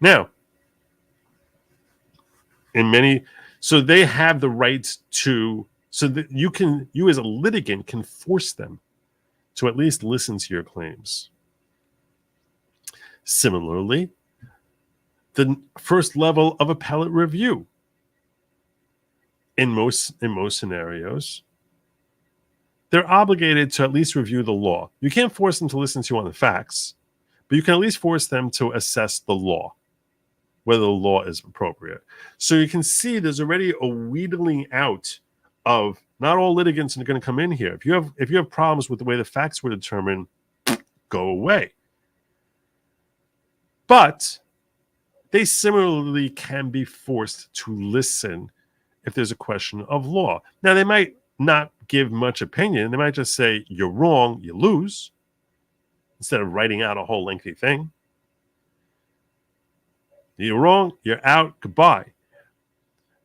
Now, so they have the rights to, so that you as a litigant can force them to at least listen to your claims. Similarly, the first level of appellate review, in most scenarios, they're obligated to at least review the law. You can't force them to listen to you on the facts, but you can at least force them to assess the law, whether the law is appropriate. So you can see there's already a wheedling out of, not all litigants are going to come in here. If you have problems with the way the facts were determined, go away. But they similarly can be forced to listen if there's a question of law. Now, they might not give much opinion. They might just say, you're wrong, you lose, instead of writing out a whole lengthy thing. You're wrong, you're out, goodbye.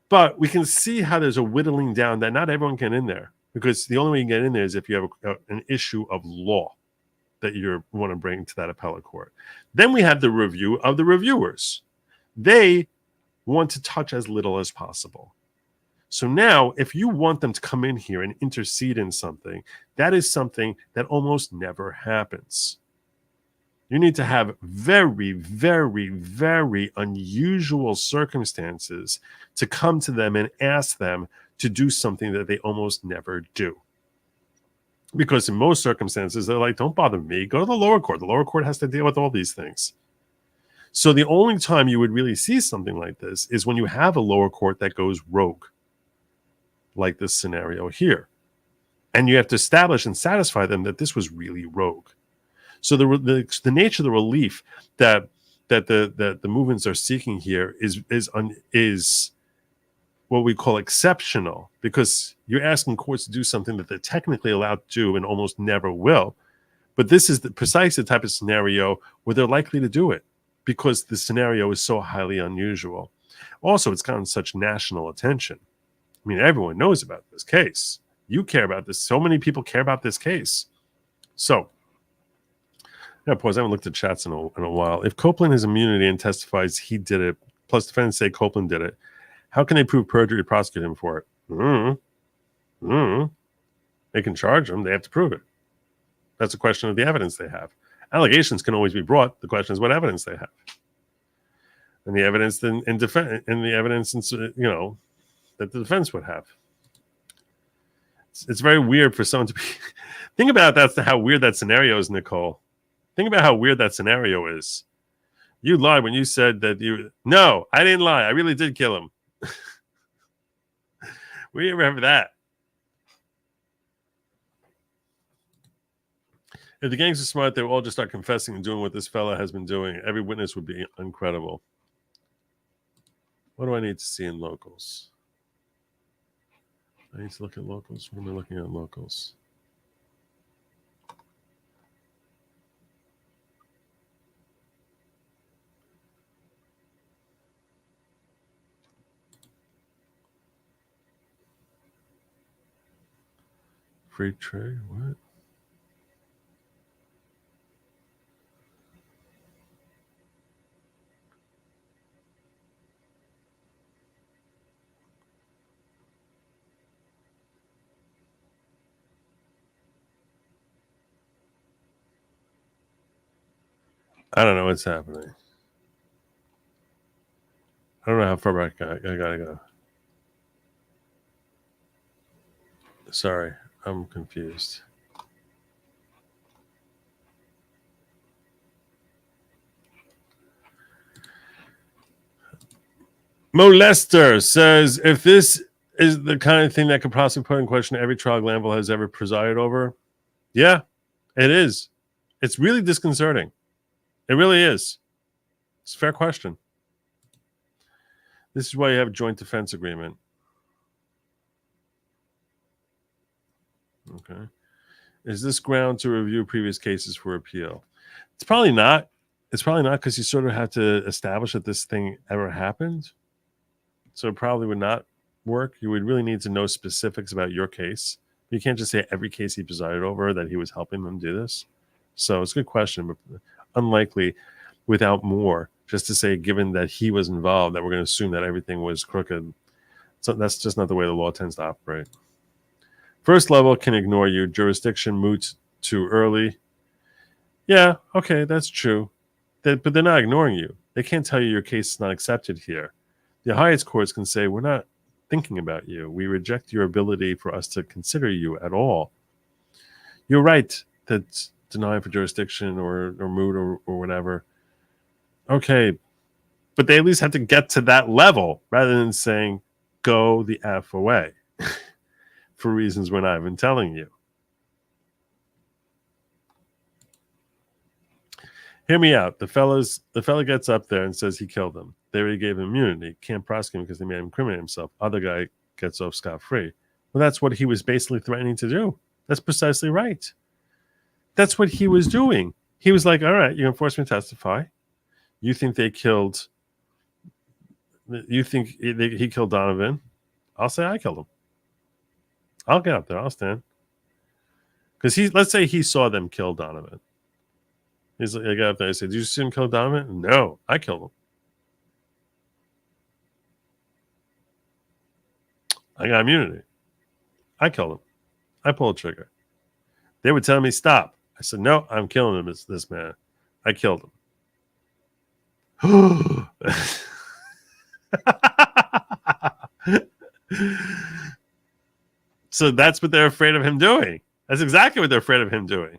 But we can see how there's a whittling down that not everyone can get in there, because the only way you can get in there is if you have an issue of law that you want to bring to that appellate court. Then we have the review of the reviewers. They want to touch as little as possible. So now, if you want them to come in here and intercede in something, that is something that almost never happens. You need to have very, very, very unusual circumstances to come to them and ask them to do something that they almost never do. Because in most circumstances, they're like, don't bother me. Go to the lower court. The lower court has to deal with all these things. So the only time you would really see something like this is when you have a lower court that goes rogue, like this scenario here. And you have to establish and satisfy them that this was really rogue. So the nature of the relief that the movements are seeking here is what we call exceptional, because you're asking courts to do something that they're technically allowed to do and almost never will. But this is precisely the type of scenario where they're likely to do it, because the scenario is so highly unusual. Also, it's gotten such national attention. I mean, everyone knows about this case. You care about this. So many people care about this case. So, yeah, pause. I haven't looked at chats in a while. If Copeland has immunity and testifies he did it, plus defendants say Copeland did it, how can they prove perjury to prosecute him for it? They can charge him. They have to prove it. That's a question of the evidence they have. Allegations can always be brought. The question is what evidence they have, and the evidence that the defense would have. It's very weird for someone to be. Think about that's how weird that scenario is, Nicole. Think about how weird that scenario is. You lied when you said that you. No, I didn't lie. I really did kill him. We remember that. If the gangs are smart, they will all just start confessing and doing what this fella has been doing. Every witness would be incredible. What do I need to see in locals? I need to look at locals. What am I looking at locals? Free trade? What? I don't know what's happening. I don't know how far back I gotta go. Sorry, I'm confused. Molester says, if this is the kind of thing that could possibly put in question every trial Glanville has ever presided over, yeah, it is. It's really disconcerting. It really is. It's a fair question. This is why you have a joint defense agreement. Okay. Is this ground to review previous cases for appeal? It's probably not. It's probably not, because you sort of have to establish that this thing ever happened. So it probably would not work. You would really need to know specifics about your case. You can't just say every case he presided over that he was helping them do this. So it's a good question, but unlikely without more, just to say, given that he was involved, that we're going to assume that everything was crooked. So that's just not the way the law tends to operate. First level can ignore you. Jurisdiction moots too early. Yeah, okay, that's true. But they're not ignoring you. They can't tell you your case is not accepted here. The highest courts can say, we're not thinking about you. We reject your ability for us to consider you at all. You're right that denying for jurisdiction or moot or whatever. Okay, but they at least have to get to that level rather than saying, go the F away for reasons we're not even telling you. Hear me out. The fella gets up there and says he killed him. They already gave him immunity. Can't prosecute him because they made him incriminate himself. Other guy gets off scot-free. Well, that's what he was basically threatening to do. That's precisely right. That's what he was doing. He was like, all right, you're going to force me to testify. You think they killed... You think he killed Donovan? I'll say I killed him. I'll get up there. I'll stand. Because let's say he saw them kill Donovan. He's like, I got up there. I said, did you see him kill Donovan? No, I killed him. I got immunity. I killed him. I pulled the trigger. They would tell me, stop. I said, no, I'm killing him, this man. I killed him. So that's what they're afraid of him doing. That's exactly what they're afraid of him doing.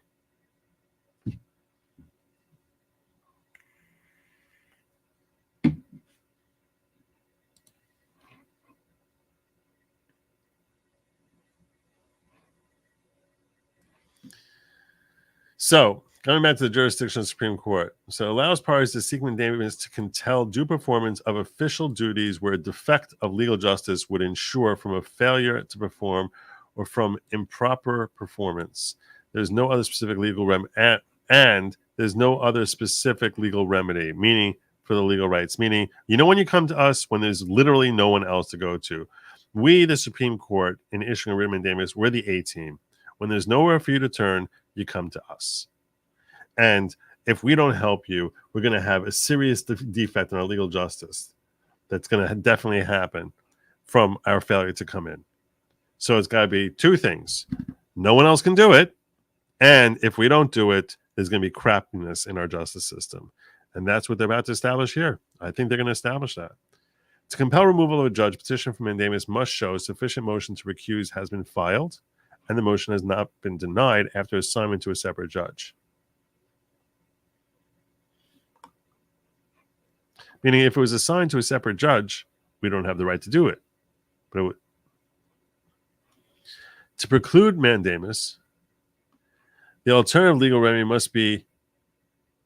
So, going back to the jurisdiction of the Supreme Court, so it allows parties to seek mandamus to compel due performance of official duties where a defect of legal justice would ensure from a failure to perform or from improper performance. There's no other specific legal remedy, and there's no other specific legal remedy, meaning for the legal rights. Meaning, when you come to us when there's literally no one else to go to. We, the Supreme Court, in issuing a writ of mandamus, we're the A team. When there's nowhere for you to turn, you come to us. And if we don't help you, we're going to have a serious defect in our legal justice that's going to definitely happen from our failure to come in. So it's got to be two things. No one else can do it. And if we don't do it, there's going to be crappiness in our justice system. And that's what they're about to establish here. I think they're going to establish that. To compel removal of a judge, petition for mandamus must show sufficient motion to recuse has been filed, and the motion has not been denied after assignment to a separate judge. Meaning, if it was assigned to a separate judge, we don't have the right to do it. But to preclude mandamus, the alternative legal remedy must be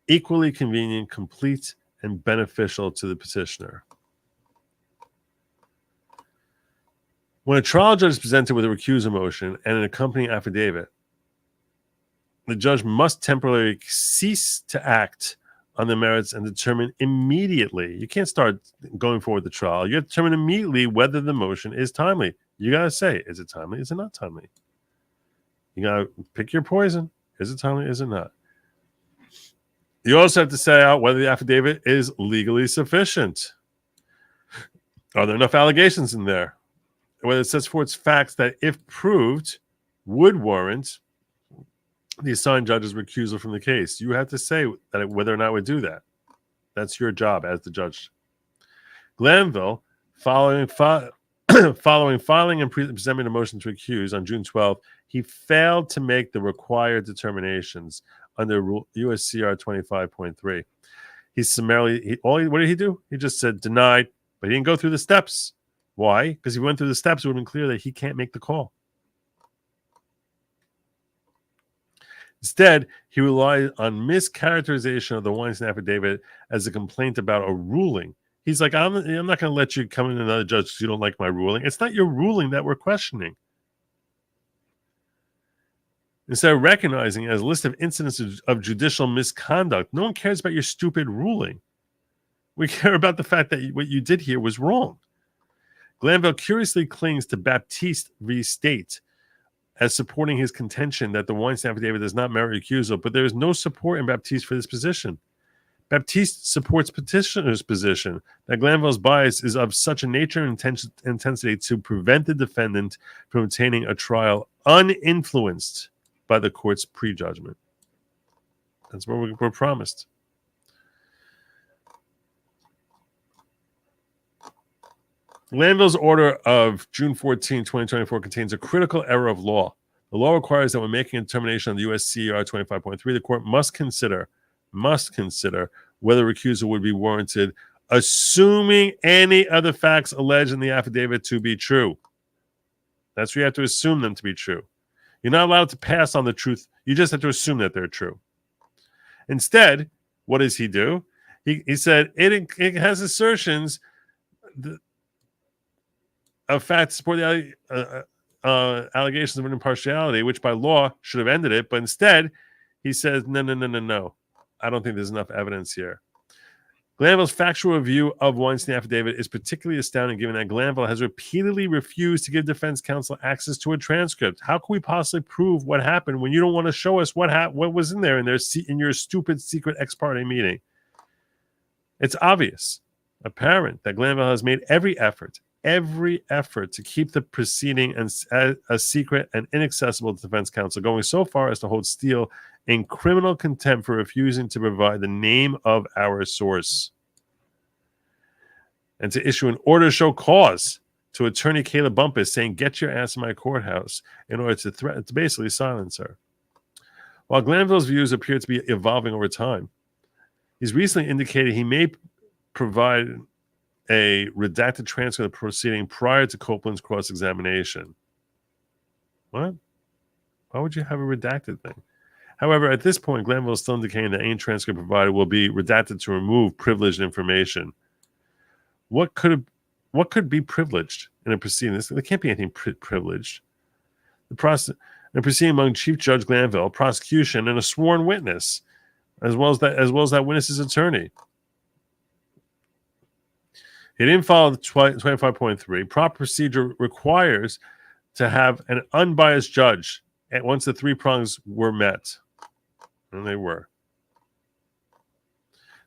equally convenient, complete, and beneficial to the petitioner. When a trial judge is presented with a recusal motion and an accompanying affidavit, the judge must temporarily cease to act on the merits and determine immediately. You can't start going forward the trial. You have to determine immediately whether the motion is timely. You got to say, is it timely? Is it not timely? You got to pick your poison. Is it timely? Is it not? You also have to say out whether the affidavit is legally sufficient. Are there enough allegations in there? Whether it sets forth facts that, if proved, would warrant the assigned judge's recusal from the case. You have to say that whether or not it would do that. That's your job as the judge. Glanville, following filing and presenting a motion to recuse on June 12th, he failed to make the required determinations under USCR 25.3. He summarily, what did he do? He just said denied, but he didn't go through the steps. Why? Because if he went through the steps, it would have been clear that he can't make the call. Instead, he relied on mischaracterization of the Weinstein affidavit as a complaint about a ruling. He's like, I'm not going to let you come in another judge because you don't like my ruling. It's not your ruling that we're questioning. Instead of recognizing it as a list of incidents of judicial misconduct, no one cares about your stupid ruling. We care about the fact that what you did here was wrong. Glanville curiously clings to Baptiste v. State as supporting his contention that the Weinstein affidavit does not merit recusal, but there is no support in Baptiste for this position. Baptiste supports petitioner's position that Glanville's bias is of such a nature and intensity to prevent the defendant from obtaining a trial uninfluenced by the court's prejudgment. That's what we're promised. Glanville's order of June 14, 2024 contains a critical error of law. The law requires that when making a determination on the USCR 25.3, the court must consider whether recusal would be warranted, assuming any other facts alleged in the affidavit to be true. That's where you have to assume them to be true. You're not allowed to pass on the truth. You just have to assume that they're true. Instead, what does he do? He said it has assertions of fact to support the allegations of impartiality, which by law should have ended it. But instead, he says, no. I don't think there's enough evidence here. Glanville's factual review of Weinstein affidavit is particularly astounding given that Glanville has repeatedly refused to give defense counsel access to a transcript. How can we possibly prove what happened when you don't want to show us what was in there in your stupid secret ex parte meeting? It's obvious, apparent, that Glanville has made every effort every effort to keep the proceeding a secret and inaccessible to defense counsel, going so far as to hold Steele in criminal contempt for refusing to provide the name of our source, and to issue an order to show cause to attorney Caleb Bumpus, saying, "Get your ass in my courthouse," in order to basically silence her. While Glanville's views appear to be evolving over time, he's recently indicated he may provide a redacted transcript of the proceeding prior to Copeland's cross-examination. What? Why would you have a redacted thing? However, at this point, Glanville is still indicating that any transcript provided will be redacted to remove privileged information. What could be privileged in a proceeding? There can't be anything privileged. The proceeding among Chief Judge Glanville, prosecution, and a sworn witness, as well as that witness's attorney. He didn't follow 25.3. Proper procedure requires to have an unbiased judge once the three prongs were met. And they were.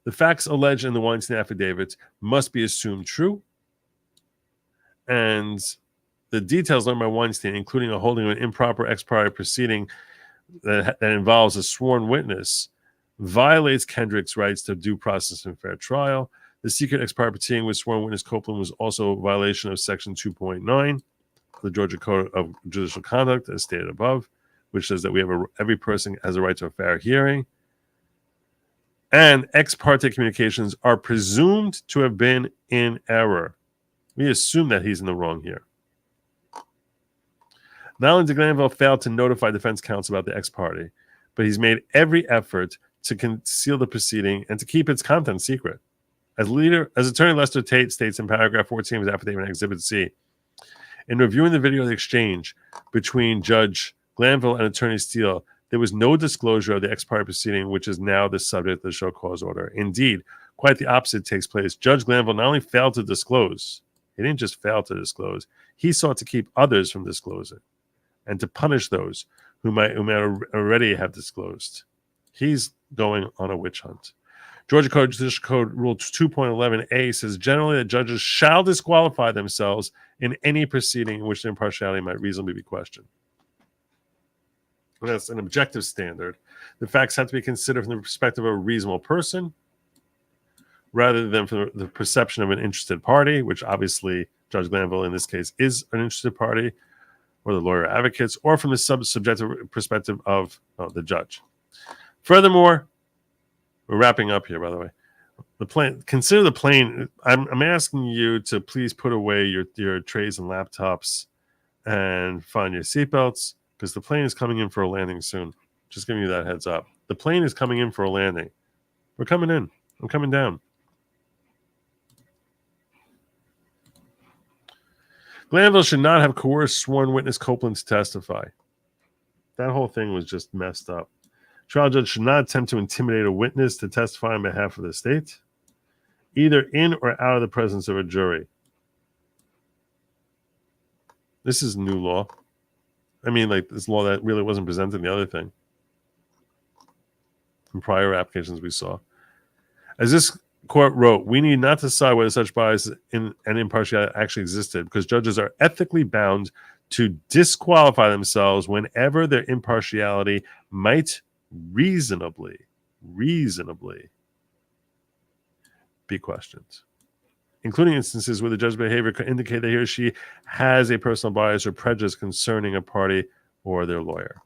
The facts alleged in the Weinstein affidavits must be assumed true. And the details learned by Weinstein, including a holding of an improper ex parte proceeding that involves a sworn witness, violates Kendrick's rights to due process and fair trial. The secret ex parte proceeding with sworn witness Copeland was also a violation of Section 2.9 of the Georgia Code of Judicial Conduct, as stated above, which says that every person has a right to a fair hearing. And ex parte communications are presumed to have been in error. We assume that he's in the wrong here. Not only did Glanville fail to notify defense counsel about the ex parte, but he's made every effort to conceal the proceeding and to keep its content secret. As Attorney Lester Tate states in paragraph 14 of his affidavit in Exhibit C, in reviewing the video of the exchange between Judge Glanville and Attorney Steele, there was no disclosure of the ex parte proceeding, which is now the subject of the show cause order. Indeed, quite the opposite takes place. Judge Glanville not only failed to disclose, he didn't just fail to disclose, he sought to keep others from disclosing and to punish those who might already have disclosed. He's going on a witch hunt. Georgia Code Judicial Code Rule 2.11a says generally that judges shall disqualify themselves in any proceeding in which their impartiality might reasonably be questioned. And that's an objective standard. The facts have to be considered from the perspective of a reasonable person rather than from the perception of an interested party, which obviously Judge Glanville in this case is an interested party, or the lawyer advocates, or from the subjective perspective of the judge. Furthermore, we're wrapping up here, by the way. Consider the plane. I'm asking you to please put away your trays and laptops and find your seatbelts, because the plane is coming in for a landing soon. Just giving you that heads up. The plane is coming in for a landing. We're coming in. I'm coming down. Glanville should not have coerced sworn witness Copeland to testify. That whole thing was just messed up. Trial judge should not attempt to intimidate a witness to testify on behalf of the state, either in or out of the presence of a jury. This is new law. I mean, like this law that really wasn't presented in the other thing. From prior applications we saw. As this court wrote, we need not decide whether such bias and impartiality actually existed, because judges are ethically bound to disqualify themselves whenever their impartiality might reasonably be questioned, including instances where the judge's behavior could indicate that he or she has a personal bias or prejudice concerning a party or their lawyer.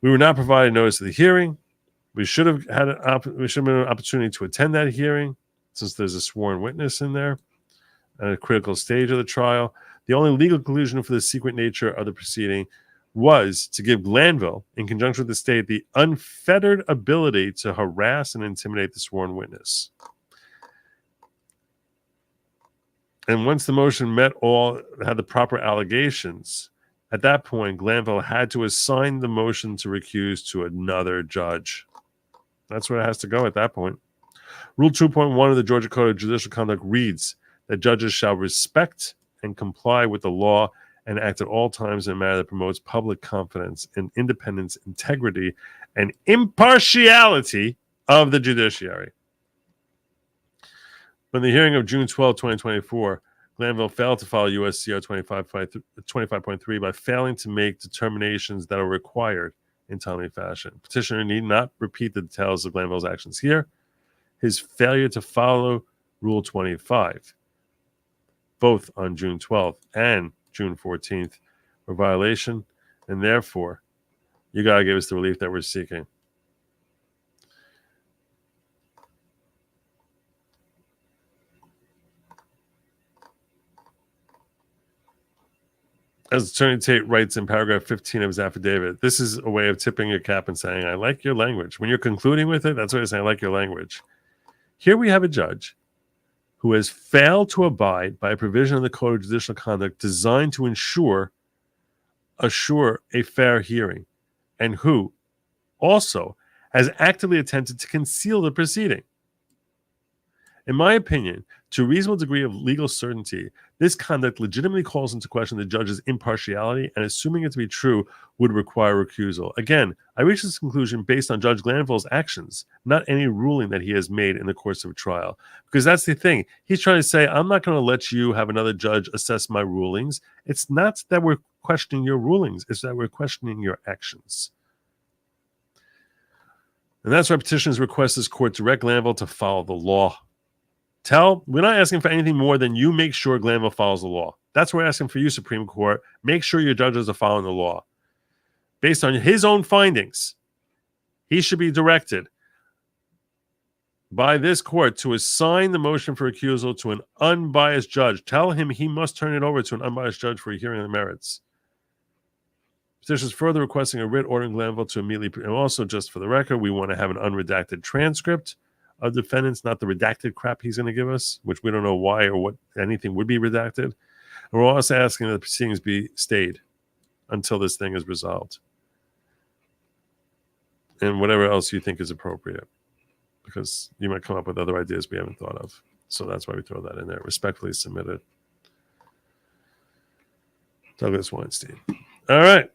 We were not provided notice of the hearing. We should have had an opportunity to attend that hearing, since there's a sworn witness in there at a critical stage of the trial. The only legal conclusion for the secret nature of the proceeding was to give Glanville, in conjunction with the state, the unfettered ability to harass and intimidate the sworn witness. And once the motion had the proper allegations, at that point, Glanville had to assign the motion to recuse to another judge. That's where it has to go at that point. Rule 2.1 of the Georgia Code of Judicial Conduct reads that judges shall respect and comply with the law and act at all times in a manner that promotes public confidence in independence, integrity, and impartiality of the judiciary. When the hearing of June 12, 2024, Glanville failed to follow USCR 25.3 by failing to make determinations that are required in timely fashion. Petitioner need not repeat the details of Glanville's actions here. His failure to follow Rule 25, both on June 12th and June 14th, were violation, and therefore, you got to give us the relief that we're seeking. As Attorney Tate writes in paragraph 15 of his affidavit, this is a way of tipping your cap and saying, I like your language. When you're concluding with it, that's what you're saying, I like your language. Here we have a judge who has failed to abide by a provision of the Code of Judicial Conduct designed to assure a fair hearing, and who also has actively attempted to conceal the proceeding. In my opinion, to a reasonable degree of legal certainty, this conduct legitimately calls into question the judge's impartiality, and assuming it to be true would require recusal. Again, I reach this conclusion based on Judge Glanville's actions, not any ruling that he has made in the course of a trial. Because that's the thing. He's trying to say, I'm not going to let you have another judge assess my rulings. It's not that we're questioning your rulings, it's that we're questioning your actions. And that's why petitioners request this court direct Glanville to follow the law. We're not asking for anything more than you make sure Glanville follows the law. That's what we're asking for you, Supreme Court. Make sure your judges are following the law. Based on his own findings, he should be directed by this court to assign the motion for recusal to an unbiased judge. Tell him he must turn it over to an unbiased judge for a hearing on the merits. Petitioners further requesting a writ ordering Glanville to immediately, and also just for the record, we want to have an unredacted transcript of defendants, not the redacted crap he's going to give us, which we don't know why or what anything would be redacted. And we're also asking that the proceedings be stayed until this thing is resolved. And whatever else you think is appropriate, because you might come up with other ideas we haven't thought of. So that's why we throw that in there. Respectfully submitted. Douglas Weinstein. All right.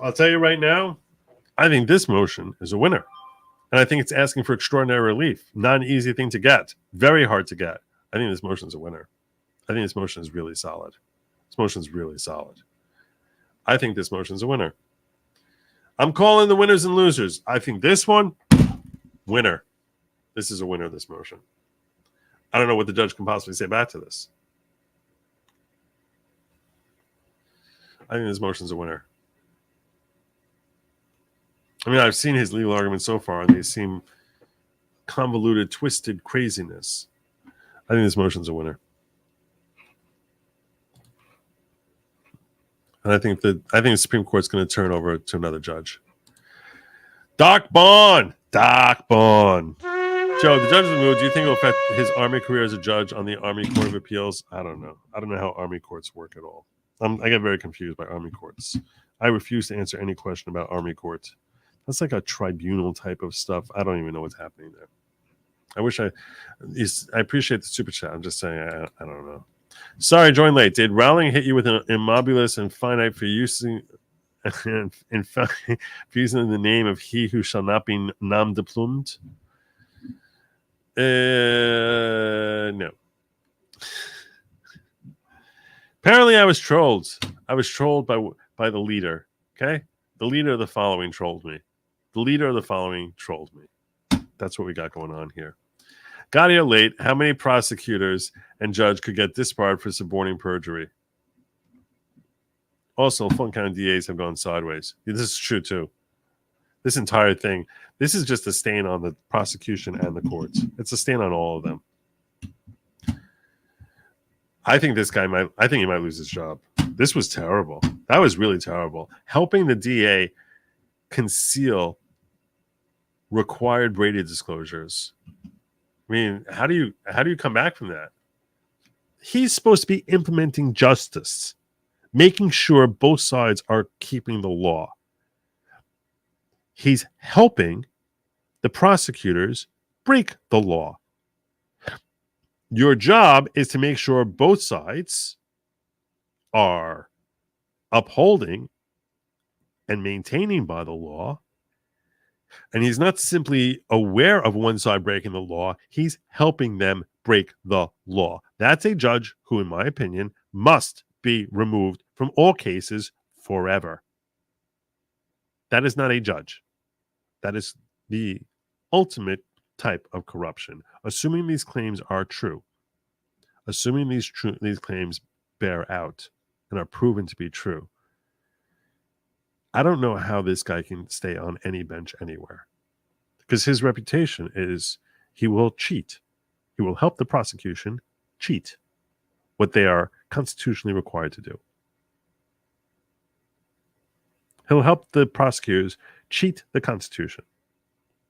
I'll tell you right now, I think this motion is a winner. And I think it's asking for extraordinary relief. Not an easy thing to get. Very hard to get. I think this motion is a winner. I think this motion is really solid. This motion is really solid. I think this motion is a winner. I'm calling the winners and losers. I think this one, winner. This is a winner, this motion. I don't know what the judge can possibly say back to this. I think this motion's a winner. I mean, I've seen his legal arguments so far, and they seem convoluted, twisted craziness. I think this motion's a winner. And I think the Supreme Court's going to turn over to another judge. Doc Bond! Joe, the judge removed. Do you think it will affect his Army career as a judge on the Army Court of Appeals? I don't know. I don't know how Army courts work at all. I get very confused by Army courts. I refuse to answer any question about Army courts. That's like a tribunal type of stuff. I don't even know what's happening there. I appreciate the super chat. I'm just saying, I don't know. Sorry, join late. Did Rowling hit you with an immobulus infinite for using for using the name of he who shall not be nom de plumed? No. Apparently, I was trolled. I was trolled by the leader. Okay, the leader of the following trolled me. The leader of the following trolled me. That's what we got going on here. Got here late. How many prosecutors and judge could get disbarred for suborning perjury? Also, Fulton County DAs have gone sideways. This is true, too. This entire thing, this is just a stain on the prosecution and the courts. It's a stain on all of them. I think he might lose his job. This was terrible. That was really terrible. Helping the DA conceal required Brady disclosures. I mean, how do you come back from that? He's supposed to be implementing justice, making sure both sides are keeping the law. He's helping the prosecutors break the law. Your job is to make sure both sides are upholding and maintaining by the law. And he's not simply aware of one side breaking the law, he's helping them break the law. That's a judge who, in my opinion, must be removed from all cases forever. That is not a judge. That is the ultimate type of corruption. Assuming these claims are true, assuming these claims bear out and are proven to be true, I don't know how this guy can stay on any bench anywhere, because his reputation is he will cheat. He will help the prosecution cheat what they are constitutionally required to do. He'll help the prosecutors cheat the Constitution.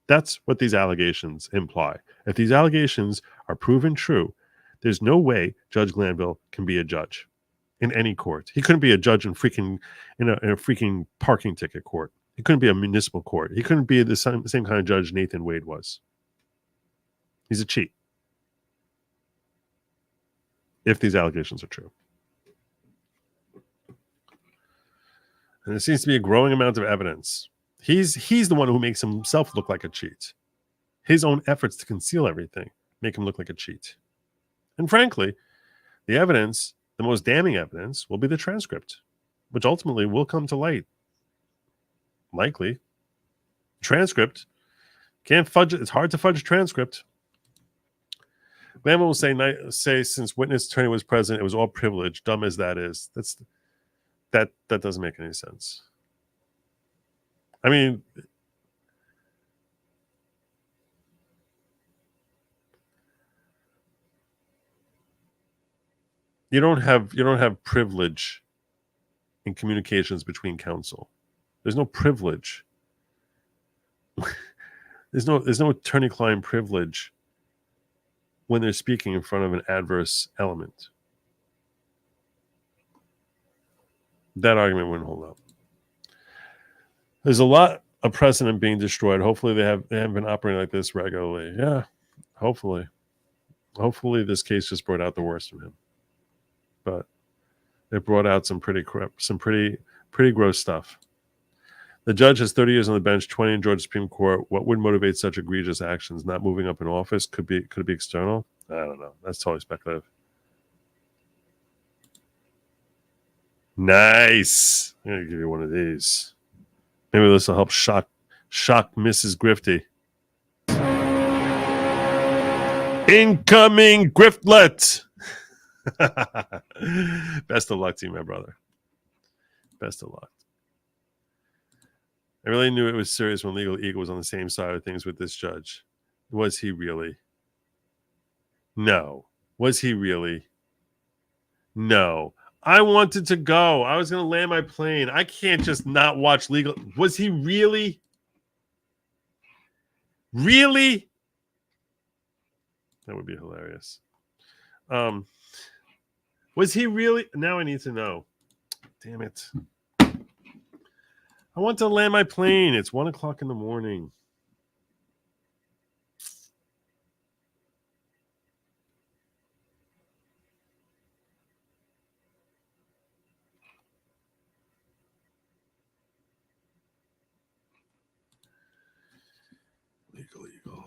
That's what these allegations imply. If these allegations are proven true, there's no way Judge Glanville can be a judge in any court. He couldn't be a judge in a freaking parking ticket court. He couldn't be a municipal court. He couldn't be the same kind of judge Nathan Wade was. He's a cheat. If these allegations are true. And there seems to be a growing amount of evidence. He's the one who makes himself look like a cheat. His own efforts to conceal everything make him look like a cheat. And frankly, the evidence, the most damning evidence, will be the transcript, which ultimately will come to light. Likely. Transcript. Can't fudge it. It's hard to fudge transcript. Glanville will say since witness attorney was present, it was all privilege, dumb as that is. That doesn't make any sense. I mean, you don't have privilege in communications between counsel. There's no privilege. There's no attorney-client privilege when they're speaking in front of an adverse element. That argument wouldn't hold up. There's a lot of precedent being destroyed. Hopefully they haven't been operating like this regularly. Yeah, hopefully this case just brought out the worst from him. But it brought out some pretty gross stuff. The judge has 30 years on the bench, 20 in Georgia Supreme Court. What would motivate such egregious actions? Not moving up in office? Could it be external? I don't know. That's totally speculative. Nice. I'm gonna give you one of these. Maybe this will help shock Mrs. Grifty. Incoming griftlet. Best of luck to you, my brother. Best of luck. I really knew it was serious when Legal Eagle was on the same side of things with this judge. Was he really? No. Was he really? No. I wanted to go. I was going to land my plane. I can't just not watch Legal. Was he really? Really? That would be hilarious. Was he really? Now I need to know. Damn it. I want to land my plane. It's 1:00 in the morning. Legal Eagle.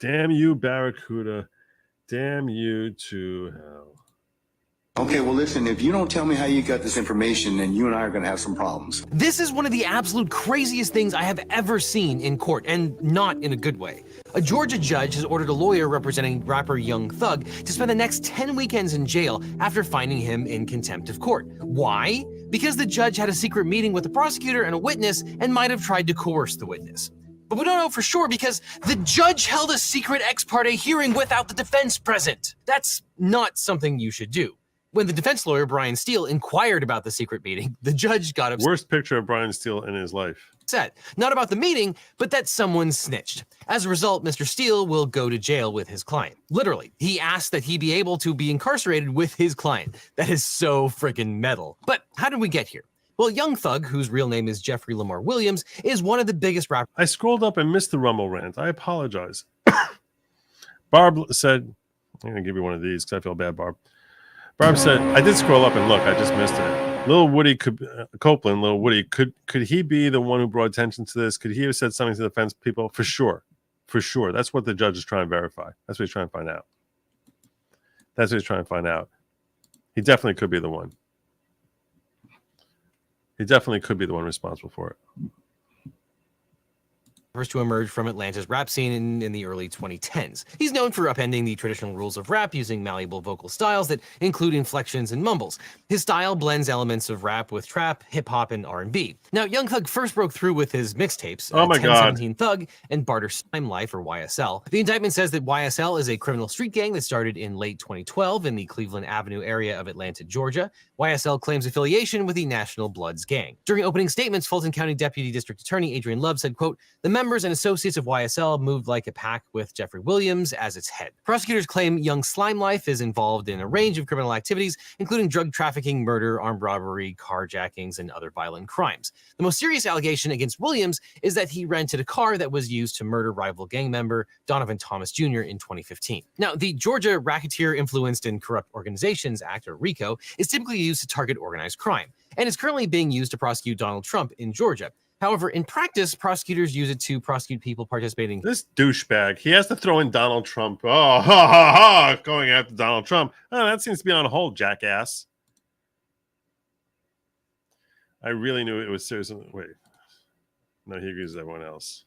Damn you, Barracuda. Damn you to hell. Okay, well, listen, if you don't tell me how you got this information, then you and I are going to have some problems. This is one of the absolute craziest things I have ever seen in court, and not in a good way. A Georgia judge has ordered a lawyer representing rapper Young Thug to spend the next 10 weekends in jail after finding him in contempt of court. Why? Because the judge had a secret meeting with the prosecutor and a witness and might have tried to coerce the witness. But we don't know for sure because the judge held a secret ex parte hearing without the defense present. That's not something you should do. When the defense lawyer, Brian Steele, inquired about the secret meeting, the judge got upset. Worst picture of Brian Steele in his life. Not about the meeting, but that someone snitched. As a result, Mr. Steele will go to jail with his client. Literally, he asked that he be able to be incarcerated with his client. That is so freaking metal. But how did we get here? Well, Young Thug, whose real name is Jeffrey Lamar Williams, is one of the biggest rappers. I scrolled up and missed the Rumble rant. I apologize. Barb said, I'm going to give you one of these because I feel bad, Barb. Barb said, I did scroll up and look. I just missed it. Little Woody Copeland, Little Woody, could he be the one who brought attention to this? Could he have said something to the fence people? For sure. That's what the judge is trying to verify. That's what he's trying to find out. He definitely could be the one. He definitely could be the one responsible for it. First to emerge from Atlanta's rap scene in the early 2010s. He's known for upending the traditional rules of rap using malleable vocal styles that include inflections and mumbles. His style blends elements of rap with trap, hip-hop, and R&B. Now, Young Thug first broke through with his mixtapes, 1017 Thug and Barter Slime Life, or YSL. The indictment says that YSL is a criminal street gang that started in late 2012 in the Cleveland Avenue area of Atlanta, Georgia. YSL claims affiliation with the National Bloods gang. During opening statements, Fulton County Deputy District Attorney Adrian Love said, quote, "The members and associates of YSL moved like a pack with Jeffrey Williams as its head." Prosecutors claim Young Slime Life is involved in a range of criminal activities, including drug trafficking, murder, armed robbery, carjackings, and other violent crimes. The most serious allegation against Williams is that he rented a car that was used to murder rival gang member Donovan Thomas Jr. in 2015. Now, the Georgia Racketeer Influenced and Corrupt Organizations Act, or RICO, is typically used to target organized crime, and is currently being used to prosecute Donald Trump in Georgia. However, in practice, prosecutors use it to prosecute people participating. This douchebag, he has to throw in Donald Trump. Oh, ha, ha, ha, going after Donald Trump. Oh, that seems to be on hold, jackass. I really knew it was serious. Wait. No, he agrees with everyone else.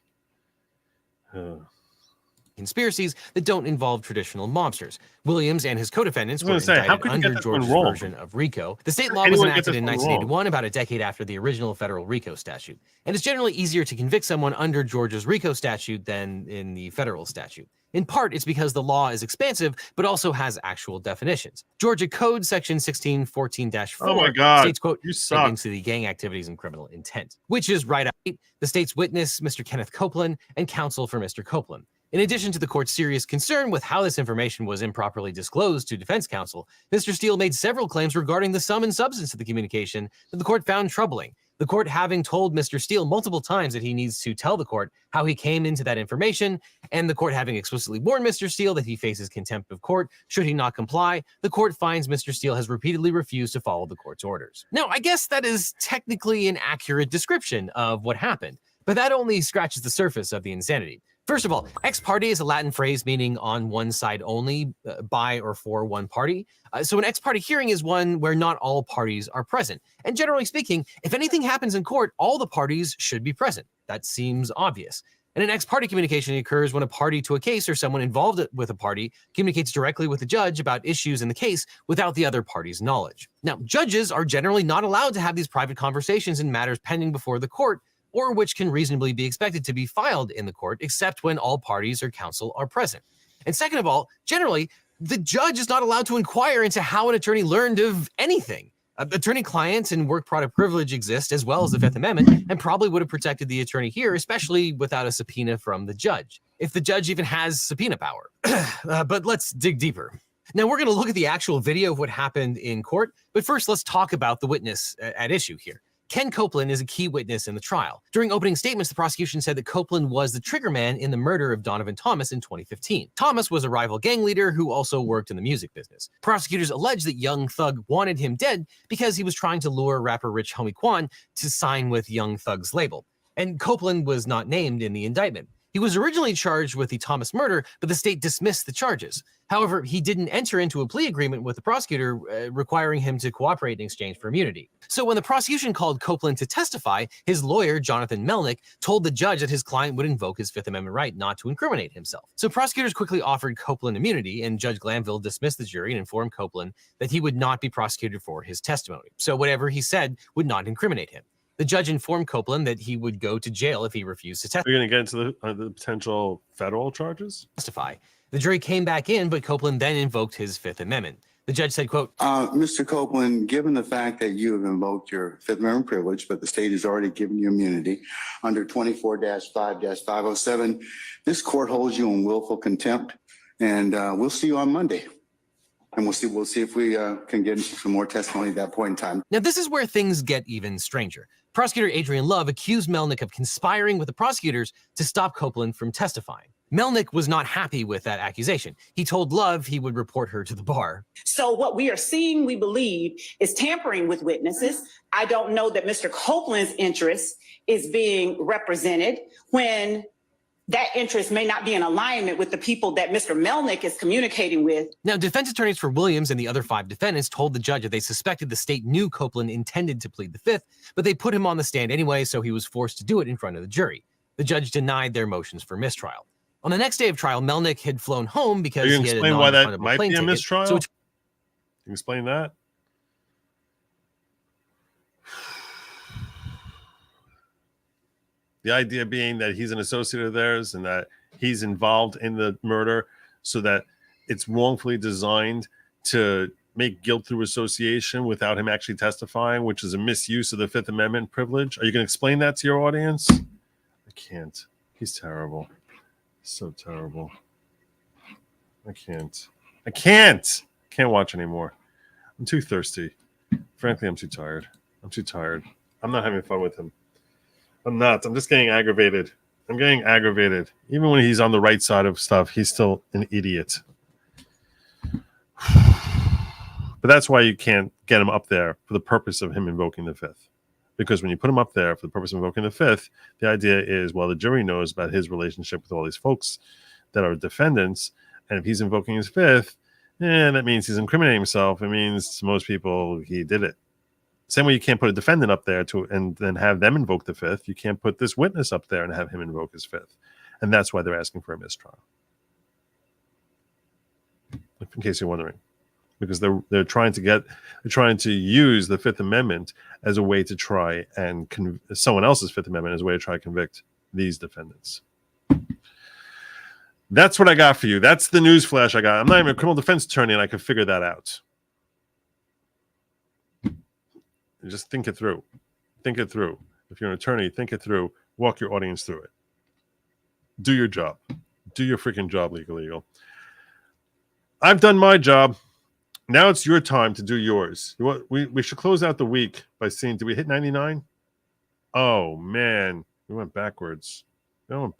Conspiracies that don't involve traditional mobsters. Williams and his co-defendants were how indicted could you under get that Georgia's one wrong? version of RICO. The state law was Anyone get enacted this in one 1981, about a decade after the original federal RICO statute. And it's generally easier to convict someone under Georgia's RICO statute than in the federal statute. In part, it's because the law is expansive, but also has actual definitions. Georgia Code Section 1614-4 states, quote, "into the gang activities and criminal intent," which is right out the state's witness, Mr. Kenneth Copeland, and counsel for Mr. Copeland. In addition to the court's serious concern with how this information was improperly disclosed to defense counsel, Mr. Steele made several claims regarding the sum and substance of the communication that the court found troubling. The court having told Mr. Steele multiple times that he needs to tell the court how he came into that information, and the court having explicitly warned Mr. Steele that he faces contempt of court should he not comply, the court finds Mr. Steele has repeatedly refused to follow the court's orders. Now, I guess that is technically an accurate description of what happened, but that only scratches the surface of the insanity. First of all, ex parte is a Latin phrase meaning on one side only, by or for one party. So an ex parte hearing is one where not all parties are present. And generally speaking, if anything happens in court, all the parties should be present. That seems obvious. And an ex parte communication occurs when a party to a case or someone involved with a party communicates directly with the judge about issues in the case without the other party's knowledge. Now, judges are generally not allowed to have these private conversations in matters pending before the court, or which can reasonably be expected to be filed in the court, except when all parties or counsel are present. And second of all, generally, the judge is not allowed to inquire into how an attorney learned of anything. Attorney-client and work product privilege exist, as well as the Fifth Amendment, and probably would have protected the attorney here, especially without a subpoena from the judge, if the judge even has subpoena power. But let's dig deeper. Now, we're going to look at the actual video of what happened in court, but first let's talk about the witness at issue here. Ken Copeland is a key witness in the trial. During opening statements, the prosecution said that Copeland was the triggerman in the murder of Donovan Thomas in 2015. Thomas was a rival gang leader who also worked in the music business. Prosecutors alleged that Young Thug wanted him dead because he was trying to lure rapper Rich Homie Quan to sign with Young Thug's label. And Copeland was not named in the indictment. He was originally charged with the Thomas murder, but the state dismissed the charges. However, he didn't enter into a plea agreement with the prosecutor, requiring him to cooperate in exchange for immunity. So when the prosecution called Copeland to testify, his lawyer, Jonathan Melnick, told the judge that his client would invoke his Fifth Amendment right not to incriminate himself. So prosecutors quickly offered Copeland immunity, and Judge Glanville dismissed the jury and informed Copeland that he would not be prosecuted for his testimony. So whatever he said would not incriminate him. The judge informed Copeland that he would go to jail if he refused to testify. Are you going to get into the potential federal charges? The jury came back in, but Copeland then invoked his Fifth Amendment. The judge said, quote, Mr. Copeland, given the fact that you have invoked your Fifth Amendment privilege, but the state has already given you immunity under 24-5-507, this court holds you in willful contempt, and we'll see you on Monday. And we'll see if we can get into some more testimony at that point in time. Now, this is where things get even stranger. Prosecutor Adrian Love accused Melnick of conspiring with the prosecutors to stop Copeland from testifying. Melnick was not happy with that accusation. He told Love he would report her to the bar. So what we are seeing, we believe, is tampering with witnesses. I don't know that Mr. Copeland's interest is being represented when that interest may not be in alignment with the people that Mr. Melnick is communicating with. Now, defense attorneys for Williams and the other 5 defendants told the judge that they suspected the state knew Copeland intended to plead the Fifth, but they put him on the stand anyway, so he was forced to do it in front of the jury. The judge denied their motions for mistrial. On the next day of trial, Melnick had flown home because he had a why that non-refundable might plane be a ticket. mistrial? So Can you explain that? The idea being that he's an associate of theirs and that he's involved in the murder, so that it's wrongfully designed to make guilt through association without him actually testifying, which is a misuse of the Fifth Amendment privilege. Are you going to explain that to your audience? I can't. He's terrible. So terrible. I can't watch anymore. I'm too thirsty. Frankly, I'm too tired. I'm not having fun with him. I'm not. I'm just getting aggravated. Even when he's on the right side of stuff, he's still an idiot. But that's why you can't get him up there for the purpose of him invoking the Fifth. Because when you put him up there for the purpose of invoking the Fifth, the idea is, well, the jury knows about his relationship with all these folks that are defendants. And if he's invoking his Fifth, that means he's incriminating himself. It means to most people he did it. Same way you can't put a defendant up there and then have them invoke the Fifth. You can't put this witness up there and have him invoke his Fifth. And that's why they're asking for a mistrial. In case you're wondering. Because they're trying to use the Fifth Amendment as a way to try and someone else's Fifth Amendment as a way to try to convict these defendants. That's what I got for you. That's the news flash I got. I'm not even a criminal defense attorney, and I can figure that out. Just think it through. Think it through. If you're an attorney, think it through. Walk your audience through it. Do your job. Do your freaking job, Legal Eagle. I've done my job. Now it's your time to do yours. We should close out the week by seeing, did we hit 99? Oh, man. We went backwards. How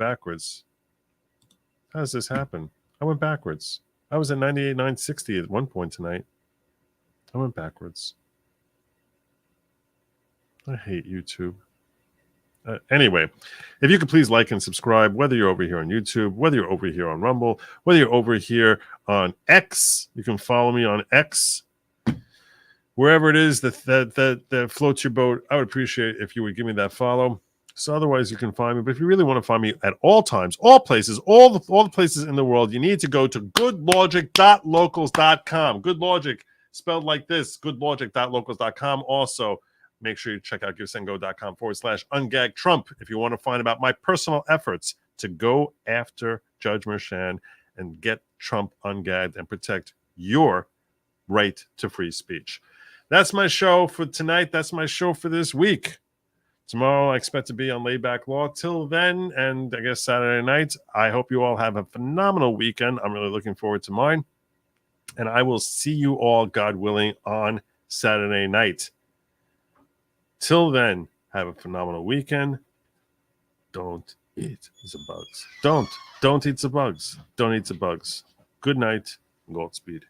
does this happen? I went backwards. I was at 98,960 at one point tonight. I went backwards. I hate YouTube. Anyway, if you could please like and subscribe, whether you're over here on YouTube, whether you're over here on Rumble, whether you're over here on X, you can follow me on X. Wherever it is that floats your boat, I would appreciate if you would give me that follow. So otherwise, you can find me. But if you really want to find me at all times, all places, all the places in the world, you need to go to goodlogic.locals.com. Good Logic, spelled like this, goodlogic.locals.com. Also, make sure you check out givesendgo.com/ungag Trump if you want to find about my personal efforts to go after Judge Merchan and get Trump ungagged and protect your right to free speech. That's my show for tonight. That's my show for this week. Tomorrow, I expect to be on Laid Back Law. Till then, and I guess Saturday night, I hope you all have a phenomenal weekend. I'm really looking forward to mine. And I will see you all, God willing, on Saturday night. Till then, have a phenomenal weekend. Don't eat the bugs. Don't eat the bugs. Don't eat the bugs. Good night. Godspeed.